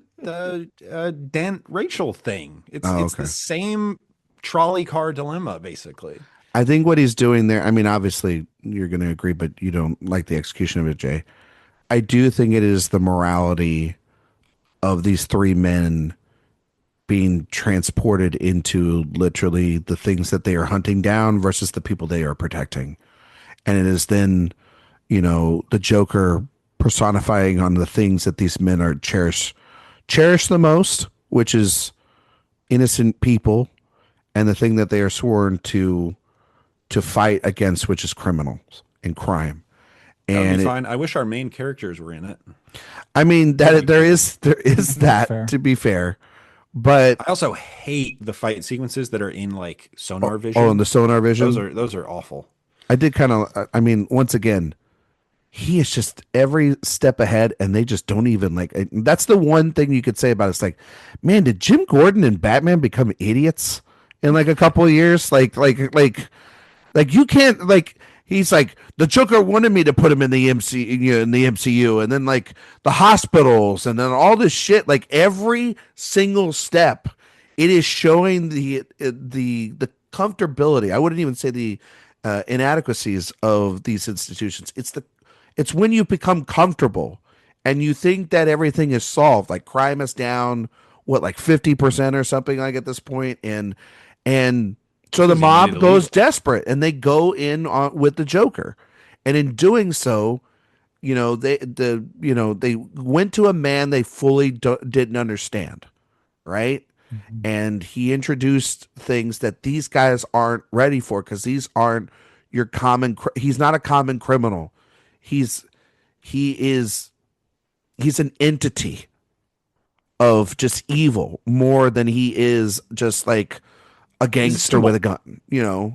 Dent Rachel thing. It's the same trolley car dilemma, basically. I think what he's doing there, I mean, obviously you're going to agree, but you don't like the execution of it, Jay. I do think it is the morality of these three men being transported into literally the things that they are hunting down versus the people they are protecting. And it is then, the Joker personifying on the things that these men are cherish the most, which is innocent people, and the thing that they are sworn to fight against, which is criminals and crime. And fine. I wish our main characters were in it. I mean, that there is that, to be fair. But I also hate the fight sequences that are in like sonar vision. Oh, in the sonar vision? Those are awful. I did kind of, I mean, once again, he is just every step ahead, and they just don't even that's the one thing you could say about it. It's like, man, did Jim Gordon and Batman become idiots in like a couple of years? Like you can't, he's like, the Joker wanted me to put him in the MCU, and then like the hospitals, and then all this shit. Like every single step, it is showing the comfortability. I wouldn't even say the inadequacies of these institutions. It's when you become comfortable and you think that everything is solved. Like crime is down, like 50% or something like at this point, and so the mob goes desperate, and they go in with the Joker, and in doing so, they went to a man they fully didn't understand, right? Mm-hmm. And he introduced things that these guys aren't ready for, because these aren't your common. He's not a common criminal. He's an entity of just evil more than he is just like a gangster with a gun.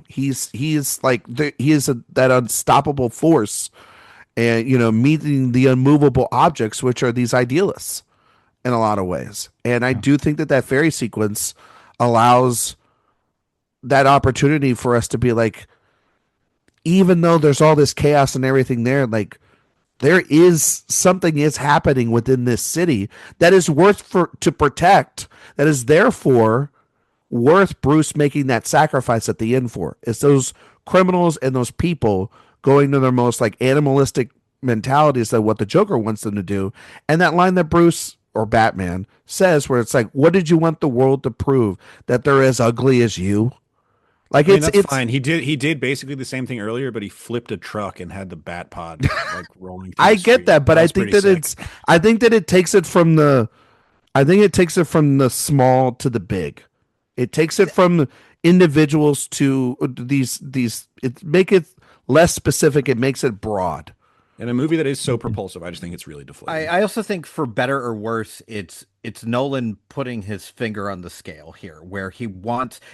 He is that unstoppable force, and meeting the unmovable objects, which are these idealists in a lot of ways. And I do think that ferry sequence allows that opportunity for us to be like, even though there's all this chaos and everything there, like there is something is happening within this city that is to protect, that is therefore worth Bruce making that sacrifice at the end for. It's those criminals and those people going to their most like animalistic mentalities that what the Joker wants them to do. And that line that Bruce or Batman says where it's like, what did you want the world to prove? That they're as ugly as you? Like, it's fine. He did basically the same thing earlier, but he flipped a truck and had the bat pod like rolling through I the get street. that, but I think that sick. I think that it takes it from the small to the big. It takes it from individuals to these it make it less specific, it makes it broad. In a movie that is so propulsive, I just think it's really deflating. I also think, for better or worse, it's Nolan putting his finger on the scale here, where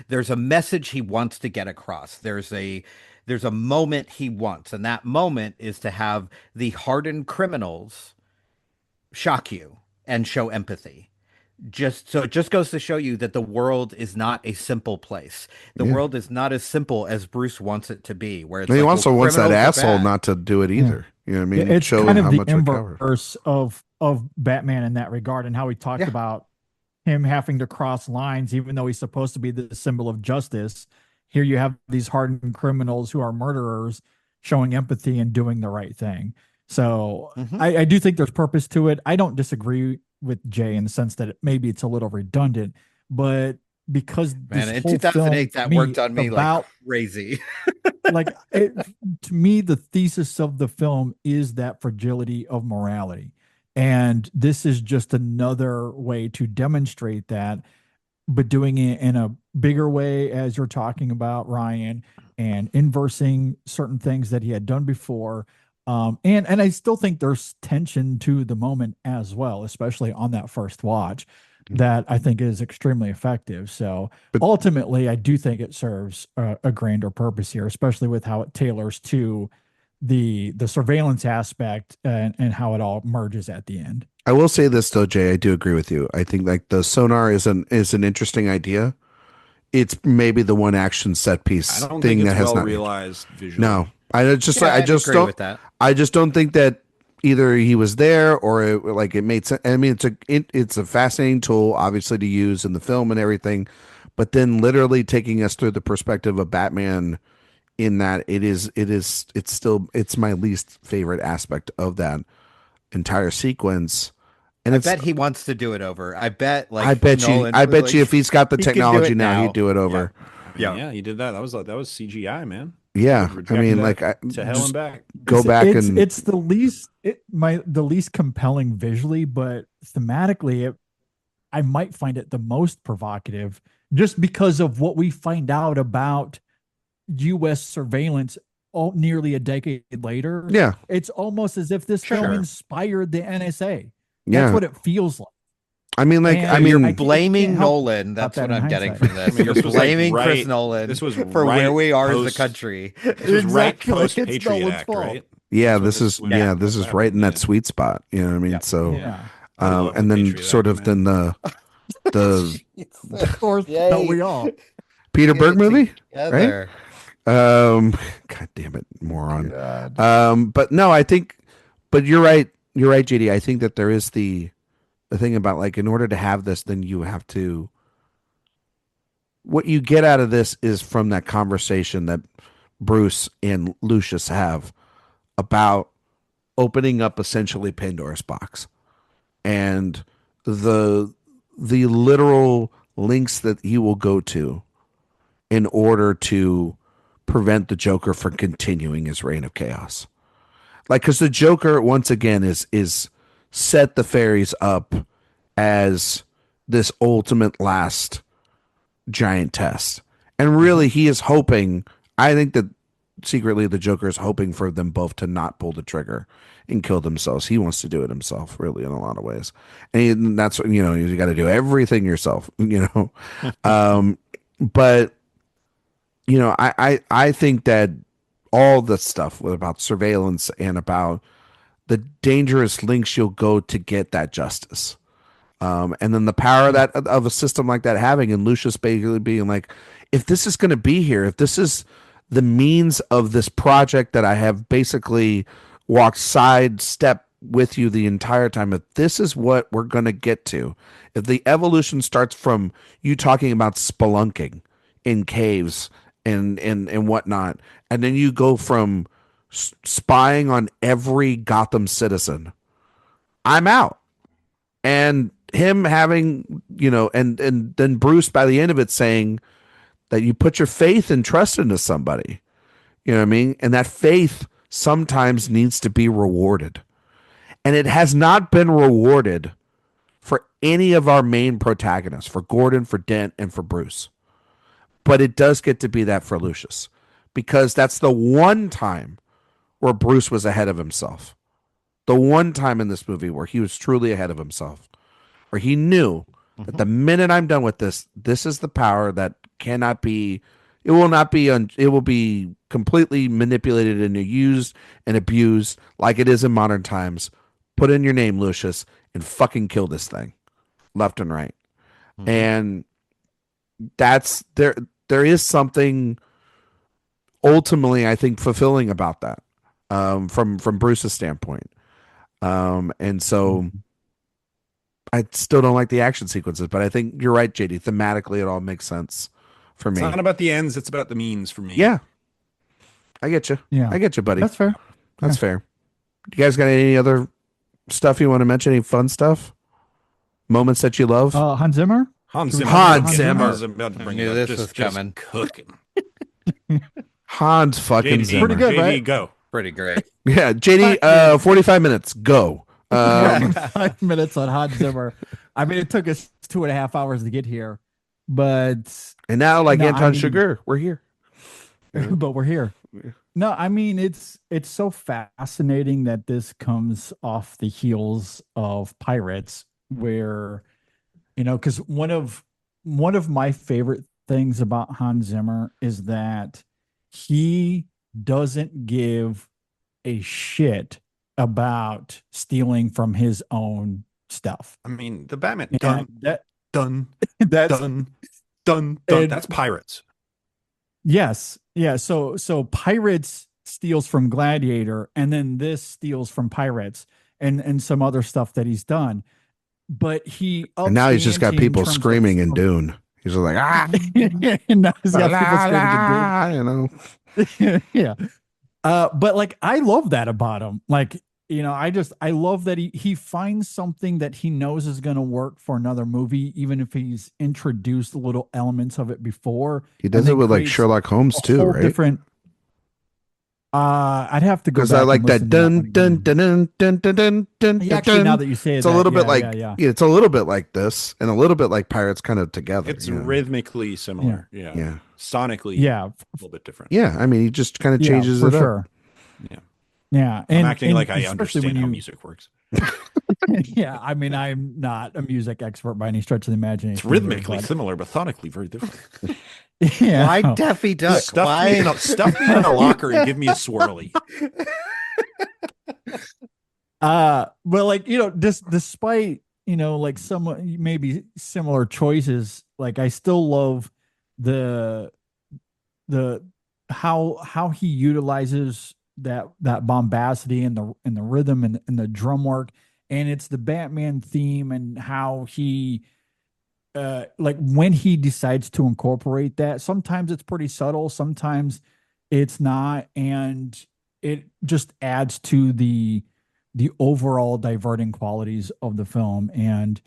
there's a message he wants to get across. There's a moment he wants, and that moment is to have the hardened criminals shock you and show empathy. It just goes to show you that the world is not a simple place. The world is not as simple as Bruce wants it to be. Where it's he also wants that asshole not to do it either. You know what I mean? It's kind of the inverse of Batman in that regard, and how he talked about him having to cross lines, even though he's supposed to be the symbol of justice. Here you have these hardened criminals who are murderers showing empathy and doing the right thing. So I do think there's purpose to it. I don't disagree with Jay in the sense that maybe it's a little redundant, but because in 2008 that worked on me like crazy. To me, the thesis of the film is that fragility of morality, and this is just another way to demonstrate that, but doing it in a bigger way, as you're talking about, Ryan, and inversing certain things that he had done before. And I still think there's tension to the moment as well, especially on that first watch, that I think is extremely effective. So ultimately, I do think it serves a grander purpose here, especially with how it tailors to the surveillance aspect and how it all merges at the end. I will say this though, Jay, I do agree with you. I think like the sonar is an interesting idea. It's maybe the one action set piece thing that has not realized visually. No. I just don't think that either he was there or it made sense. I mean, it's a fascinating tool, obviously, to use in the film and everything, but then literally taking us through the perspective of Batman, in that it's my least favorite aspect of that entire sequence. And I bet he wants to do it over. I bet you if he's got the technology now, he'd do it over. Yeah, he did that. That was CGI, man. Yeah, I mean, to hell and back. It's the least compelling visually, but thematically, I might find it the most provocative, just because of what we find out about U.S. surveillance nearly a decade later. Yeah, it's almost as if this film inspired the NSA. That's what it feels like. I mean, you're blaming Nolan. That's what I'm getting from this. You're blaming Chris Nolan for where we are as a country. This was right post Patriot Act, right? Yeah, this is right in that sweet spot. You know what I mean? So, and then Patriot sort of then the of course, we all Peter Berg movie, right? God damn it, moron. But no, but you're right, JD. I think that there is the thing about, like, in order to have this, then you have to, what you get out of this is from that conversation that Bruce and Lucius have about opening up essentially Pandora's box and the literal links that he will go to in order to prevent the Joker from continuing his reign of chaos. Like, because the Joker, once again, is set the fairies up as this ultimate last giant test. And really, he is hoping, I think that secretly the Joker is hoping for them both to not pull the trigger and kill themselves. He wants to do it himself, really, in a lot of ways. And that's what, you got to do everything yourself, but, I think that all the stuff about surveillance and about the dangerous links you'll go to get that justice. And then the power of a system like that having, and Lucius basically being like, if this is going to be here, if this is the means of this project that I have basically walk sidestep with you the entire time. If this is what we're going to get to, if the evolution starts from you talking about spelunking in caves and whatnot, and then you go from spying on every Gotham citizen, I'm out. And him having, and then Bruce by the end of it saying that you put your faith and trust into somebody, you know what I mean? And that faith sometimes needs to be rewarded. And it has not been rewarded for any of our main protagonists, for Gordon, for Dent, and for Bruce. But it does get to be that for Lucius, because that's the one time where Bruce was ahead of himself. The one time in this movie where he was truly ahead of himself, where he knew that the minute I'm done with this, this is the power that cannot be, it will not be, it will be completely manipulated and used and abused like it is in modern times. Put in your name, Lucius, and fucking kill this thing left and right. And that's there is something ultimately, I think, fulfilling about that, from Bruce's standpoint. And so I still don't like the action sequences, but I think you're right, JD. Thematically, it all makes sense for me. It's not about the ends, it's about the means for me. Yeah. I get you. Yeah. I get you, buddy. That's fair. That's fair. You guys got any other stuff you want to mention? Any fun stuff? Moments that you love? Hans Zimmer? Hans Zimmer. Hans Zimmer. I was about to bring I knew it up. this Just was coming. Cooking. Hans fucking JD, Zimmer. Pretty good, JD, right? go. Pretty great. Yeah, JD, 45 minutes. Go. 5 minutes on Hans Zimmer. I mean, it took us 2.5 hours to get here, but And now, like No, Anton I mean- Chigurh, we're here. but we're here. No, I mean it's so fascinating that this comes off the heels of Pirates, where because one of my favorite things about Hans Zimmer is that he doesn't give a shit about stealing from his own stuff. I mean, the Batman. And Dun, that dun, that's dun, dun, dun. And- That's Pirates. Yes. Yeah. So Pirates steals from Gladiator, and then this steals from Pirates and some other stuff that he's done. But he And now he's just got people screaming in Dune. He's just like, and now he's got people screaming in Dune. Yeah. But like I love that about him. Like, I love that he finds something that he knows is going to work for another movie, even if he's introduced little elements of it before. he does it with like Sherlock Holmes too, right? Different. I'd have to go Because back I like and that listen dun to dun dun dun dun dun dun Yeah, actually, dun. now that you say It's that, a little bit yeah, like yeah. it's a little bit like this, and a little bit like Pirates, kind of together. It's you know? rhythmically similar. Yeah. Yeah. Sonically, Yeah, a little bit different. Yeah, I mean, he just kind of yeah, changes for it up. sure. Yeah. Yeah, I'm acting like I especially understand how music works. Yeah, I mean, I'm not a music expert by any stretch of the imagination. It's rhythmically similar, but sonically very different. Yeah. Why Daffy Duck? Stuff me in a locker and give me a swirly. But like, despite, like some maybe similar choices, like I still love the how he utilizes that bombacity and the rhythm and the drum work, and it's the Batman theme and how he like when he decides to incorporate that, sometimes it's pretty subtle, sometimes it's not, and it just adds to the overall diverting qualities of the film, and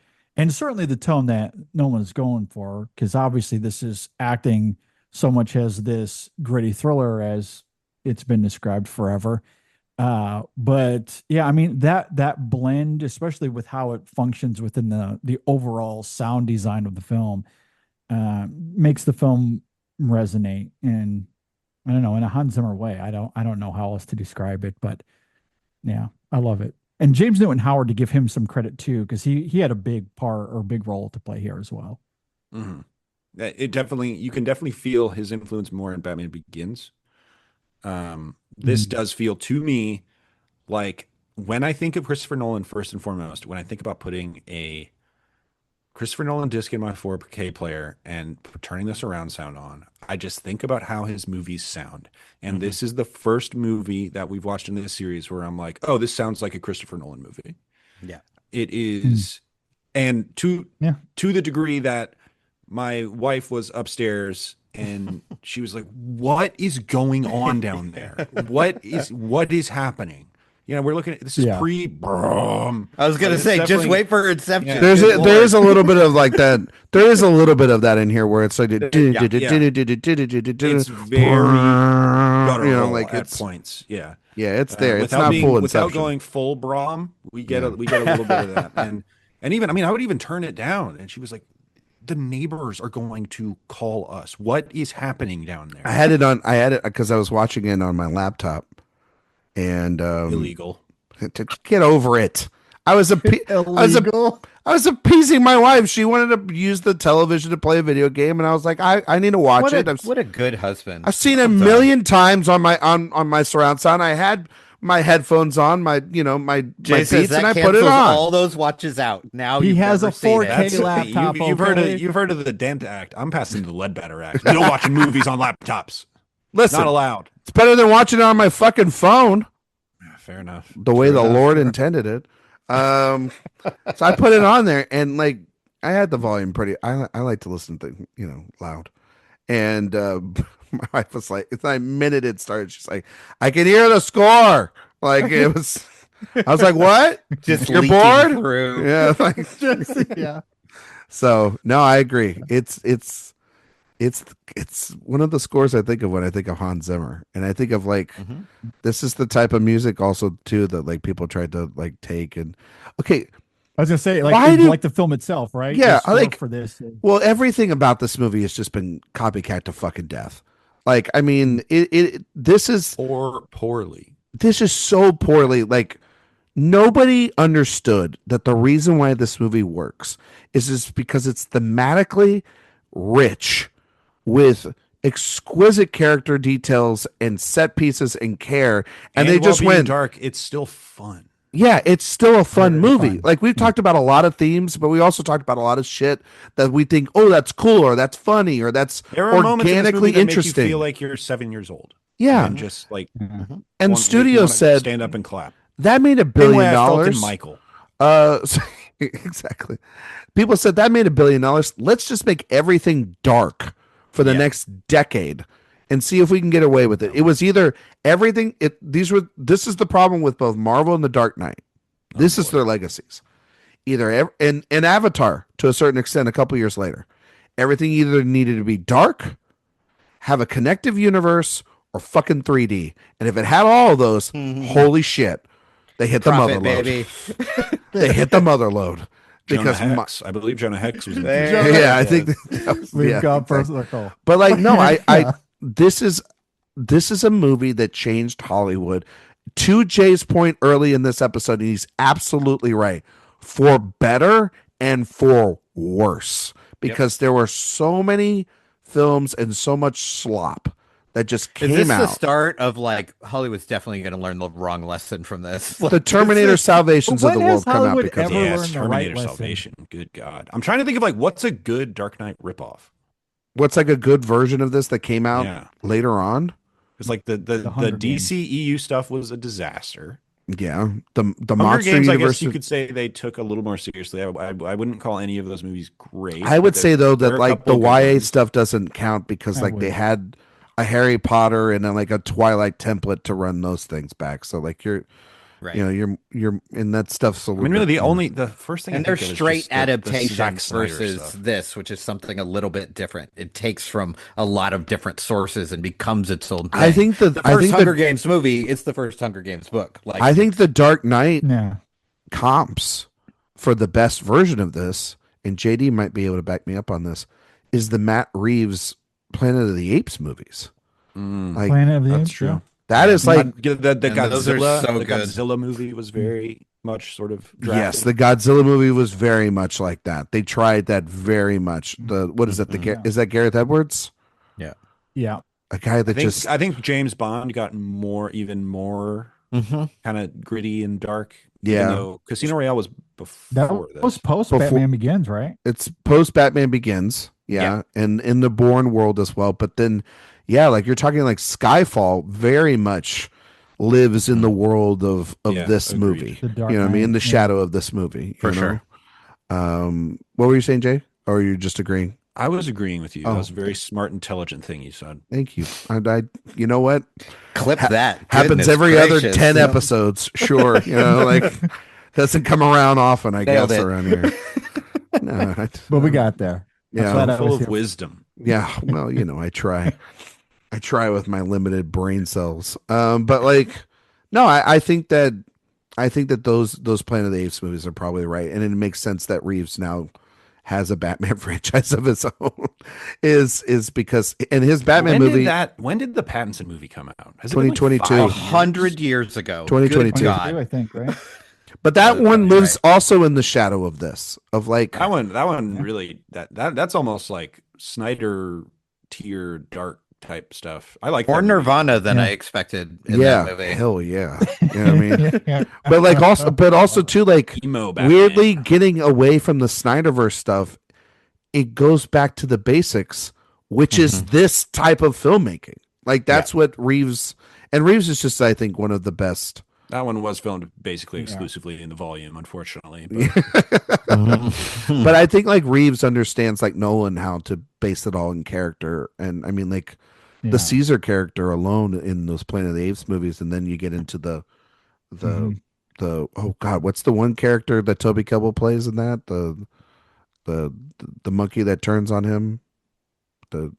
certainly the tone that Nolan is going for, because obviously this is acting so much as this gritty thriller as it's been described forever. But yeah, I mean that blend, especially with how it functions within the overall sound design of the film, makes the film resonate in, I don't know, in a Hans Zimmer way. I don't know how else to describe it, but yeah, I love it. And James Newton Howard, to give him some credit too, because he had a big part or big role to play here as well. Mm-hmm. You can definitely feel his influence more in Batman Begins. This does feel to me like, when I think of Christopher Nolan, first and foremost, when I think about putting a Christopher Nolan disc in my 4K player and turning the surround sound on, I just think about how his movies sound. And this is the first movie that we've watched in this series where I'm like, oh, this sounds like a Christopher Nolan movie. Yeah. It is. And to the degree that my wife was upstairs and she was like, what is going on down there? What is happening? You know, we're looking at this is pre-brum. I was gonna say, just wait for Inception. Yeah. There is a little bit of like that. There is a little bit of that in here where it's like it's very guttural, like at points. Yeah, it's there. It's not full Inception. Without going full brom, we get a little bit of that. And even I would even turn it down. And she was like, the neighbors are going to call us. What is happening down there? I had it because I was watching it on my laptop. And illegal. To get over it. I was appeasing my wife. She wanted to use the television to play a video game, and I was like, I need to watch it. What a good husband. I've seen it a million times on my surround sound. I had my headphones on, my beats, and I put it on. All those watches out. Now he has a 4K laptop. You've heard of the Dent Act. I'm passing the Ledbetter Act. No watching movies on laptops. Listen, not allowed. It's better than watching it on my fucking phone. Fair enough. The way the Lord intended it. So I put it on there, and like I had the volume pretty. I like to listen to loud, and my wife was like, the minute it started, she's like, I can hear the score. Like it was. I was like, what? Just you're bored? Through. Yeah. Like, yeah. So no, I agree. It's one of the scores I think of when I think of Hans Zimmer, and I think of like this is the type of music also too that like people tried to like take and I was gonna say like the film itself, right? Yeah, I like for this. Well, everything about this movie has just been copycat to fucking death. Like I mean, this is poorly. This is so poorly. Like nobody understood that the reason why this movie works is because it's thematically rich with exquisite character details and set pieces and care, and they just went dark. It's still fun. Yeah, it's still a fun movie. Like we've talked about a lot of themes, but we also talked about a lot of shit that we think, oh, that's cool, or that's funny, or that's organically interesting. Make you feel like you're 7 years old. Yeah, and just like and studio said, stand up and clap. That made $1 billion. Michael. Exactly. People said that made $1 billion. Let's just make everything dark for the next decade and see if we can get away with it. It was either everything. This is the problem with both Marvel and The Dark Knight. This is their legacies. Either and Avatar to a certain extent a couple years later. Everything either needed to be dark, have a connective universe, or fucking 3D. And if it had all of those, holy shit, they hit the mother load. They hit the mother load. Because I believe Jonah Hex was in there. Yeah, I think we've got personal. But like, no, this is a movie that changed Hollywood. To Jay's point early in this episode, and he's absolutely right, for better and for worse, because there were so many films and so much slop that just came out. Is this the start of like Hollywood's definitely going to learn the wrong lesson from this? The Terminator Salvations of the world come out because of Terminator Salvation. Good God. I'm trying to think of like what's a good Dark Knight ripoff? What's like a good version of this that came out later on? Because like the DC EU stuff was a disaster. Yeah. The Hunger Monster Games, Universe, I guess you could say they took a little more seriously. I wouldn't call any of those movies great. I would say though that like the YA stuff doesn't count because like they had a Harry Potter and then like a Twilight template to run those things back. So like you're in that stuff's. Really the first thing, and they're straight adaptations versus this, which is something a little bit different. It takes from a lot of different sources and becomes its own thing. I think the first Hunger Games movie, it's the first Hunger Games book. Like I think the Dark Knight comps for the best version of this, and JD might be able to back me up on this, is the Matt Reeves Planet of the Apes movies. Like, Planet of the Apes, true. That is like the Godzilla movie was very much sort of drafted. Yes, the Godzilla movie was very much like that. They tried that very much. What is it? Is that Gareth Edwards? Yeah. A guy that I think James Bond got even more kind of gritty and dark. Even Yeah. though Casino Royale was That before was this. post Before- Batman Begins, right? It's post Batman Begins. Yeah. And in the Bourne world as well. But then, yeah, like you're talking like Skyfall very much lives in the world of Yeah, this agreed. movie. The Dark You know what I mean? In the Knight, yeah. shadow of this movie. For you know? sure. What were you saying, Jay? Or are you just agreeing? I was agreeing with you. Oh. That was a very smart, intelligent thing you said. Thank you. I you know what? Clip that. Happens Goodness every other gracious. 10 episodes. Sure. You know, like doesn't come around often, I Nailed guess, it. around here. No, But we got there. Yeah. Glad I Full was of here. wisdom. Yeah, well, you know, I try with my limited brain cells. But like, no, I think that those Planet of the Apes movies are probably right, and it makes sense that Reeves now has a Batman franchise of his own. is because in his Batman movie, When did the Pattinson movie come out? Has it 2022. been like 100 years ago. 2022. Good God. I think, right? but that one probably lives also in the shadow of this, of like That one really that's almost like Snyder tier dark type stuff. I like More that movie. Nirvana than Yeah. I expected in yeah, that movie. hell yeah. You know what I mean? Yeah. But like also too, like Emo Batman. weirdly getting away from the Snyderverse stuff, it goes back to the basics, which is this type of filmmaking. Like that's what Reeves is just, I think, one of the best. That one was filmed basically exclusively in the volume, unfortunately. But But I think like Reeves understands like Nolan how to base it all in character, and I mean like the Caesar character alone in those Planet of the Apes movies, and then you get into the oh god, what's the one character that Toby Kebbell plays in that the monkey that turns on him, Kuba.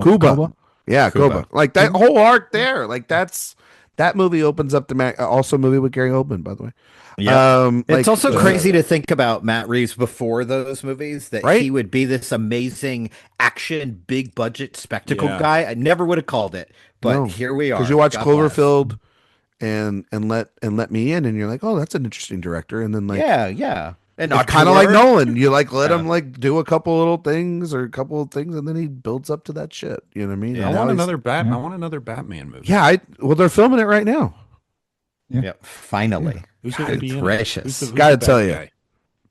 Kuba? Yeah, Kuba. Kuba. Like that whole arc there, like that movie opens up the also a movie with Gary Oldman, by the way. Yeah. It's like, also crazy to think about Matt Reeves before those movies, that Right? he would be this amazing action, big budget spectacle Yeah. guy. I never would have called it, but No, here we are. because you watch God bless. Cloverfield and let me in, and you're like, oh, that's an interesting director, and then like yeah. And it's kind of like Auteur. Nolan. You like let Yeah. him like do a couple little things or a couple of things, and then he builds up to that shit. You know what I mean? Yeah. And I want now he's- another Yeah. I want another Batman movie. Yeah, well, they're filming it right now. Yeah, finally. Who's going to be in it? Gracious. Who's Gotta the tell bad you, guy?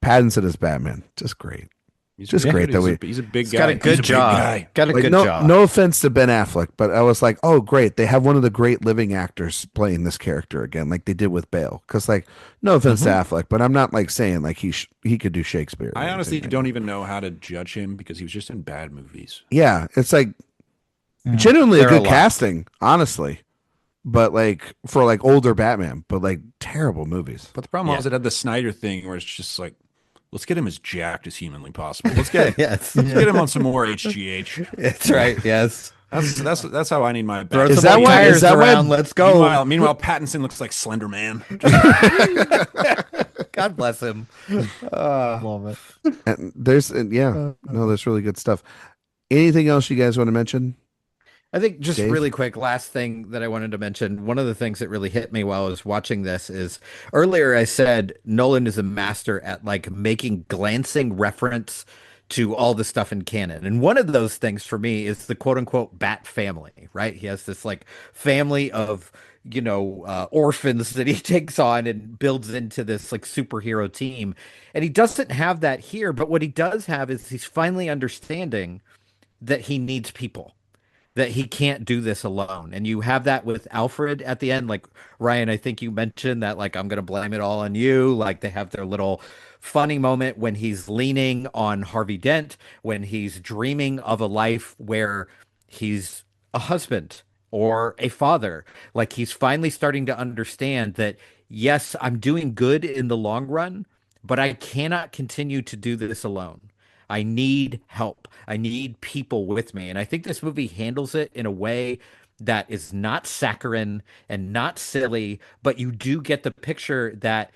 Pattinson is Batman, just great. He's just good. great that He's a big He's guy. got a He's good big job. guy. Got a Like, good no, job. no offense to Ben Affleck, but I was like, oh, great, they have one of the great living actors playing this character again, like they did with Bale. Because, like, no offense to Affleck, but I'm not like saying like he could do Shakespeare. or I honestly anything. don't even know how to judge him because he was just in bad movies. Yeah, it's like Yeah. genuinely a There are a good lot. casting, honestly. But like for like older Batman, but like terrible movies. But the problem was it had the Snyder thing where it's just like, let's get him as jacked as humanly possible. Let's get Yes. let's get him on some more HGH. That's right. Yes. That's how I need my Throw Batman. Is some that more why- tires is that why- around. Let's go. Meanwhile, Pattinson looks like Slender Man. God bless him. Love it. And there's there's really good stuff. Anything else you guys want to mention? I think just Dave? really quick, last thing that I wanted to mention, one of the things that really hit me while I was watching this is earlier I said Nolan is a master at like making glancing reference to all the stuff in canon. And one of those things for me is the quote unquote Bat family, right? He has this like family of, orphans that he takes on and builds into this like superhero team. And he doesn't have that here, but what he does have is he's finally understanding that he needs people, that he can't do this alone. And you have that with Alfred at the end. Like, Ryan, I think you mentioned that, like, I'm going to blame it all on you. Like, they have their little funny moment when he's leaning on Harvey Dent, when he's dreaming of a life where he's a husband or a father. Like, he's finally starting to understand that, yes, I'm doing good in the long run, but I cannot continue to do this alone. I need help. I need people with me. And I think this movie handles it in a way that is not saccharine and not silly, but you do get the picture that,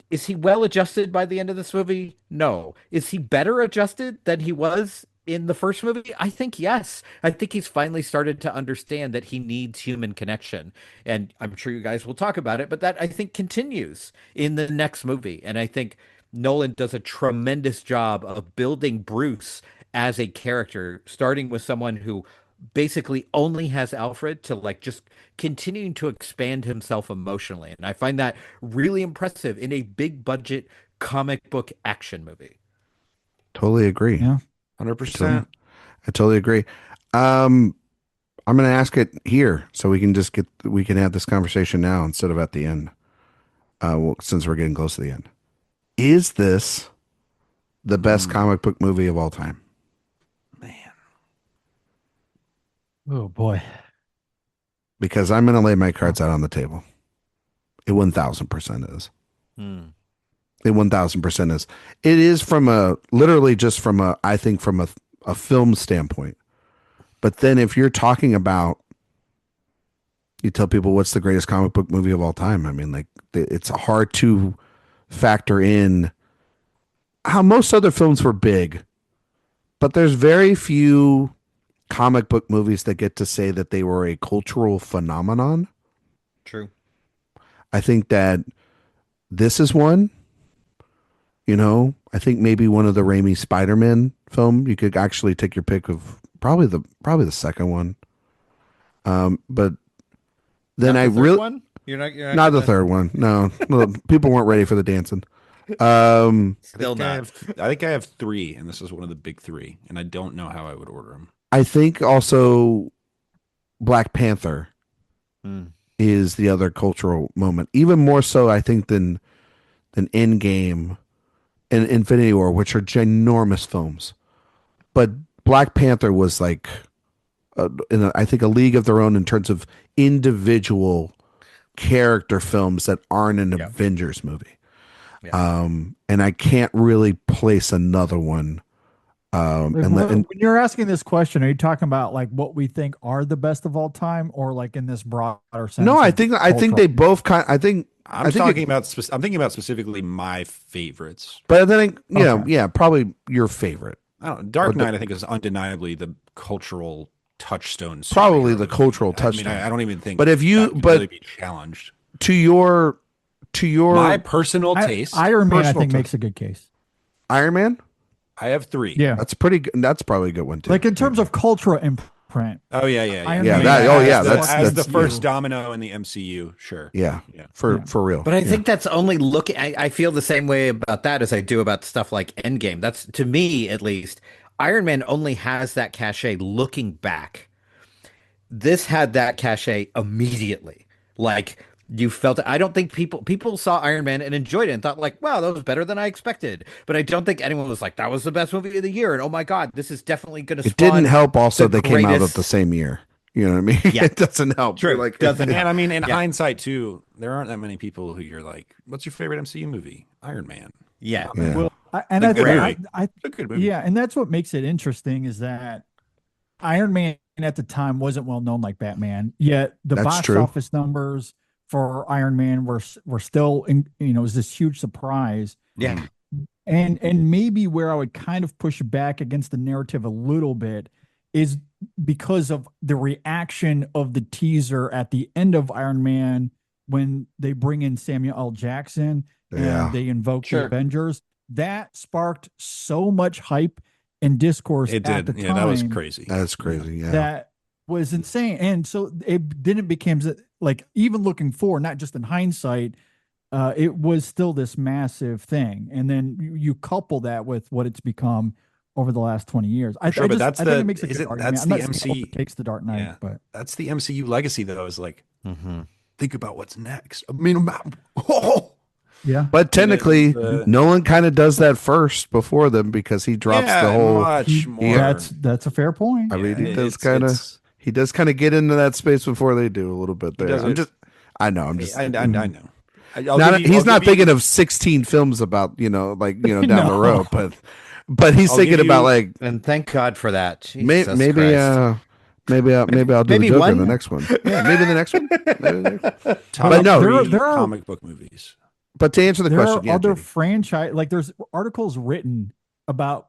is he well adjusted by the end of this movie? No. Is he better adjusted than he was in the first movie? I think yes. I think he's finally started to understand that he needs human connection. And I'm sure you guys will talk about it, but that I think continues in the next movie. And I think Nolan does a tremendous job of building Bruce as a character, starting with someone who basically only has Alfred to like just continuing to expand himself emotionally. And I find that really impressive in a big budget comic book action movie. Totally agree. Yeah. 100%. I totally agree. I'm going to ask it here so we can have this conversation now instead of at the end. Since we're getting close to the end, is this the best comic book movie of all time? Man. Oh boy. Because I'm going to lay my cards out on the table. It 1000% is. It 1000% is. It is I think from a film standpoint. But then if you're talking about, you tell people what's the greatest comic book movie of all time. I mean, like, it's hard to factor in how most other films were big, but there's very few comic book movies that get to say that they were a cultural phenomenon. True. I think that this is one. I think maybe one of the Raimi Spider-Man film. You could actually take your pick of probably the second one. But then Not I the third really one? You're not not the gonna- third one. No, people weren't ready for the dancing. Still not. I think I have 3, and this is one of the big 3, and I don't know how I would order them. I think also Black Panther is the other cultural moment, even more so I think than Endgame and Infinity War, which are ginormous films. But Black Panther was like, I think, a league of their own in terms of individual character films that aren't an Avengers movie. And I can't really place another one. When you're asking this question, are you talking about like what we think are the best of all time, or like in this broader sense? No, I think they both I'm thinking about specifically my favorites. But then probably your favorite. I don't know. Dark Knight, I think, is undeniably the cultural touchstone. Probably the cultural touchstone. I don't even think. But if you, that could really be challenged to your my personal taste, Iron Man, I think makes a good case. Iron Man, I have 3. Yeah, that's pretty good. That's probably a good one too. Like in terms of cultural imprint. Oh yeah. Iron Man that's the first domino in the MCU. Sure. Yeah. For real. But I think that's only I feel the same way about that as I do about stuff like Endgame. That's, to me at least, Iron Man only has that cachet looking back. This had that cachet immediately. Like, you felt it. I don't think people saw Iron Man and enjoyed it and thought like, wow, that was better than I expected. But I don't think anyone was like, that was the best movie of the year. And oh my God, this is definitely going to. It didn't help also they came out at the same year. You know what I mean? Yeah. It doesn't help. True. Like, doesn't. And I mean, in hindsight too, there aren't that many people who you're like, what's your favorite MCU movie? Iron Man. Yeah. Well, I good movie. Yeah, and that's what makes it interesting is that Iron Man at the time wasn't well known like Batman. Yet the box office numbers for Iron Man were still it was this huge surprise. Yeah. And maybe where I would kind of push back against the narrative a little bit is because of the reaction of the teaser at the end of Iron Man when they bring in Samuel L. Jackson and they invoke the Avengers. That sparked so much hype and discourse at the time. That was crazy. That's crazy. Yeah. That was insane. And so it didn't become like, even looking forward, not just in hindsight, it was still this massive thing. And then you couple that with what it's become over the last 20 years. I think it makes a good argument. That's I'm the not saying it takes the Dark Knight, but that's the MCU legacy though, is like, think about what's next. I mean, yeah. But technically, Nolan kind of does that first before them because he drops the whole. Much more. That's a fair point. I mean, he does kind of get into that space before they do a little bit there. I know. He's not thinking of 16 films about down the road, but he's thinking about like. And thank God for that. Maybe I'll do the Joker in the next one. Yeah, maybe the next one. But no, there are comic book movies. But to answer the question, there are other franchise, like there's articles written about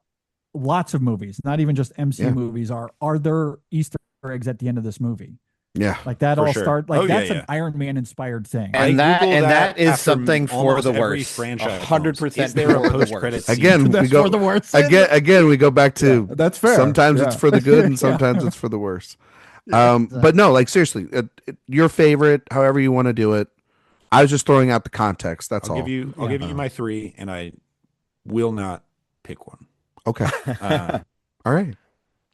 lots of movies, not even just MC movies. Are there Easter eggs at the end of this movie? Yeah. Like that all sure. start like Oh, that's yeah, an Iron Man inspired thing. And that is after something for almost the every worst. franchise 100% Is there a for the post-credit worst. scene? Again, we That's go for the worst. again. We go back to That's fair. Sometimes Yeah. it's for the good, and Yeah. sometimes it's for the worst. Exactly. But no, like seriously, your favorite, however you want to do it. I was just throwing out the context. That's I'll all. I'll give you my 3, and I will not pick one. Okay. All right.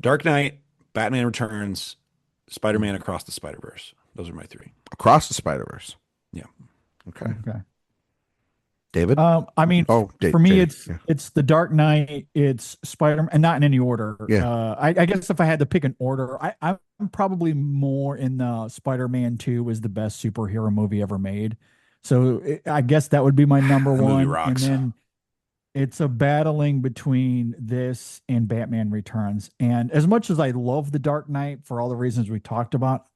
Dark Knight, Batman Returns, Spider-Man Across the Spider-Verse. Those are my 3. Across the Spider-Verse. Yeah. Okay. Okay. David? I mean, for me, Jay. it's The Dark Knight, it's Spider-Man, and not in any order. Yeah. I guess if I had to pick an order, I'm probably more in the Spider-Man 2 is the best superhero movie ever made. So I guess that would be my number That movie one. rocks. And then it's a battling between this and Batman Returns. And as much as I love The Dark Knight for all the reasons we talked about,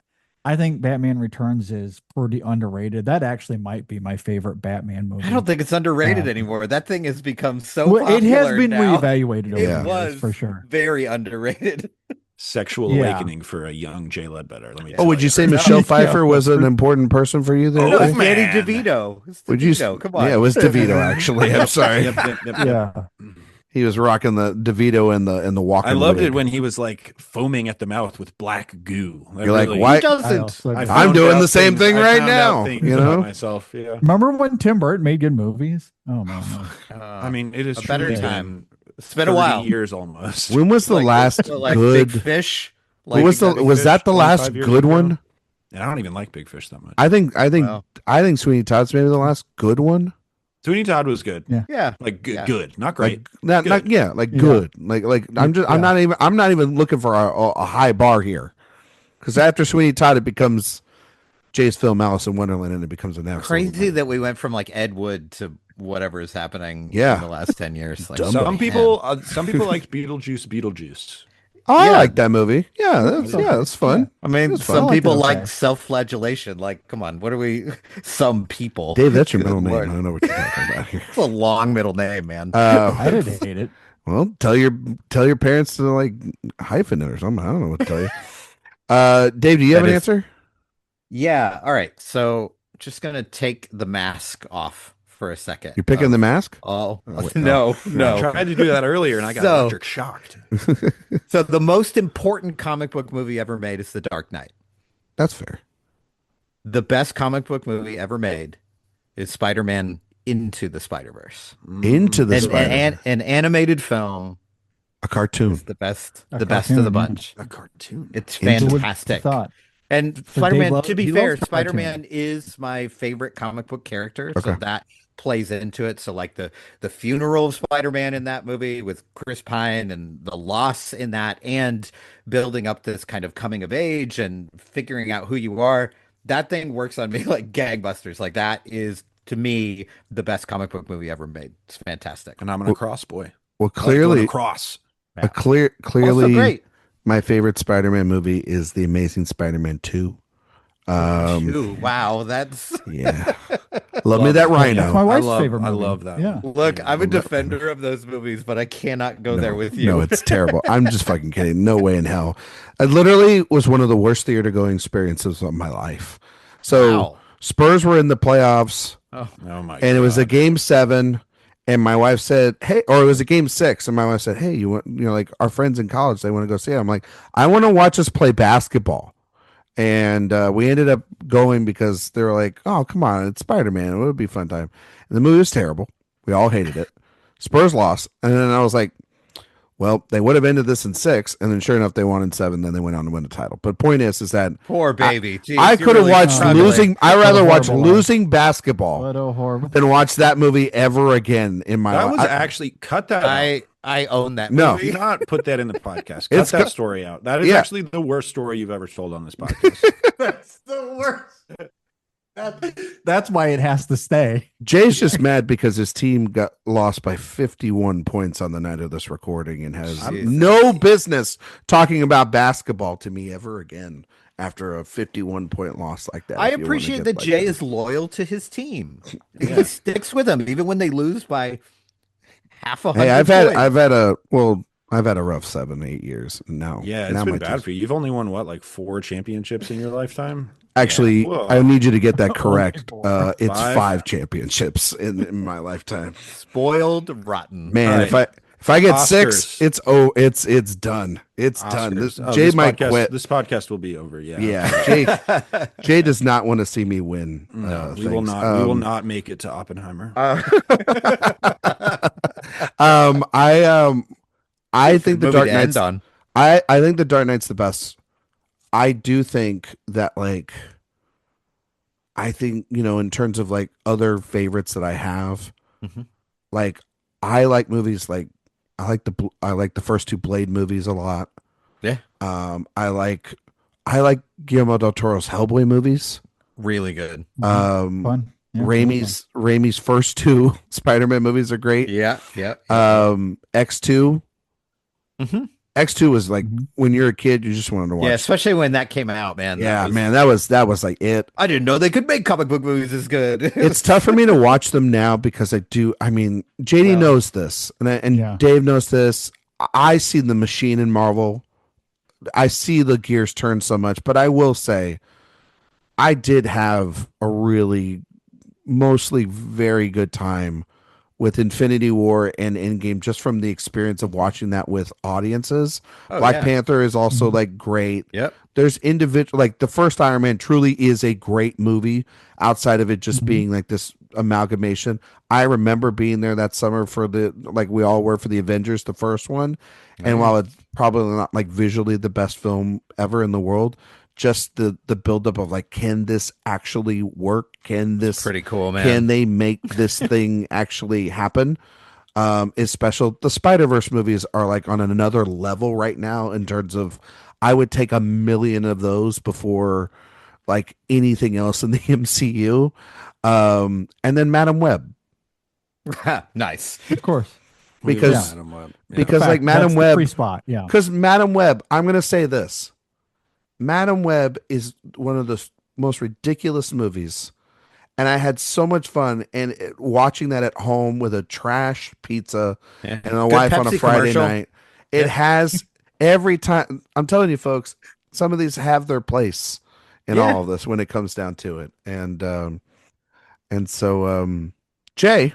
I think Batman Returns is pretty underrated. That actually might be my favorite Batman movie. I don't think it's underrated anymore. That thing has become so Well, it has popular been now. reevaluated over It the years, was for sure. very underrated. Sexual Yeah. awakening for a young Jay Ledbetter. Let me. Oh, would you say Michelle Pfeiffer was an important person for you there? Oh, No, it's man. Danny DeVito. It's Would you? DeVito. Come on. Yeah, it was DeVito actually. I'm sorry. Yep. Yeah. He was rocking the DeVito and the walking. I loved wig. it when he was like foaming at the mouth with black goo. That You're like, really- why? Who doesn't? I I'm found doing out the same thing I right found out now, things you about know? myself. Yeah. Remember when Tim Burton made good movies? Oh man. I mean, it is a better truly time. been It's been a 30 while. years almost. When was the last like good? Big Fish. What was the? Big Was Fish that the last 25 years good ago? one? And I don't even like Big Fish that much. I think Wow. Sweeney Todd's maybe the last good one. Sweeney Todd was good. Yeah. Like good, Yeah. good, not great. Like not Good. yeah, like Yeah. good. Like I'm not even looking for a high bar here, because after Sweeney Todd it becomes Jay's Film Alice in Wonderland, and it becomes an absolute Crazy that we went from like Ed Wood to whatever is happening Yeah. in the last 10 years. Like, Dumbo. some people liked Beetlejuice. Oh, I Yeah. like that movie. Yeah, that's fun. I mean, That's some fun. people I like like that. self-flagellation. Like, come on, what are we? Some people. Dave, that's your Good middle name. Lord. I don't know what you're talking about here. It's a long middle name, man. I didn't hate it. Well, tell your parents to like hyphen it or something. I don't know what to tell you. Dave, do you have an answer? Yeah. All right. So, just gonna take the mask off for a second. You're picking the mask? Oh, wait, no. I tried to do that earlier, and I got So- electric shocked. So the most important comic book movie ever made is The Dark Knight. That's fair. The best comic book movie ever made is Spider-Man Into the Spider-Verse. Into the An, Spider, an animated film, a cartoon. the best, A the best of cartoon, the yeah. bunch. A cartoon. It's Into Who would've fantastic. thought? And Dave Spider-Man, loves- to be he fair, loves cartoons. Spider-Man is my favorite comic book character, so Okay. that plays into it. So like the funeral of Spider-Man in that movie with Chris Pine and the loss in that, and building up this kind of coming of age and figuring out who you are, that thing works on me like gangbusters. Like that is, to me, the best comic book movie ever made. It's fantastic. And I'm an cross boy. Well, I like going clearly, across. Also clearly, great. my favorite Spider-Man movie is The Amazing Spider-Man 2. Ooh, wow, that's Yeah, love me that That's Rhino. my wife's love- favorite I movie. love that Yeah. one. look. I'm a defender of those movies, but I cannot go there with you. No, it's terrible. I'm just fucking kidding. No way in hell. It literally was one of the worst theater going experiences of my life. So Wow. Spurs were in the playoffs, Oh my! and it was a God. game 7. And my wife said, "Hey," or it was a game 6, and my wife said, "Hey, like our friends in college, they want to go see it." I'm like, "I want to watch us play basketball." And we ended up going because they were like, "Oh, come on, it's Spider-Man. It would be a fun time." And the movie was terrible. We all hated it. Spurs lost, and then I was like, "Well, they would have ended this in 6, and then sure enough, they won in 7. Then they went on to win the title." But point is that Poor baby. Jeez, I you're could have really watched struggling. losing. I What a rather watch horrible life. losing basketball What a horrible. than watch that movie ever again in my That life. was actually cut that. out. I own that No. movie. Do not put that in the podcast. Cut It's that cut- story out. That is Yeah. actually the worst story you've ever told on this podcast. That's the worst. That's why it has to stay. Jay's just mad because his team got lost by 51 points on the night of this recording and has Jesus. no business talking about basketball to me ever again after a 51-point loss like that. I if you wanna appreciate get that like Jay that. is loyal to his team. Yeah. He sticks with them even when they lose by half a hundred. Hey, I've had a well, I've had a rough 7-8 years now. Yeah, it's now been bad for you. You've only won what, like 4 championships in your lifetime? Actually, Yeah. I need you to get that correct. Only It's 5? 5 championships in my lifetime. Spoiled rotten. Man, Right. if I get Oscars. 6, it's done. It's done. Jay this might podcast, quit. This podcast will be over. Yeah. Yeah, Jay does not want to see me win. No, we things. will not. We will not make it to Oppenheimer. I think the Movie Dark to end Knight's. on. I think the Dark Knight's the best. I do think that I think in terms of other favorites that I have, like I like movies I like the first 2 Blade movies a lot. Yeah. I like Guillermo del Toro's Hellboy movies. Really good. Fun. Yeah, Raimi's first 2 Spider-Man movies are great. Yeah. X2. Mm-hmm. X2 was when you're a kid, you just wanted to watch. Yeah, especially when that came out, man. Man, that was it. I didn't know they could make comic book movies as good. It's tough for me to watch them now because JD knows this, and Dave knows this. I see the machine in Marvel. I see the gears turn so much, but I will say, I did have a really, mostly very good time with Infinity War and Endgame, just from the experience of watching that with audiences. Black Panther is also great. Yep. There's individual, the first Iron Man truly is a great movie outside of it just being this amalgamation. I remember being there that summer for we all were for the Avengers, the first one. And while it's probably not visually the best film ever in the world, just the buildup of can this actually work? Can this pretty cool, man? Can they make this thing actually happen? Is special. The Spider-Verse movies are on another level right now in terms of I would take 1 million of those before anything else in the MCU. And then Madam Web. Nice. Of course. Because Madam Web. Madam Web free spot. Yeah. Because Madam Web, I'm gonna say this. Madam Web is one of the most ridiculous movies, and I had so much fun watching that at home with a trash pizza and a wife on a Pepsi Friday commercial. night. It has every time. I'm telling you, folks, some of these have their place in all of this when it comes down to it, and so Jay,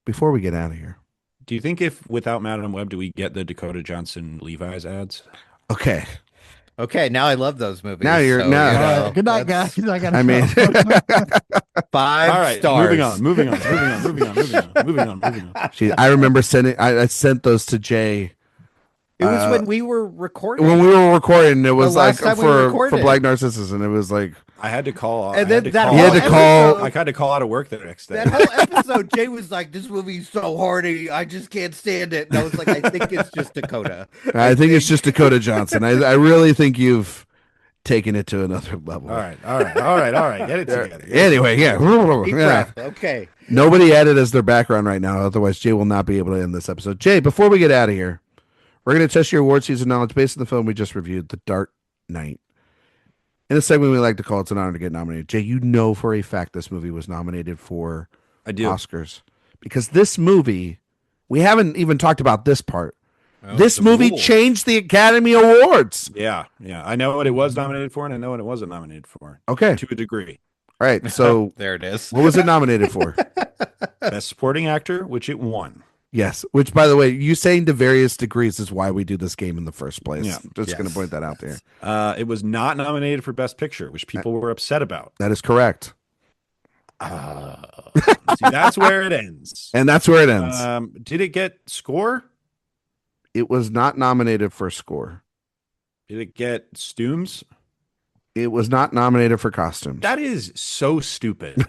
before we get out of here. Do you think if without Madam Web, do we get the Dakota Johnson Levi's ads? Okay. Now I love those movies. Now you're Good night, guys. I 5 stars. Moving on. I remember I sent those to Jay. It was when we were recording. When we were recording, it was last time we for recorded. Black Narcissus, and it was I had to call. And then that You had to call. I had to call out of work the next day. That whole episode, Jay was like, "This movie's so horny, I just can't stand it." And I was like, "I think it's just Dakota." I think it's just Dakota Johnson. I really think you've taken it to another level. All right. Get it together. Anyway, Deep breath. Okay. Nobody added as their background right now. Otherwise, Jay will not be able to end this episode. Jay, before we get out of here, we're going to test your award season knowledge based on the film we just reviewed, The Dark Knight. In a segment we like to call It's an Honor to Get Nominated. Jay, you know for a fact this movie was nominated for Oscars. Because this movie, we haven't even talked about this part. This movie changed the Academy Awards. Yeah. I know what it was nominated for, and I know what it wasn't nominated for. Okay. To a degree. All right, so there it is. What was it nominated for? Best Supporting Actor, which it won. Yes, which, by the way, you saying to various degrees is why we do this game in the first place. Yeah. Just going to point that out there. It was not nominated for Best Picture, which people were upset about. That is correct. See, that's where it ends. And that's where it ends. Did it get score? It was not nominated for score. Did it get Stooms? It was not nominated for costumes. That is so stupid.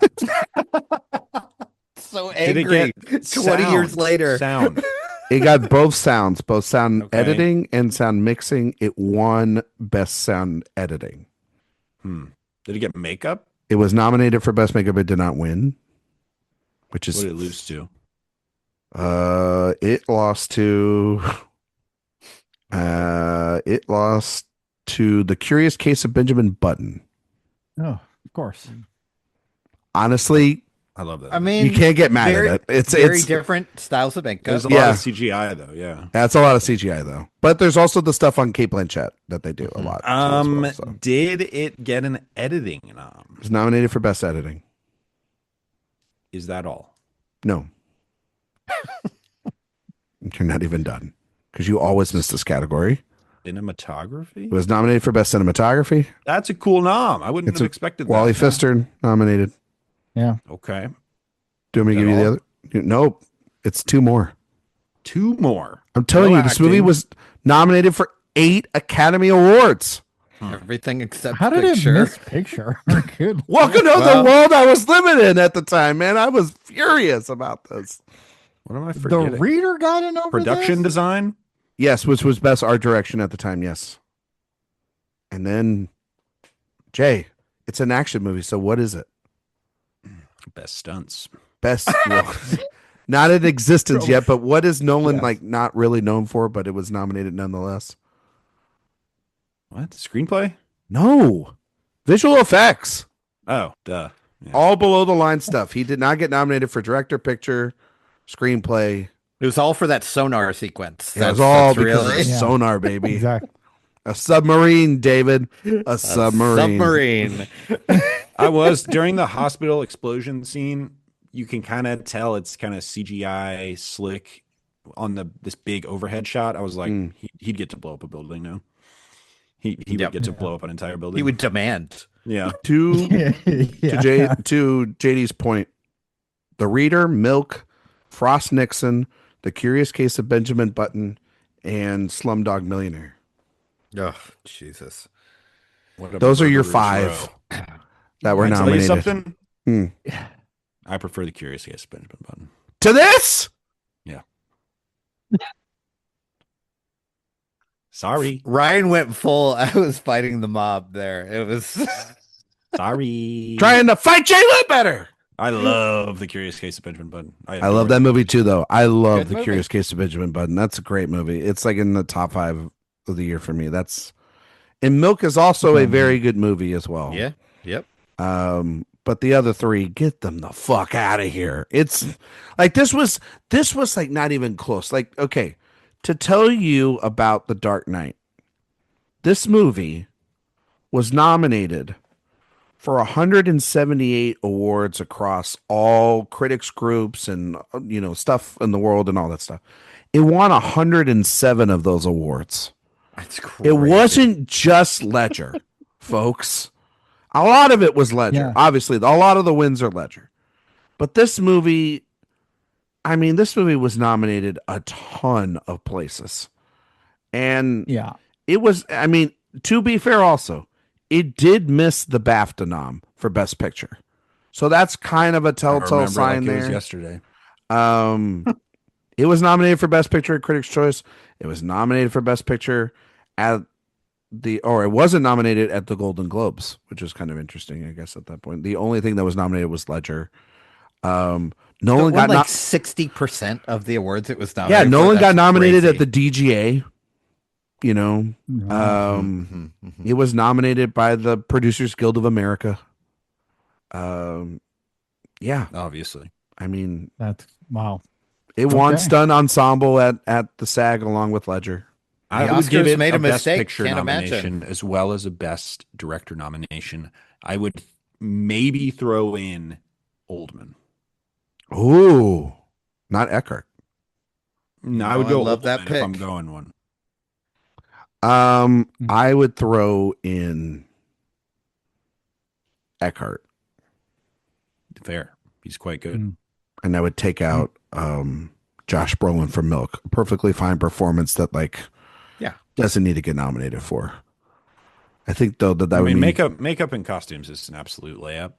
So angry. 20 years later. Sound. It got both sounds, both sound Okay. editing and sound mixing. It won best sound editing. Did it get makeup? It was nominated for best makeup. It did not win, which is What did it lose to? It lost to. It lost to The Curious Case of Benjamin Button. Oh, of course. Honestly, I love that. I mean, you can't get mad at it. It's very different styles of makeup. There's a lot of CGI though. Yeah, that's a lot of CGI though. But there's also the stuff on Cape Blanchett that they do a lot. Too, as well, so. Did it get an editing nom? It was nominated for best editing. Is that all? No. You're not even done because you always miss this category. Cinematography? It was nominated for best cinematography. That's a cool nom. I wouldn't have expected that. Wally Pfister nominated. Yeah. Okay. Do you want me to give you the other? Nope. It's 2 more. 2 more. I'm telling you, this movie was nominated for 8 Academy Awards. Everything except How did picture. it miss picture? Good. Welcome to the world I was living in at the time, man. I was furious about this. What am I forgetting? The reader got in over Production this? design? Yes, which was best art direction at the time, yes. And then, Jay, it's an action movie, so what is it? Best stunts. Best, well, not in existence yet, but what is Nolan like not really known for, but it was nominated nonetheless? What? Screenplay? No. Visual effects. Oh, duh. Yeah. All below the line stuff. He did not get nominated for director, picture, screenplay. It was all for that sonar sequence. It was all because of sonar, baby. Exactly. A submarine, David. A submarine. I was during the hospital explosion scene. You can kind of tell it's kind of CGI slick on this big overhead shot. I was like, he'd get to blow up a building now. He would get to blow up an entire building. He would demand. Yeah. To JD's point, The Reader, Milk, Frost Nixon, The Curious Case of Benjamin Button, and Slumdog Millionaire. Oh, Jesus. Those are your 5 that were nominated. Tell you something? Hmm. I prefer The Curious Case of Benjamin Button. To this? Yeah. Sorry. Ryan went full. I was fighting the mob there. It was. Sorry. Trying to fight Jay Ledbetter. I love The Curious Case of Benjamin Button. I love that movie too, though. I love The Curious Case of Benjamin Button. That's a great movie. It's like in the top 5 of the year for me. And Milk is also a very good movie as well. Yeah. Yep. But the other 3, get them the fuck out of here. It's like this was like not even close. Like, okay, to tell you about The Dark Knight, this movie was nominated for 178 awards across all critics groups and stuff in the world and all that stuff. It won 107 of those awards. That's crazy. It wasn't just Ledger, folks. A lot of it was Ledger. Yeah. Obviously, a lot of the wins are Ledger. But this movie, this movie was nominated a ton of places. And it was, to be fair also, it did miss the BAFTA nom for Best Picture. So that's kind of a telltale sign there. It was yesterday. It was nominated for Best Picture at Critics' Choice. It was nominated for Best Picture it wasn't nominated at the Golden Globes, which was kind of interesting, I guess, at that point. The only thing that was nominated was Ledger. Nolan got 60% of the awards it was nominated. Yeah, Nolan got nominated crazy. at the DGA. It was nominated by the Producers Guild of America. Yeah, obviously. That's wow. It won Stunt Ensemble at the SAG along with Ledger. I would give it made a a Best mistake. Picture Can't nomination imagine. as well as a Best Director nomination. I would maybe throw in Oldman. Ooh, not Eckhart. No, I would go love Oldman that if pick. I'm going one. I would throw in Eckhart. Fair. He's quite good. And I would take out Josh Brolin from Milk. A perfectly fine performance that doesn't need to get nominated for. I think though that would mean makeup and costumes is an absolute layup.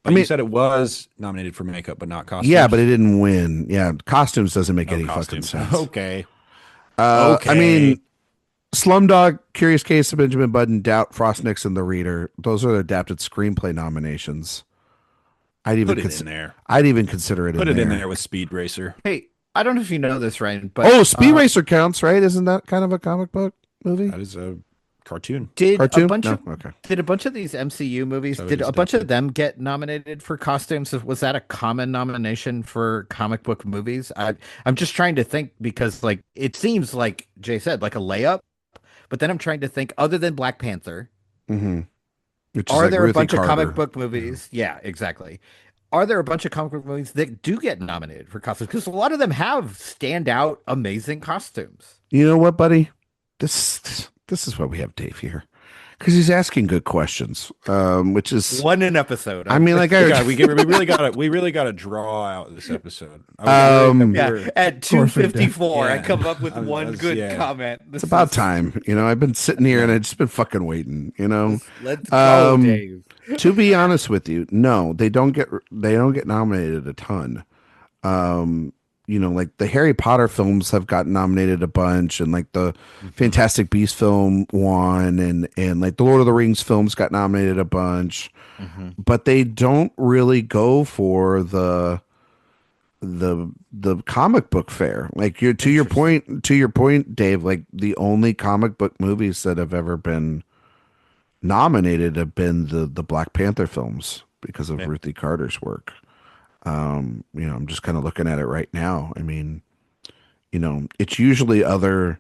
But you said it was nominated for makeup, but not costumes. Yeah, but it didn't win. Yeah, costumes doesn't make any fucking sense. Okay. Slumdog, Curious Case of Benjamin Button, Doubt, Frost Nixon, The Reader. Those are the adapted screenplay nominations. I'd even put it in there. I'd even consider it. Put it in there with Speed Racer. Hey, I don't know if you know this, Ryan, but Speed Racer counts, right? Isn't that kind of a comic book movie? That is a cartoon. Did Cartoon? a bunch No? of Okay. did a bunch of these MCU movies, So did he's a bunch of definitely- them get nominated for costumes? Was that a common nomination for comic book movies? I'm just trying to think because like it seems like Jay said, like a layup, but then I'm trying to think other than Black Panther, Mm-hmm. Which is are like there a Ruthie bunch of Carter. comic book movies? Yeah, exactly. Are there a bunch of comic book movies that do get nominated for costumes? Because a lot of them have standout, amazing costumes. You know what, buddy? This is why we have Dave here, because he's asking good questions, which is One an episode. I mean, like God, we really got to draw out this episode. I was worried that Yeah, we were- at course we did. 2:54, I Yeah. come up with I was- one good yeah. comment. it's about time. You know, I've been sitting here and I've just been fucking waiting. You know, Let's go, Um, Dave. to be honest with you, no, they don't get nominated a ton. You know, like the Harry Potter films have gotten nominated a bunch, and like the Fantastic Beast film won, and like the Lord of the Rings films got nominated a bunch, but they don't really go for the comic book fare. Like you're to your point, Dave. Like the only comic book movies that have ever been nominated have been the Black Panther films because of Ruthie Carter's work. You know, I'm just kind of looking at it right now. I mean, you know, it's usually other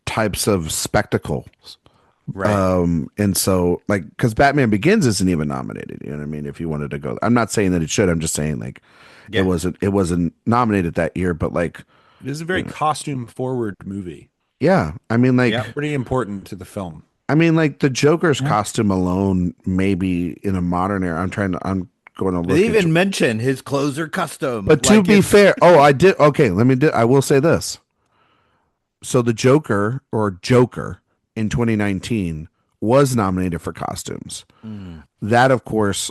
types of spectacles. Right. And so like, cause Batman Begins isn't even nominated. You know what I mean? If you wanted to go, I'm not saying that it should, I'm just saying like, Yeah. it wasn't nominated that year, but like, It is a very costume forward movie. yeah, I mean, like, Pretty important to the film. I mean, like the Joker's costume alone, maybe in a modern era, I'm going to look They at even mention his clothes are custom. But to like be it's- fair, okay, I will say this. So the Joker in 2019 was nominated for costumes. That, of course,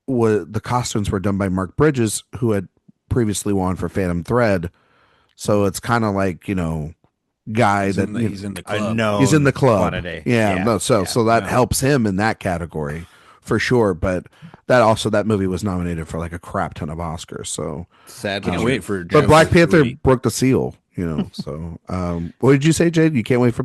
the costumes were done by Mark Bridges, who had previously won for Phantom Thread. So it's kind of like, you know, guy He's that in the, he's in the I club. know he's in the club. quantity. Yeah, no, so that helps him in that category for sure. But that movie was nominated for like a crap ton of Oscars. So Sadly, Can't wait for but Black Panther 3. broke the seal, you know. So what did you say, Jade? You can't wait for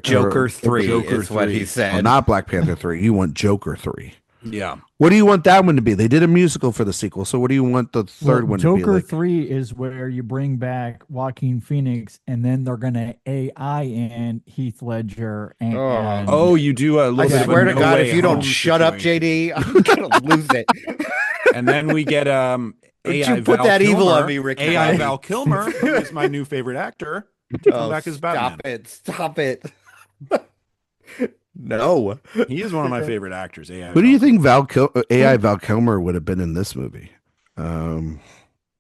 Joker 3 Joker is what 3. he said. not Black Panther 3. You want Joker 3. Yeah. What do you want that one to be? They did a musical for the sequel. So what do you want the third one to be Joker like? 3 is where you bring back Joaquin Phoenix, and then they're gonna AI in Heath Ledger and Oh, you do a I little bit swear of to a No God, Way if you don't Home shut up, situation. JD, I'm gonna lose it. And then we get Don't AI you put Val that evil Kilmer. on me, Ricky. AI Val Kilmer, who is my new favorite actor, to come back as Batman. Stop it. No. He is one of my favorite actors. AI Who do you Val think AI Val Kilmer would have been in this movie? Kilmer.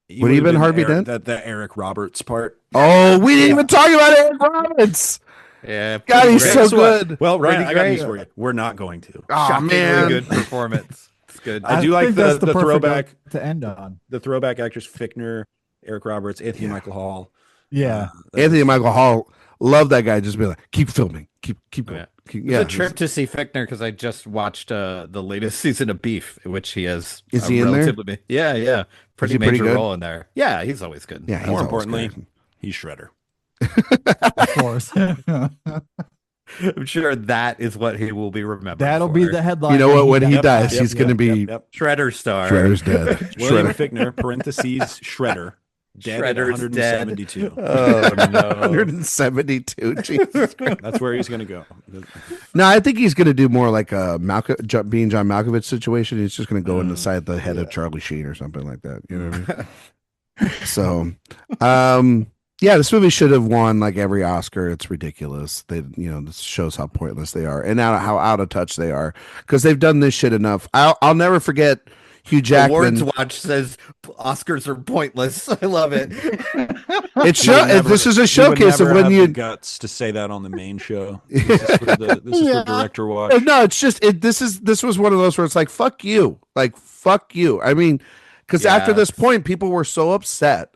would he have been Harvey Eric, Dent? The Eric Roberts part. Oh, we didn't even talk about Eric Roberts. Yeah. God, pretty he's great. so Guess what? good. Well, Ryan, Pretty I got great. news for you. We're not going to. Oh Shockingly man, good performance. It's good. I do like think the that's perfect throwback. note to end on. The throwback actors: Fichtner, Eric Roberts, Anthony Michael Hall. Yeah, Anthony Michael Hall, love that guy. Just be like, keep filming, keep Yeah. keep. It was a trip to see Fichtner because I just watched the latest season of Beef, in which he has Is he in there? Yeah, pretty he pretty major good? role in there. Yeah, he's always good. Yeah, he's More always importantly, good. he's Shredder. of course. I'm sure that is what he will be remembered. That'll for. be the headline. You know what? When he Yep. dies, Yep, he's going to yep, be yep. Shredder star. Shredder's dead. William Shredder. Fichtner, parentheses, Shredder. Dead at Shredder's 172. Oh no. 172. Jesus Christ. That's where he's going to go. No, I think he's going to do more like a being John Malkovich situation. He's just going to go inside the head of Charlie Sheen or something like that. You know what I mean? So, yeah, this movie should have won like every Oscar. It's ridiculous. This shows how pointless they are and how out of touch they are because they've done this shit enough. I'll never forget Hugh Jackman. AwardsWatch says Oscars are pointless. I love it. This is a showcase of when you you guts to say that on the main show. This is for director watch. No, it's just this was one of those where it's like fuck you. I mean, because after this point, people were so upset.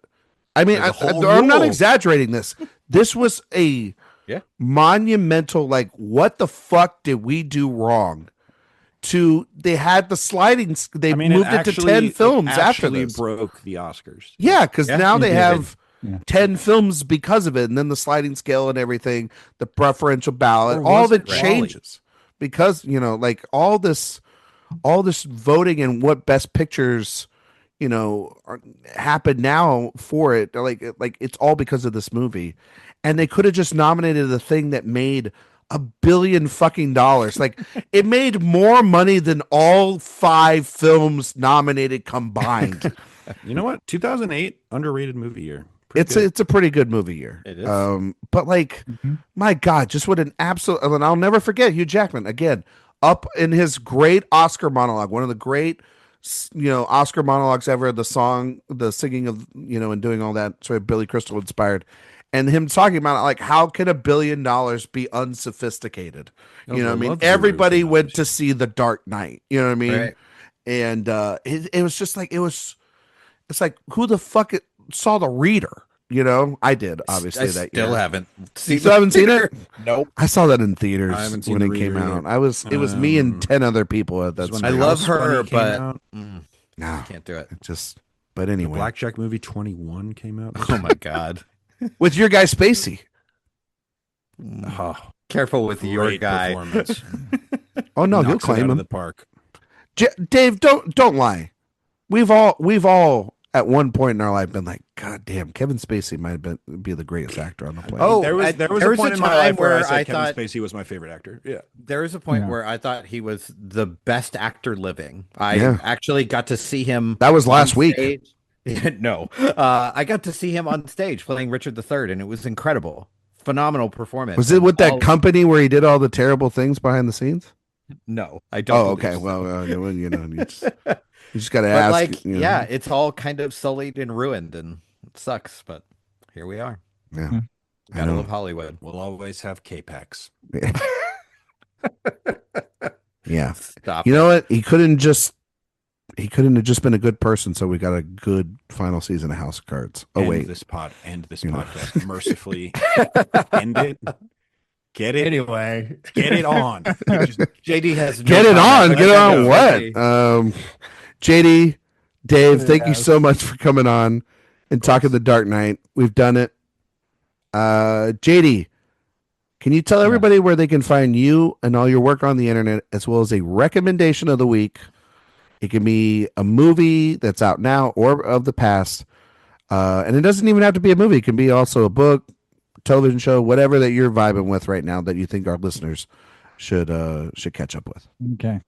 I mean, I'm not exaggerating this. This was a monumental, like, what the fuck did we do wrong? They had the sliding. They moved it to 10 films after this. Broke the Oscars. Yeah, because now they have 10 films because of it. And then the sliding scale and everything, the preferential ballot, all of it changes because, like all this voting and what best pictures, happen now for it. Like it's all because of this movie. And they could have just nominated the thing that made $1 billion fucking dollars. Like it made more money than all 5 films nominated combined. You know what? 2008 underrated movie year. It's a pretty good movie year. It is. But like, my God, just what an absolute. And I'll never forget Hugh Jackman again up in his great Oscar monologue, one of the great, Oscar monologues ever. The song, the singing of, and doing all that sort of Billy Crystal inspired. And him talking about like, how can $1 billion be unsophisticated? You know what I mean? Everybody went to see The Dark Knight. You know what I mean? Right. And it was just like, it's like, who the fuck saw The Reader? I did, obviously. I still haven't seen You still haven't seen it? Nope. I saw that in theaters I haven't seen when The it came Reader out. It was me and 10 other people at that when I screen. love House her, Bunny came but out. No, can't do it. But anyway. Blackjack movie 21 came out. Oh my God. With your guy Spacey. Oh, Careful with your great guy. performance. Oh no, he'll Knocks it claim out of him. the park. Dave, don't lie. We've all at one point in our life been like, God damn, Kevin Spacey might be the greatest actor on the planet. Oh, there was a point in my time life where I where said I Kevin thought- Spacey was my favorite actor. Yeah. There was a point Yeah. where I thought he was the best actor living. I Yeah. actually got to see him. That was last on week. stage. No, I got to see him on stage playing Richard III, and it was incredible. Phenomenal performance. Was it with that All- company where he did all the terrible things behind the scenes? No, I don't. Oh, believe okay. so. Well, you just got to But ask. like, yeah, it's all kind of sullied and ruined, and it sucks. But here we are. Yeah. I Gotta know. love Hollywood. We'll always have K-Pax. Yeah. Stop. You know what? He couldn't have just been a good person, so we got a good final season of House of Cards. Oh, wait. This podcast mercifully end it. Get it Anyway, Get it on. JD has no Get it on. comment. Get it on Okay. what? JD, Dave, thank you so much for coming on and talking The Dark Knight. We've done it. JD, can you tell everybody where they can find you and all your work on the internet, as well as a recommendation of the week? It can be a movie that's out now or of the past. And it doesn't even have to be a movie. It can be also a book, television show, whatever that you're vibing with right now that you think our listeners should catch up with. okay.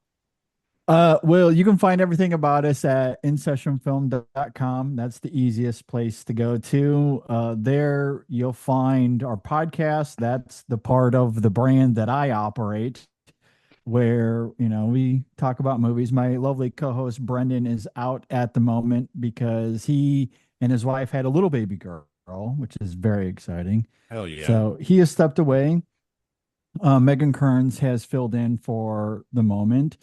Well, you can find everything about us at InSessionFilm.com. That's the easiest place to go to. There you'll find our podcast. That's the part of the brand that I operate, where we talk about movies. My lovely co-host Brendan is out at the moment because he and his wife had a little baby girl, which is very exciting. Hell yeah. So he has stepped away. Megan Kearns has filled in for the moment,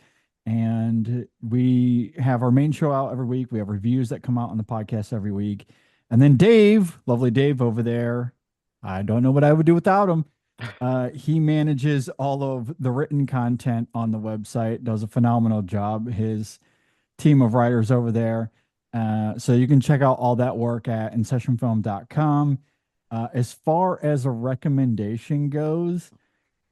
and we have our main show out every week. We have reviews that come out on the podcast every week, and then Dave, lovely Dave over there, I don't know what I would do without him. He manages all of the written content on the website, does a phenomenal job. His team of writers over there. So you can check out all that work at InSessionFilm.com. As far as a recommendation goes,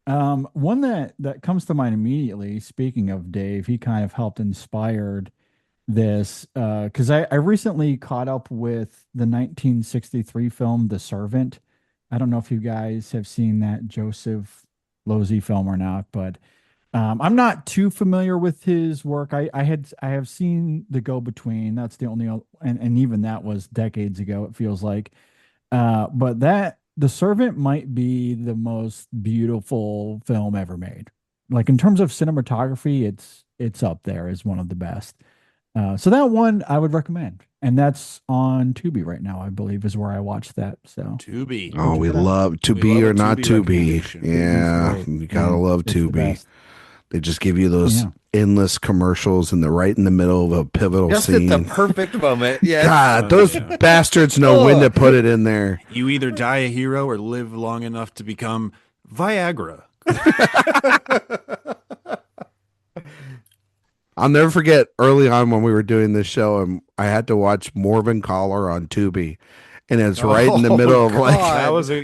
one that comes to mind immediately, speaking of Dave, he kind of helped inspired this, because I recently caught up with the 1963 film The Servant. I don't know if you guys have seen that Joseph Losey film or not, but I'm not too familiar with his work. I have seen The Go-Between. That's the only, and even that was decades ago, it feels like. But The Servant might be the most beautiful film ever made. Like in terms of cinematography, it's up there as one of the best. So that one I would recommend, and that's on Tubi right now, I believe, is where I watched that. So Tubi. Oh, we love to We be love or a not Tubi to be. recommendation. Yeah, It's you great. gotta love It's the Tubi. best. They just give you those endless commercials right in the middle of a pivotal Just scene. at the perfect moment. Yeah. God, those bastards know when to put it in there. You either die a hero or live long enough to become Viagra. I'll never forget early on when we were doing this show, and I had to watch Morven Collar on Tubi. and it's right in the middle of like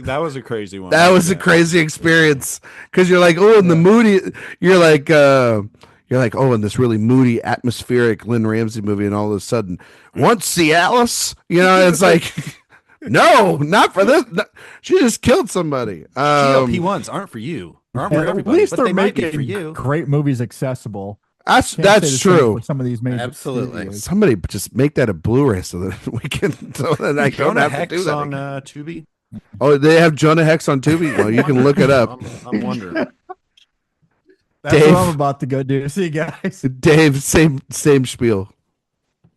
that was a crazy one. That was a crazy experience because you're like, oh, in the moody, you're like, oh, in this really moody, atmospheric Lynn Ramsey movie, and all of a sudden, once Cialis, it's like, no, not for this. No, she just killed somebody. GLP-1s aren't for you. Aren't for everybody. At least but they're they might be making for you. great movies accessible. That's true. For some of these major Absolutely. studios. Somebody just make that a Blu-ray so that we can, so that I don't have to do that on Tubi. Oh, they have Jonah Hex on Tubi. Well, you can look it up. I'm wondering. That's Dave, what I'm about to go do. See you guys. Dave, same spiel.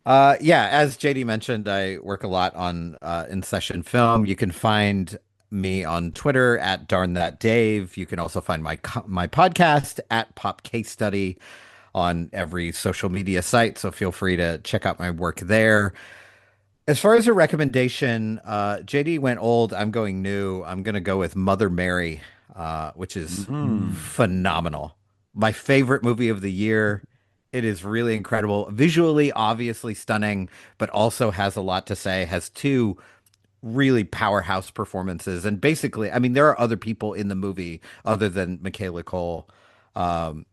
As JD mentioned, I work a lot on InSession Film. You can find me on Twitter at Darn That Dave. You can also find my podcast at Pop Case Study on every social media site. So feel free to check out my work there. As far as a recommendation, JD went old. I'm going new. I'm going to go with Mother Mary, which is phenomenal. My favorite movie of the year. It is really incredible. Visually, obviously stunning, but also has a lot to say. Has two really powerhouse performances. And basically, I mean, there are other people in the movie other than Michaela Cole. And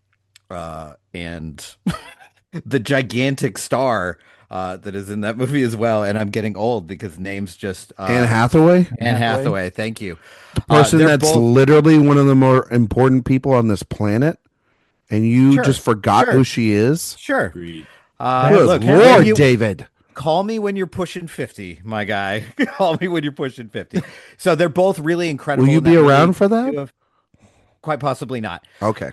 the gigantic star that is in that movie as well. And I'm getting old because names just Anne Hathaway. Anne Hathaway, thank you. The person that's both... literally one of the more important people on this planet, and you just forgot who she is. Sure. Good look, Lord, David. Call me when you're pushing 50, my guy. Call me when you're pushing 50. So they're both really incredible. Will you be around for that? Quite possibly not. Okay.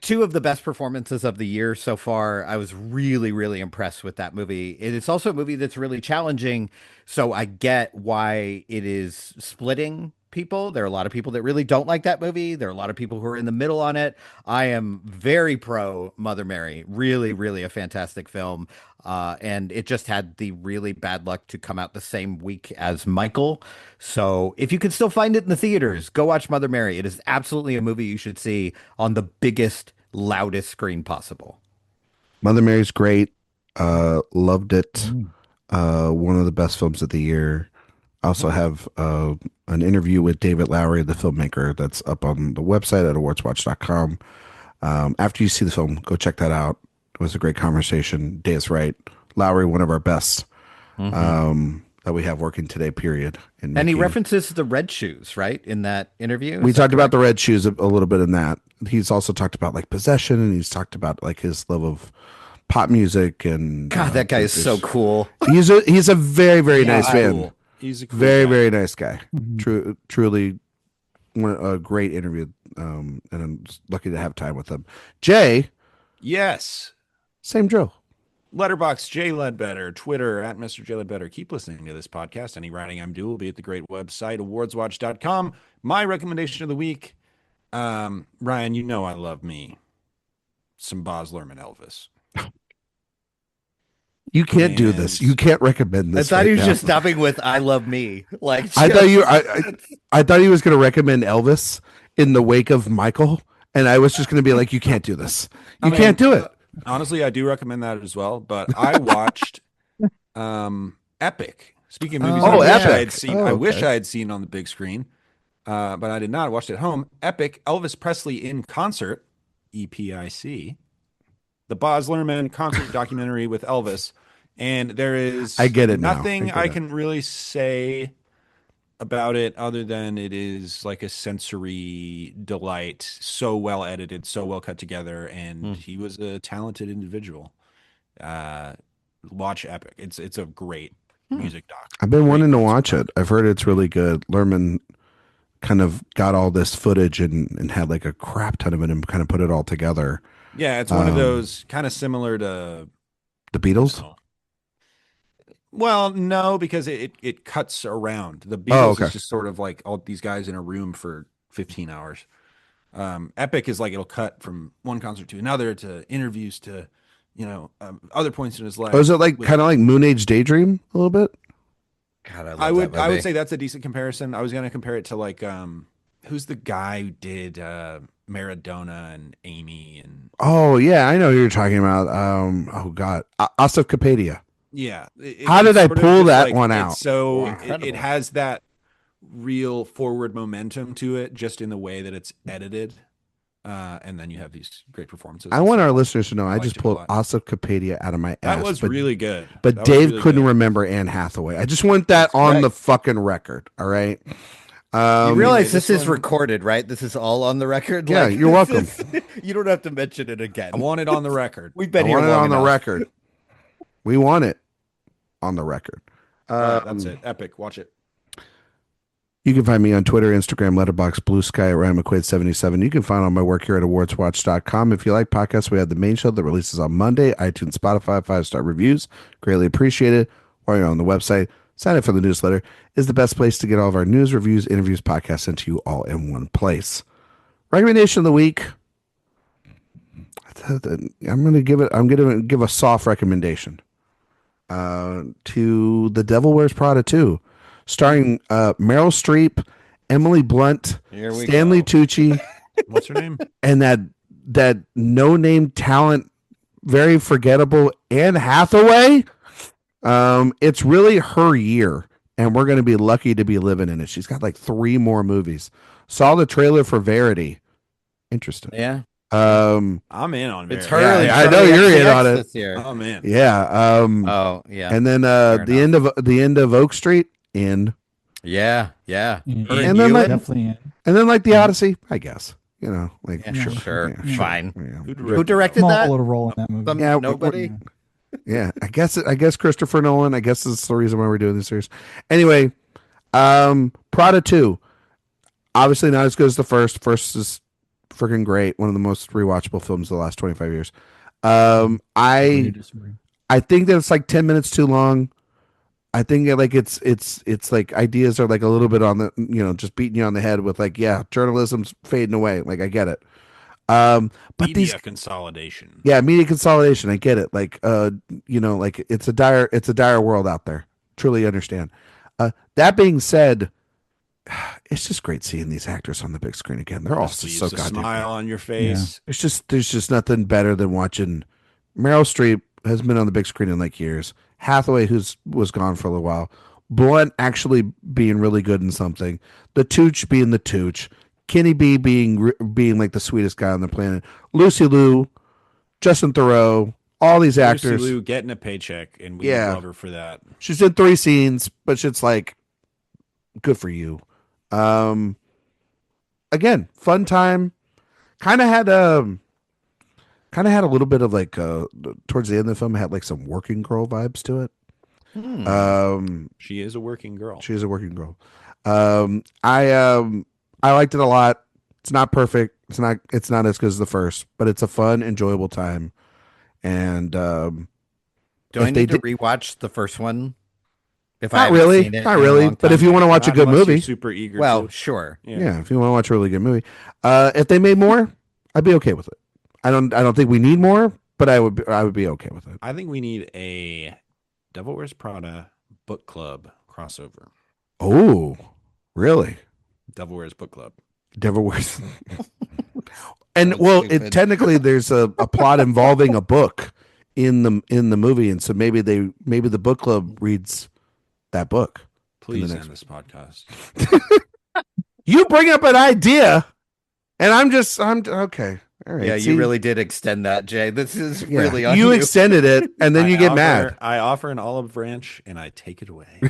Two of the best performances of the year so far. I was really, really impressed with that movie. It is also a movie that's really challenging. So I get why it is splitting people. There are a lot of people that really don't like that movie. There are a lot of people who are in the middle on it. I am very pro Mother Mary. Really, really a fantastic film. And it just had the really bad luck to come out the same week as Michael. So if you can still find it in the theaters, go watch Mother Mary. It is absolutely a movie you should see on the biggest, loudest screen possible. Mother Mary's great. Loved it. One of the best films of the year. I also have an interview with David Lowery, the filmmaker, that's up on the website at awardswatch.com. After you see the film, go check that out. It was a great conversation. Day is right. Lowery, one of our best that we have working today, period. And he references the Red Shoes, right, in that interview? We talked about the Red Shoes a little bit in that. He's also talked about like Possession, and he's talked about like his love of pop music. And God, that guy is so cool. He's a very, very nice man. Cool. He's a cool very, guy. very nice guy. Truly a great interview. And I'm just lucky to have time with him. Jay. Yes. Same drill. Letterboxd J Ledbetter, Twitter at Mr. J Ledbetter. Keep listening to this podcast. Any writing I'm doing will be at the great website, awardswatch.com. My recommendation of the week, Ryan, you know I love me some Baz Luhrmann Elvis. You can't do this. You can't recommend this. I thought he was just stopping with "I love me." Like I thought he was going to recommend Elvis in the wake of Michael, and I was just going to be like, "You can't do this. You can't do it." Honestly, I do recommend that as well. But I watched Epic. Speaking of movies, I wish I had seen on the big screen, but I did not. I watched it at home. Epic, Elvis Presley in concert, EPIC, the Baz Luhrmann concert documentary with Elvis. And there is nothing I can really say about it other than it is like a sensory delight, so well edited, so well cut together, and he was a talented individual. Watch Epic. It's a great music doc. I've been wanting to watch it. I've heard it's really good. Luhrmann kind of got all this footage and had like a crap ton of it and kind of put it all together. Yeah, it's one of those kind of similar to the Beatles. Well, no, because it cuts around. The Beatles is just sort of like all these guys in a room for 15 hours. Epic is like it'll cut from one concert to another, to interviews, to other points in his life. Oh, is it like kind of like Moon Age Daydream a little bit? God, I would say that's a decent comparison. I was going to compare it to like who's the guy who did Maradona and Amy and oh yeah, I know who you're talking about. Oh god, Asif Kapadia. Yeah. How did I sort of pull just that one out? It's so Incredible. it has that real forward momentum to it, just in the way that it's edited. And then you have these great performances. I want our listeners to know I just liked it a pulled lot. Ossicopedia out of my ass. That was really good. But That was Dave really couldn't good. remember Anne Hathaway. I just want that on the fucking record. All right. You realize this this is one- recorded, right? This is all on the record. Yeah, you're welcome. You don't have to mention it again. I want it on the record. We've been I here want it long on the enough. record. We want it on the record. That's it. Epic. Watch it. You can find me on Twitter, Instagram, Letterboxd, Blue Sky at Ryan McQuade 77. You can find all my work here at awardswatch.com. If you like podcasts, we have the main show that releases on Monday, iTunes, Spotify, 5-star reviews. Greatly appreciated. While you're on the website, sign up for the newsletter. Is the best place to get all of our news, reviews, interviews, podcasts sent to you all in one place. Recommendation of the week. I'm going to give a soft recommendation to The Devil Wears Prada 2. Starring Meryl Streep, Emily Blunt, Stanley Tucci, What's her name? and that no-name talent, very forgettable Anne Hathaway. It's really her year, and we're going to be lucky to be living in it. She's got like 3 more movies. Saw the trailer for Verity. Interesting. Yeah. I'm in on It's Verity. her. Yeah, I know you're in on it. This year. Oh man. Yeah. Oh yeah. And then the end of Oak Street in. Yeah. And then like, definitely. and then like the Odyssey, I guess. You know, like Yeah, sure. Yeah, Fine. Yeah. Who directed Small that? little role in that movie. Some Yeah, nobody. Yeah, I guess Christopher Nolan. I guess that's the reason why we're doing this series. Anyway, Prada 2. Obviously not as good as the first. First is freaking great. One of the most rewatchable films of the last 25 years. I think that it's like 10 minutes too long. I think like it's like ideas are like a little bit on the, just beating you on the head with like, yeah, journalism's fading away. Like I get it. But Media consolidation. Yeah, media consolidation. I get it. Like, like it's a dire world out there. Truly understand. That being said, it's just great seeing these actors on the big screen again. They're all just so goddamn. Smile on your face. Yeah. There's just nothing better than watching. Meryl Streep has been on the big screen in like years. Hathaway, was gone for a little while. Blunt actually being really good in something. The Tooch being the Tooch. Kenny B being like the sweetest guy on the planet. Lucy Liu, Justin Theroux, all these actors. Lucy Liu getting a paycheck, and we love her for that. She's in 3 scenes, but it's like, good for you. Again, fun time. Kind of had a little bit of like towards the end of the film, it had like some working girl vibes to it. She is a working girl. She is a working girl. I liked it a lot. It's not perfect. It's not as good as the first, but it's a fun, enjoyable time. And do I need to rewatch the first one? If not really, but if you want to watch a good movie, super eager. Well, sure. Yeah, if you want to watch a really good movie, if they made more, I'd be okay with it. I don't think we need more, but I would be okay with it. I think we need a Devil Wears Prada book club crossover. Oh, really? Devil Wears Book Club. Devil Wears. And technically there's a plot involving a book in the movie, and so maybe the book club reads that book. Please end this podcast. You bring up an idea, and I'm okay. All right. Yeah, you really did extend that, Jay. This is really on you extended it, and then you get mad. I offer an olive branch, and I take it away.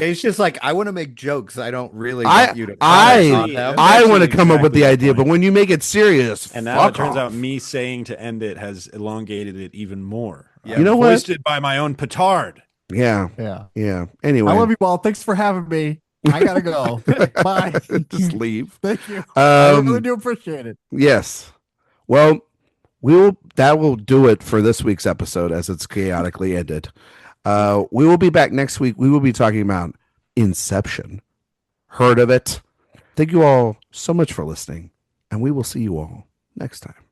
It's just like, I want to make jokes. I don't really want you to. I want to come up with the idea, but when you make it serious, and now it turns out me saying to end it has elongated it even more. Yeah. You know what? Hoisted by my own petard. Yeah. Anyway, I love you all. Thanks for having me. I gotta go. Bye. Just leave. Thank you. I really do appreciate it. Yes. Well, that will do it for this week's episode, as it's chaotically ended. We will be back next week. We will be talking about InSession. Heard of it? Thank you all so much for listening, and we will see you all next time.